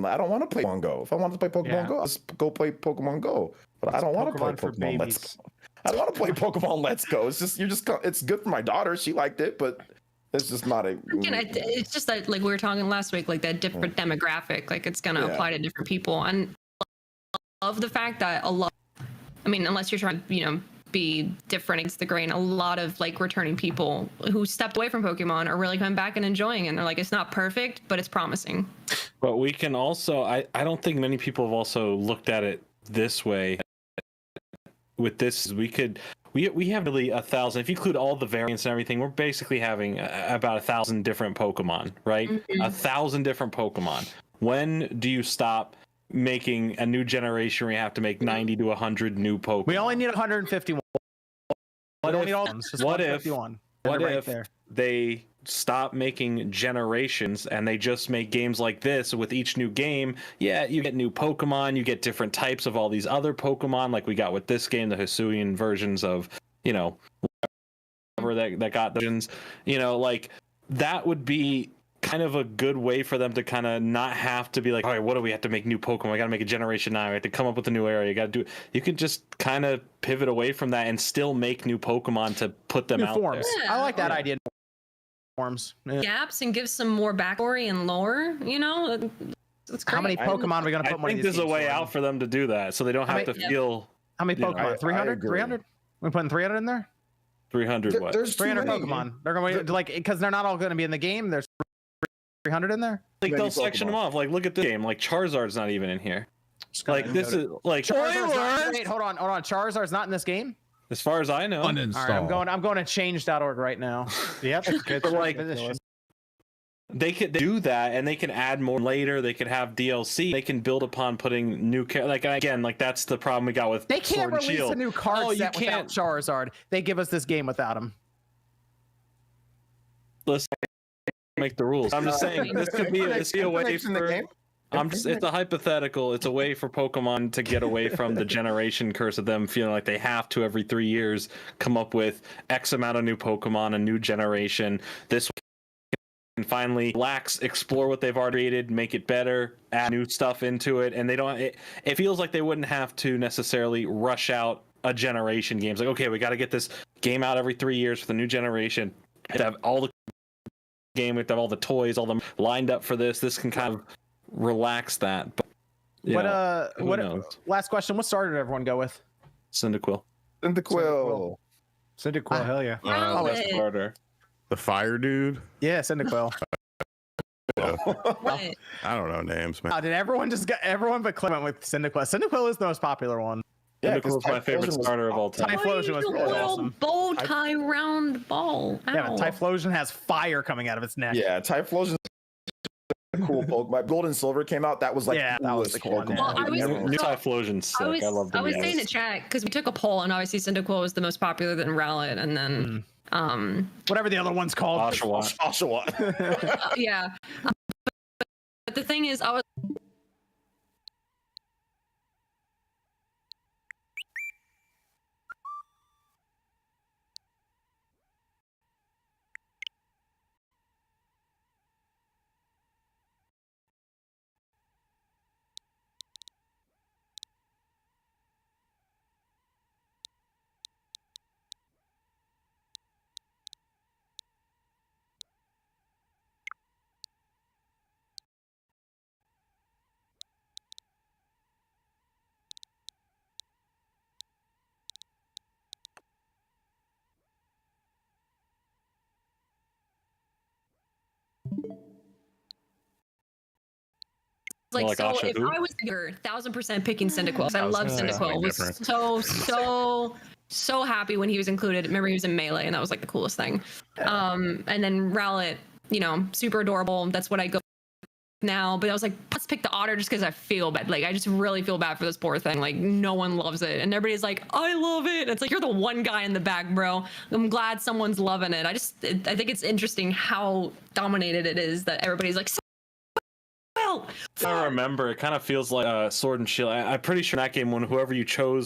I don't want to play Pokemon Go. If I want to play Pokemon Go, I'll just go play Pokemon Go. But I don't want to play Pokemon Let's Go. I don't want to play Pokemon Let's Go. It's just it's good for my daughter. She liked it, but it's just not a. It's just that, like we were talking last week, like that different demographic, like it's gonna apply to different people. And I love the fact that unless you're trying to, be different against the grain, a lot of like returning people who stepped away from Pokemon are really coming back and enjoying it. And they're like, it's not perfect, but it's promising. But we can also, I don't think many people have also looked at it this way. With this, we have really 1,000. If you include all the variants and everything, we're basically having about 1,000 different Pokemon, right? 1,000 different Pokemon. When do you stop making a new generation where you have to make 90 to 100 new Pokemon? We only need 151. What if they stop making generations and they just make games like this? With each new game, you get new Pokemon, you get different types of all these other Pokemon, like we got with this game, the Hisuian versions of, whatever that got the versions, like that would be kind of a good way for them to kind of not have to be like, all right, what do we have to make new Pokemon? We got to make a generation 9. We have to come up with a new area. You could just kind of pivot away from that and still make new Pokemon to put them out forms. there. I like that idea. Forms. Gaps and give some more backstory and lore, It's great. How many Pokemon are we going to put I think there's a way out for them to do that so they don't have to feel. How many Pokemon? 300? 300? We're putting 300 in there? 300 what? There's 300 Pokemon. They're going to like, because they're not all going to be in the game. There's 300 in there. Like they'll section them off. Like look at this game. Like Charizard's not even in here. Like this is like Wait, hold on. Charizard's not in this game. As far as I know. Uninstall. All right, I'm going to change.org right now. Yep. But like they could do that, and they can add more later. They could have DLC. They can build upon putting new that's the problem we got with They can't Sword and release Shield. a new card set without Charizard. They give us this game without him. Let's make the rules. I'm just saying this could be a way for. It's a hypothetical. It's a way for Pokemon to get away from the generation curse of them feeling like they have to every 3 years come up with X amount of new Pokemon, a new generation. This can finally explore what they've already created, make it better, add new stuff into it, and they don't. It feels like they wouldn't have to necessarily rush out a generation game. It's like, okay, we got to get this game out every 3 years for the new generation. To have all the game, we have to have all the toys, all them lined up for this. This can kind of relax that. But last question, what starter did everyone go with? Cyndaquil. Cyndaquil, hell yeah. Rowlet. Starter. The fire dude. Yeah, Cyndaquil. What? I don't know names, man. Did everyone but Clint went with Cyndaquil? Cyndaquil is the most popular one. Yeah, Cyndaquil is my favorite starter of all time. Typhlosion was really awesome. Bow tie round ball. Ow. Yeah, but Typhlosion has fire coming out of its neck. Yeah, Typhlosion. Cool Pokemon. Gold and Silver came out. That was like that was the cool one. Well, New Typhlosion's sick. I love the I was saying in chat because we took a poll and obviously Cyndaquil was the most popular than Rowlet, and then whatever the other one's called. Oshawott. Yeah. But the thing is, I was. Like, so if I was younger, 1000% picking Cyndaquil. I love Cyndaquil. Was so happy when he was included. Remember, he was in Melee, and that was like the coolest thing. And then Rowlet, super adorable. That's what I go now. But I was like, let's pick the otter just because I feel bad. Like, I just really feel bad for this poor thing. Like, no one loves it, and everybody's like, I love it. It's like, you're the one guy in the back, bro. I'm glad someone's loving it. I think it's interesting how dominated it is that everybody's like. I remember, it kind of feels like Sword and Shield. I'm pretty sure in that game, when whoever you chose.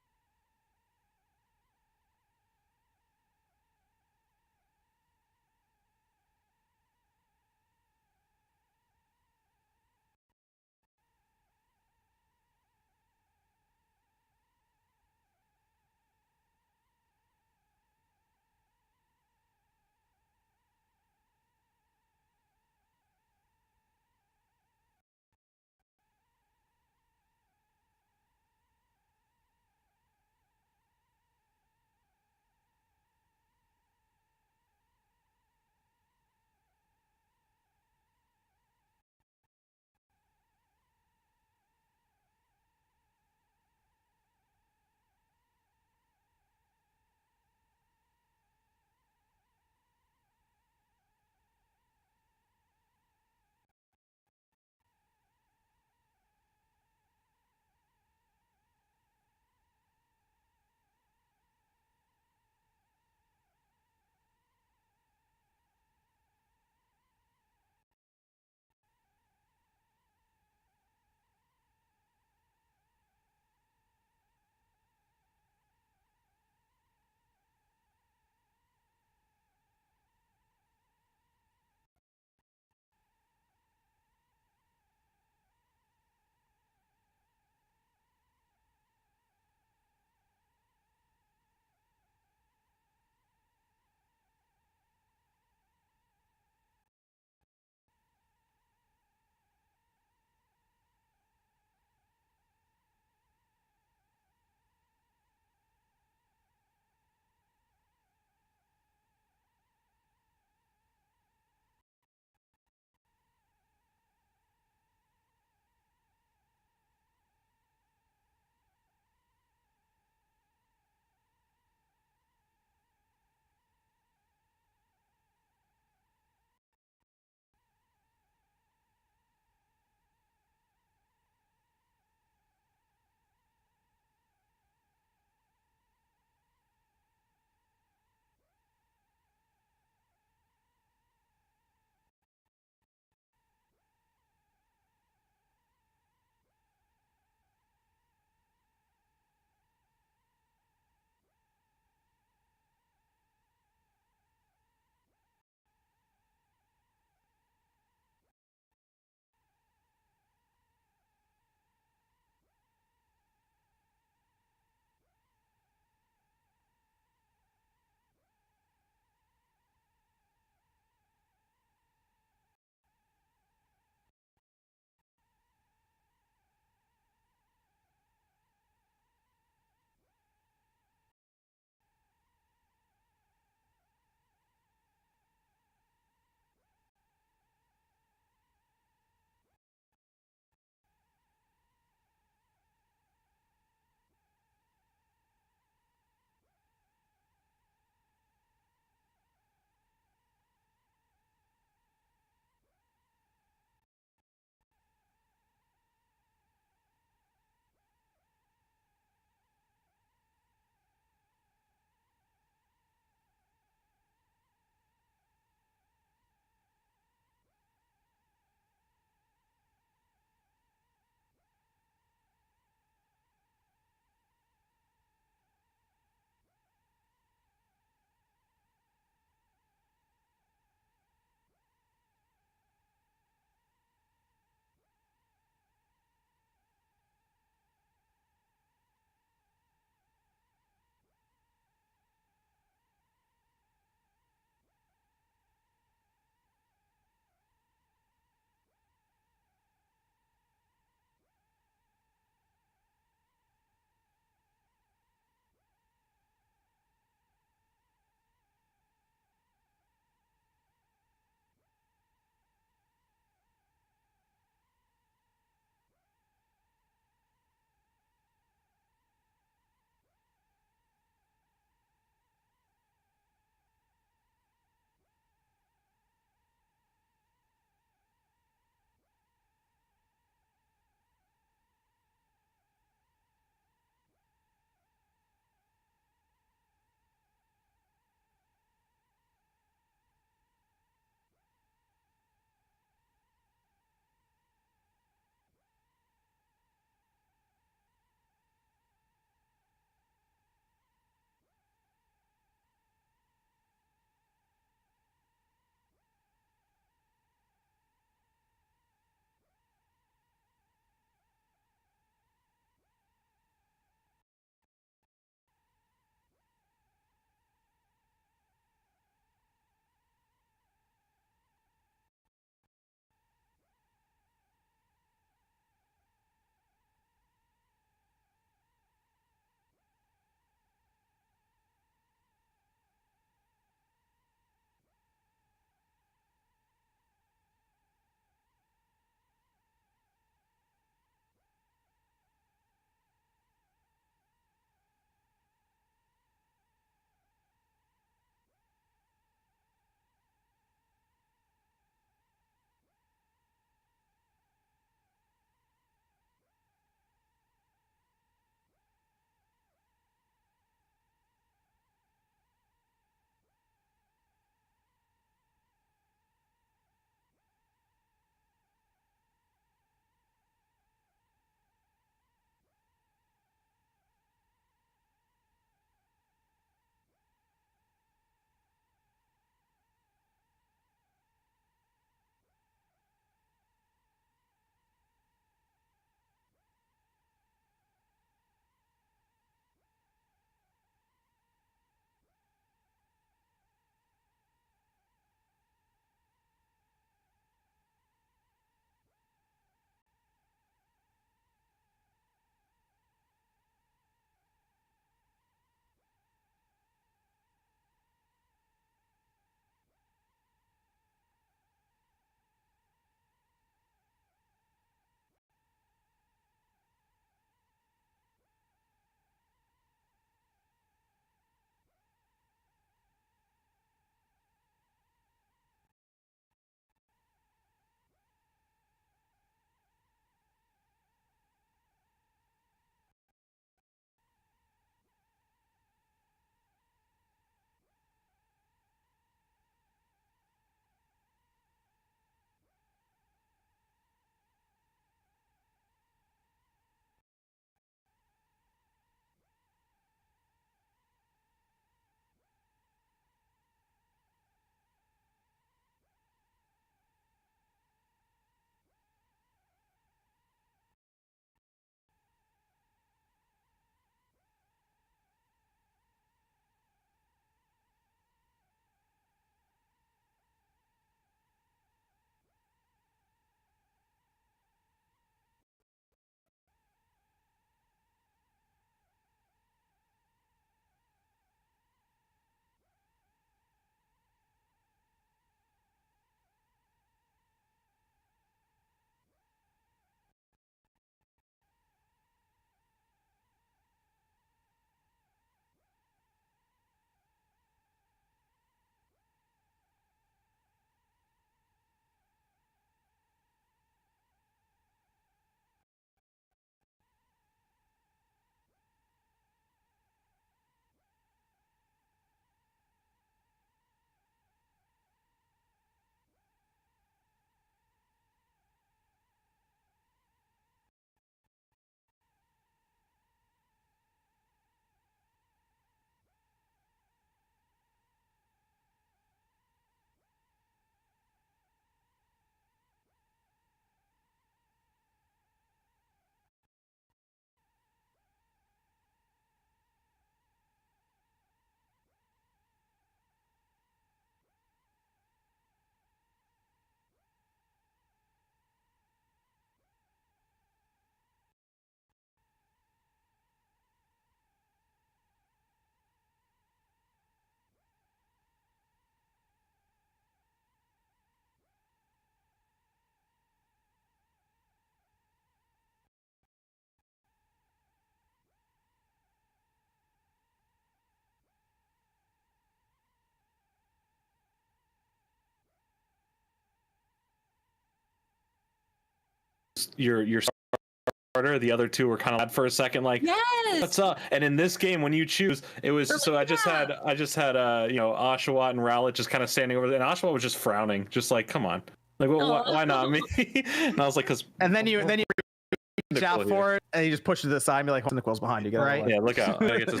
your starter. The other two were kind of mad for a second, like, yes, what's up? And in this game, when you choose, it was so I just had Oshawott and Rowlett just kind of standing over there, and Oshawott was just frowning, just like, come on, like, why not me? And I was like, because and then you reach out for it, and you just push it to the side and be like, hold the quills behind you, get right? Yeah, look out! I get this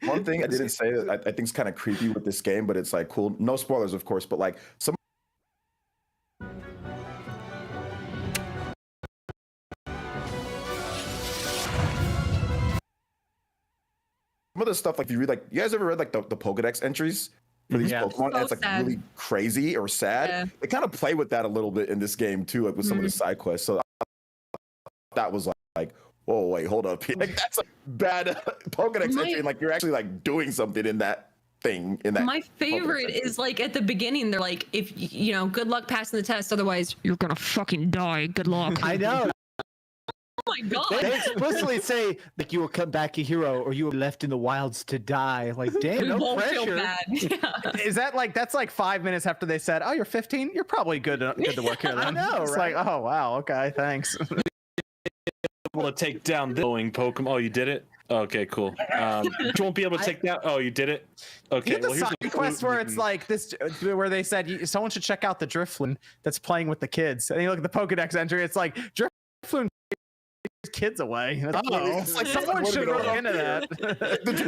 One thing I didn't say that I think is kind of creepy with this game, but it's like cool. No spoilers, of course, but like some of the stuff, like if you read, like, you guys ever read like the Pokedex entries for these Pokemon? And it's like sad. really crazy or sad. Yeah. They kind of play with that a little bit in this game too, like with some of the side quests. So that was like, whoa, wait, hold up. Like that's a bad Pokedex entry. And like you're actually like doing something in that thing. In that. My favorite is like at the beginning, they're like, if you know, good luck passing the test, otherwise you're gonna fucking die. Good luck. I know. Oh my god! They explicitly say like you will come back a hero, or you were left in the wilds to die. Like, damn, We no won't pressure. feel bad. Yeah. Is that like that's like 5 minutes after they said, "Oh, you're 15. You're probably good to work here." Then. I know, It's right? like, oh wow, okay, thanks. Able to take down the glowing Pokemon. Oh, you did it. Okay, cool. You won't be able to take that. Oh, you did it. Okay. You have the Well, side quest where it's like this, where they said someone should check out the Drifloon that's playing with the kids, and you look at the Pokedex entry. It's like Drifloon kids away. It's like someone should look into that.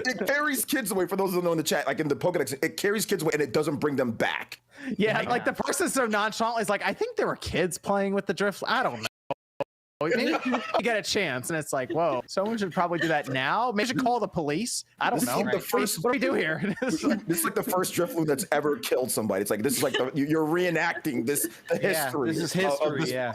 It carries kids away. For those who don't know in the chat, like in the Pokedex, it carries kids away and it doesn't bring them back. Yeah, like the person so nonchalantly is like, I think there were kids playing with the Drift. I don't know. Maybe you get a chance, and it's like, whoa, someone should probably do that now. Maybe should call the police. I don't know. Like the first, what do we do here? This is like the first Drifloon that's ever killed somebody. It's like this is like you're reenacting the history. This is history. This. Yeah.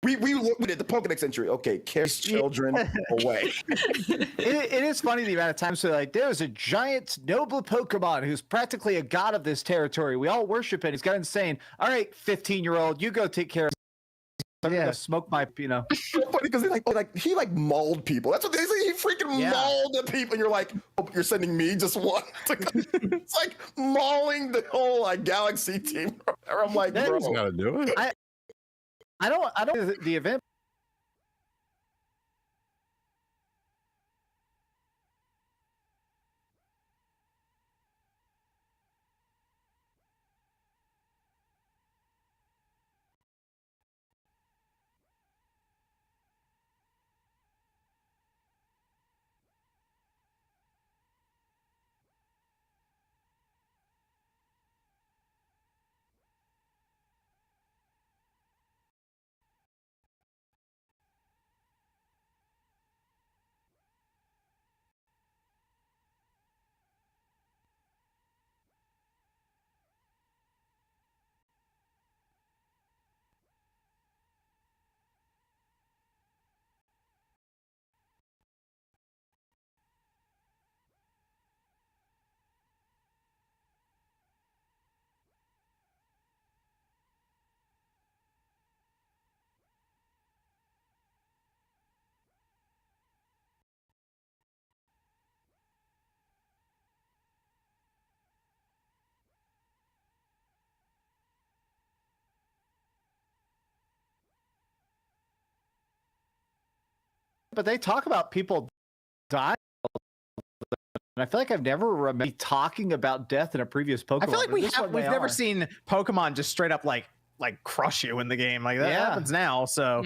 We looked at the Pokedex entry. Okay, carries children away. It is funny the amount of times they're like, there's a giant noble Pokemon who's practically a god of this territory. We all worship it. He's got insane. All right, 15-year-old, you go take care of. I'm gonna smoke my, It's so funny because he mauled people. That's what they say. He freaking mauled the people. And you're like, oh, you're sending me just one. It's like mauling the whole like galaxy team. Or I'm like, bro, gotta do it. I don't the event. But they talk about people dying, and I feel like I've never remembered talking about death in a previous Pokemon. I feel like we've never seen Pokemon just straight up like crush you in the game. Like that happens now. So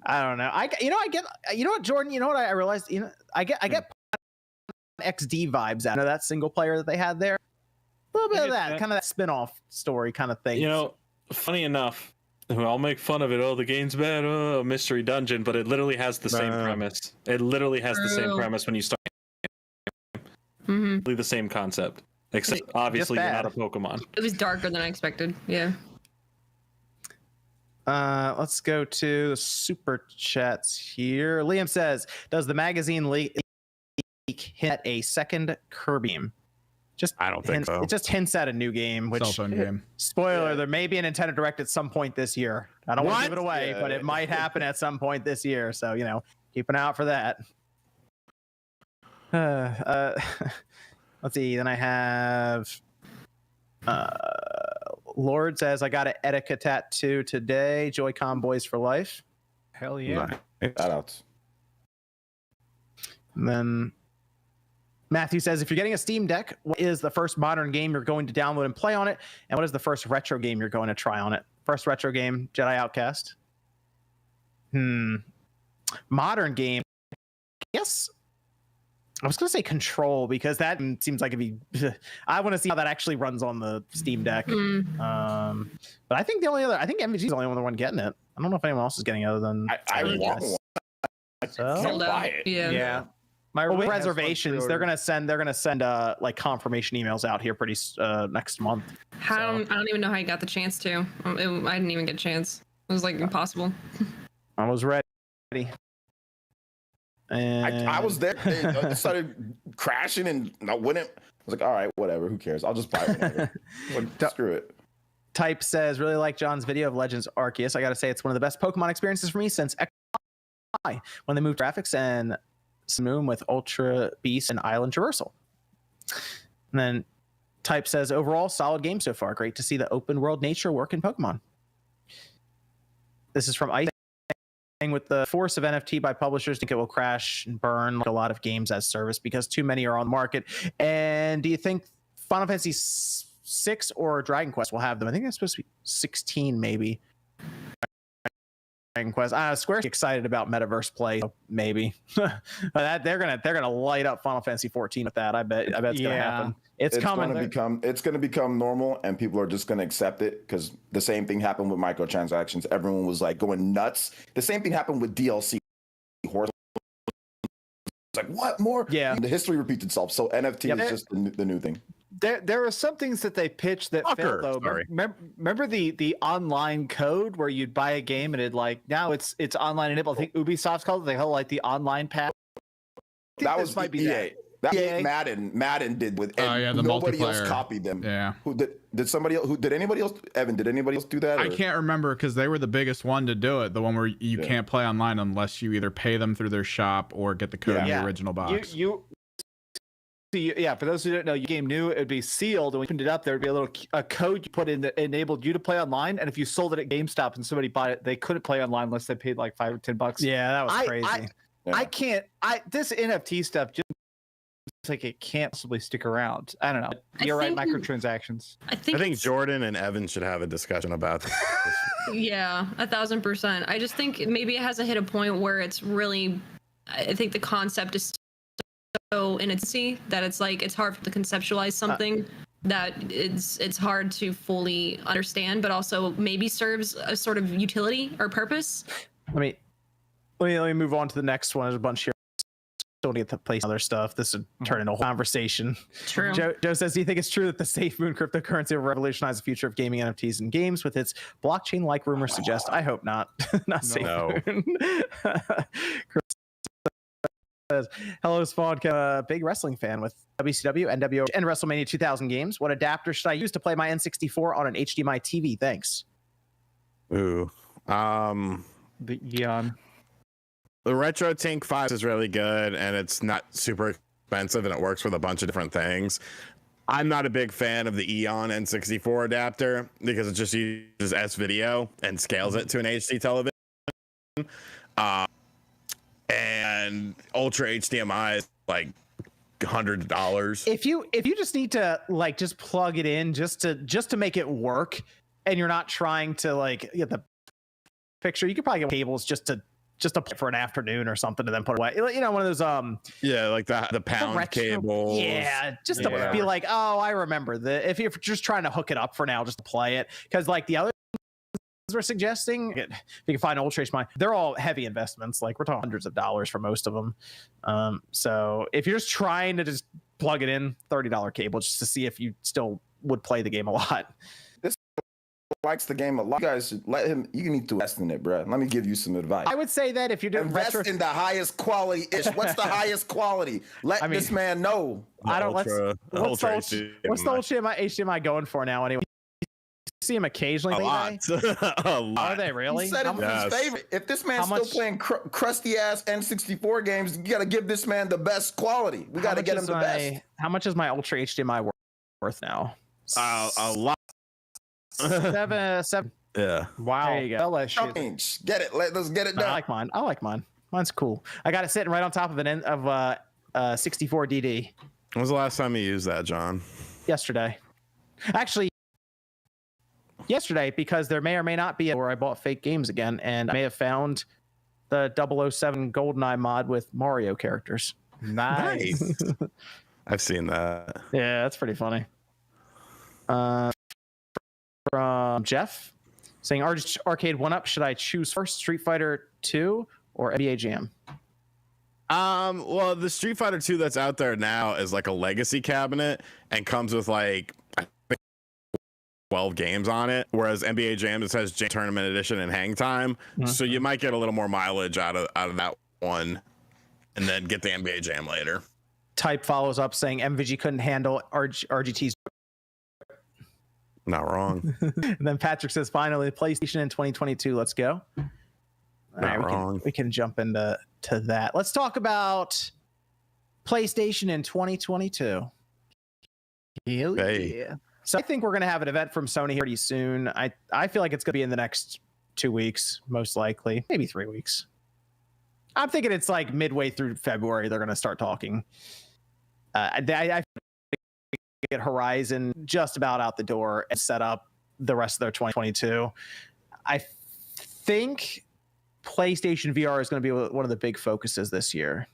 I don't know. I get what, Jordan, you know what I realized, I get XD vibes out of that single player that they had there. A little bit of that kind of that spin-off story kind of thing. Funny enough, I'll make fun of it. Oh, the game's bad. Oh, mystery dungeon, but it literally has the same premise. It literally has the same premise when you start. The same concept, except obviously you're not a Pokemon. It was darker than I expected. Yeah. Let's go to the super chats here. Liam says, "Does the magazine leak hint at a second Kirby game?" I don't think so. It just hints at a new game, which cell phone game. Spoiler: there may be a Nintendo Direct at some point this year. I don't want to give it away, but it might happen at some point this year. So keep an eye out for that. Let's see. Then I have Lord says, I got an Etika tattoo today. Joy-Con boys for life. Hell yeah. Shout outs. And then Matthew says, if you're getting a Steam Deck, what is the first modern game you're going to download and play on it? And what is the first retro game you're going to try on it? First retro game, Jedi Outcast. Modern game. Yes. I was going to say Control because that seems like it'd be. I want to see how that actually runs on the Steam Deck. But I think I think MVG is the only one getting it. I don't know if anyone else is getting it other than. I want one. So? Can't buy it. Yeah. With reservations, they're gonna send like confirmation emails out here pretty next month. I don't even know how you got the chance to. I didn't even get a chance. It was like impossible. I was ready. And I was there. It started crashing and I wouldn't. I was like, all right, whatever. Who cares? I'll just buy it whenever. Like, screw it. Type says, really like John's video of Legends Arceus. I got to say, it's one of the best Pokemon experiences for me since XY, when they moved graphics and Moon with Ultra Beast and Island Traversal. And then Type says, overall, solid game so far. Great to see the open world nature work in Pokemon. This is from Ice. With the force of NFT by publishers, I think it will crash and burn like a lot of games as service because too many are on the market. And do you think Final Fantasy 6 or Dragon Quest will have them? I think that's supposed to be 16, maybe. Dragon Quest. Square's excited about metaverse play, so maybe. But they're gonna light up Final Fantasy 14 with that. I bet it's gonna happen. It's coming. It's gonna become normal, and people are just gonna accept it because the same thing happened with microtransactions. Everyone was like going nuts. The same thing happened with DLC. It's like, what more? Yeah. The history repeats itself. So NFT is just the new thing. There are some things that they pitched that failed though. Remember the online code where you'd buy a game and now it's online enabled. I think Ubisoft's called it. They call it like the online pass. That was might be EA. That Madden did with and nobody else copied them. Yeah. Did anybody else Evan, did anybody else do that? I can't remember because they were the biggest one to do it. The one where you can't play online unless you either pay them through their shop or get the code in the original box. For those who don't know, your game new, it would be sealed, and when you opened it up, there would be a code you put in that enabled you to play online. And if you sold it at GameStop and somebody bought it, they couldn't play online unless they paid like $5 or $10. Yeah, that was crazy. I can't. This NFT stuff just like it can't possibly stick around. I don't know. You're right, microtransactions. I think Jordan and Evan should have a discussion about this. Yeah, 1000%. I just think maybe it hasn't hit a point where it's really. I think the concept is so in its that it's like it's hard to conceptualize something that it's hard to fully understand, but also maybe serves a sort of utility or purpose. Let me move on to the next one. There's a bunch here. Still need to place other stuff. This would turn into a whole conversation. True. Joe says, do you think it's true that the Safe Moon cryptocurrency will revolutionize the future of gaming NFTs and games with its blockchain-like rumors suggest? I hope not. Not Safe Moon. Says, hello, Spawn. Big wrestling fan with WCW, NWO, and WrestleMania 2000 games. What adapter should I use to play my N64 on an HDMI TV? Thanks. Ooh. The Eon. The Retro Tink 5 is really good, and it's not super expensive, and it works with a bunch of different things. I'm not a big fan of the Eon N64 adapter because it just uses S-Video and scales it to an HD television. And Ultra HDMI is like $100. If you just need to like just plug it in just to make it work, and you're not trying to like get the picture, you could probably get cables just to for an afternoon or something, and then put it away. You know, one of those like the pound cables. Yeah, just to be like, oh, I remember if you're just trying to hook it up for now, just to play it, because like the other we're suggesting, if you can find Ultra HDMI, they're all heavy investments. Like we're talking hundreds of dollars for most of them. So if you're just trying to just plug it in, $30 cable just to see if you still would play the game a lot. This likes the game a lot. You guys should let him. You need to invest in it, bro. Let me give you some advice. I would say that if you're doing invest in the highest quality ish. What's the highest quality? Let this man know. I don't. What's the Ultra HDMI going for now anyway? See him occasionally. A lot. Are they really? He said it was his favorite. If this man's still playing crusty ass N64 games, you got to give this man the best quality. We got to get him the best. How much is my Ultra HDMI worth now? A lot. 7. Yeah. Wow. There you go. Change. Get it. Let's get it done. I like mine. Mine's cool. I got it sitting right on top of an 64 DD. When was the last time you used that, John? Yesterday. Actually, yesterday, because there may or may not be where I bought fake games again, and I may have found the 007 GoldenEye mod with Mario characters. Nice. I've seen that. Yeah, that's pretty funny. From Jeff saying, Arcade 1-Up, should I choose first Street Fighter 2 or NBA Jam? Well, the Street Fighter 2 that's out there now is like a legacy cabinet and comes with like I think 12 games on it, whereas NBA Jam just has Jam Tournament Edition and Hang Time. Mm-hmm. So you might get a little more mileage out of that one and then get the NBA Jam later. Type follows up saying MVG couldn't handle RGT's. Not wrong. And then Patrick says, finally, PlayStation in 2022. Let's go. Not wrong. We can jump into that. Let's talk about PlayStation in 2022. Yeah. So I think we're going to have an event from Sony here pretty soon. I feel like it's going to be in the next 2 weeks, most likely, maybe 3 weeks. I'm thinking it's like midway through February. They're going to start talking. I get Horizon just about out the door and set up the rest of their 2022. I think PlayStation VR is going to be one of the big focuses this year,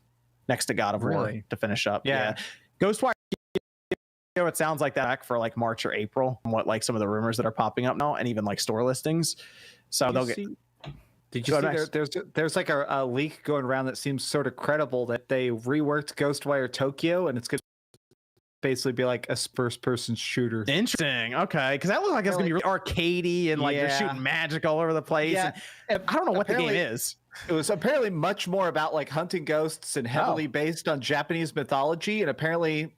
next to God of War to finish up. Yeah. Ghostwire, it sounds like that for like March or April, what like some of the rumors that are popping up now, and even like store listings. So they'll get. Did you see there's like a leak going around that seems sort of credible that they reworked Ghostwire Tokyo and it's going to basically be like a first-person shooter. Interesting. Okay, because that looks like it's gonna be really arcadey and like you're shooting magic all over the place. Yeah, and I don't know what the game is. It was apparently much more about like hunting ghosts and heavily based on Japanese mythology. And apparently,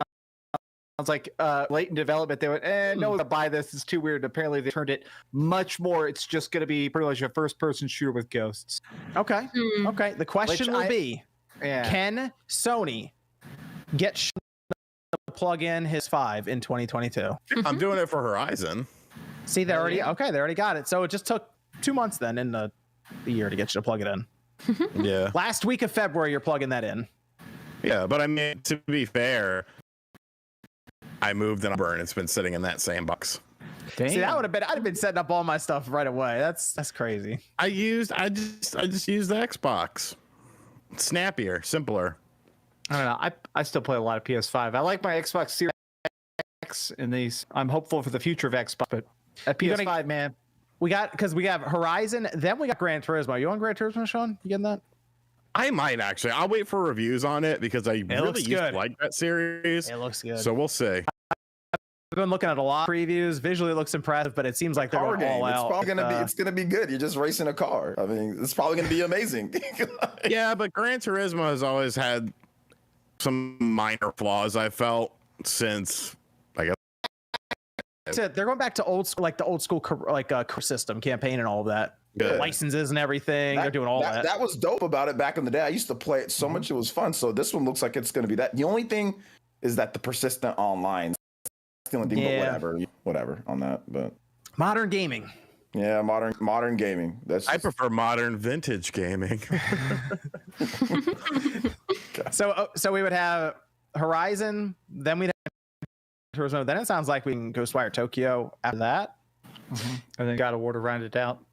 sounds like late in development they went, no one's gonna buy this. It's too weird. Apparently, they turned it much more. It's just gonna be pretty much a first-person shooter with ghosts. Okay. Okay. The question will be, can Sony get plug in his 5 in 2022? I'm doing it for Horizon. See, they already got it. So it just took 2 months then in the year to get you to plug it in. Yeah. Last week of February, you're plugging that in. Yeah, but I mean, to be fair, I moved and it's been sitting in that same box. Damn. See, that would have been, I'd have been setting up all my stuff right away. That's crazy. I just used the Xbox. It's snappier, simpler. I don't know. I still play a lot of PS5. I like my Xbox Series X in these. I'm hopeful for the future of Xbox, but at PS5, man. We have Horizon, then we got Gran Turismo. You on Gran Turismo, Sean? You getting that? I might actually. I'll wait for reviews on it because I really used to like that series. It looks good. So we'll see. I've been looking at a lot of previews. Visually, it looks impressive, but it seems like they're going all out. It's probably it's gonna be good. You're just racing a car. I mean, it's probably gonna be amazing. Yeah, but Gran Turismo has always had some minor flaws. I felt since I guess they're going back to old school, like the old school system campaign and all of that. Good. Licenses and everything. They're doing all that. That was dope about it back in the day. I used to play it so much; it was fun. So this one looks like it's going to be that. The only thing is that the persistent online. That's the only thing, but whatever on that. But modern gaming. Yeah, modern gaming. I prefer modern vintage gaming. So we would have Horizon, then we'd have Turismo. Then it sounds like we can Ghostwire Tokyo after that. And then God of War to round it out.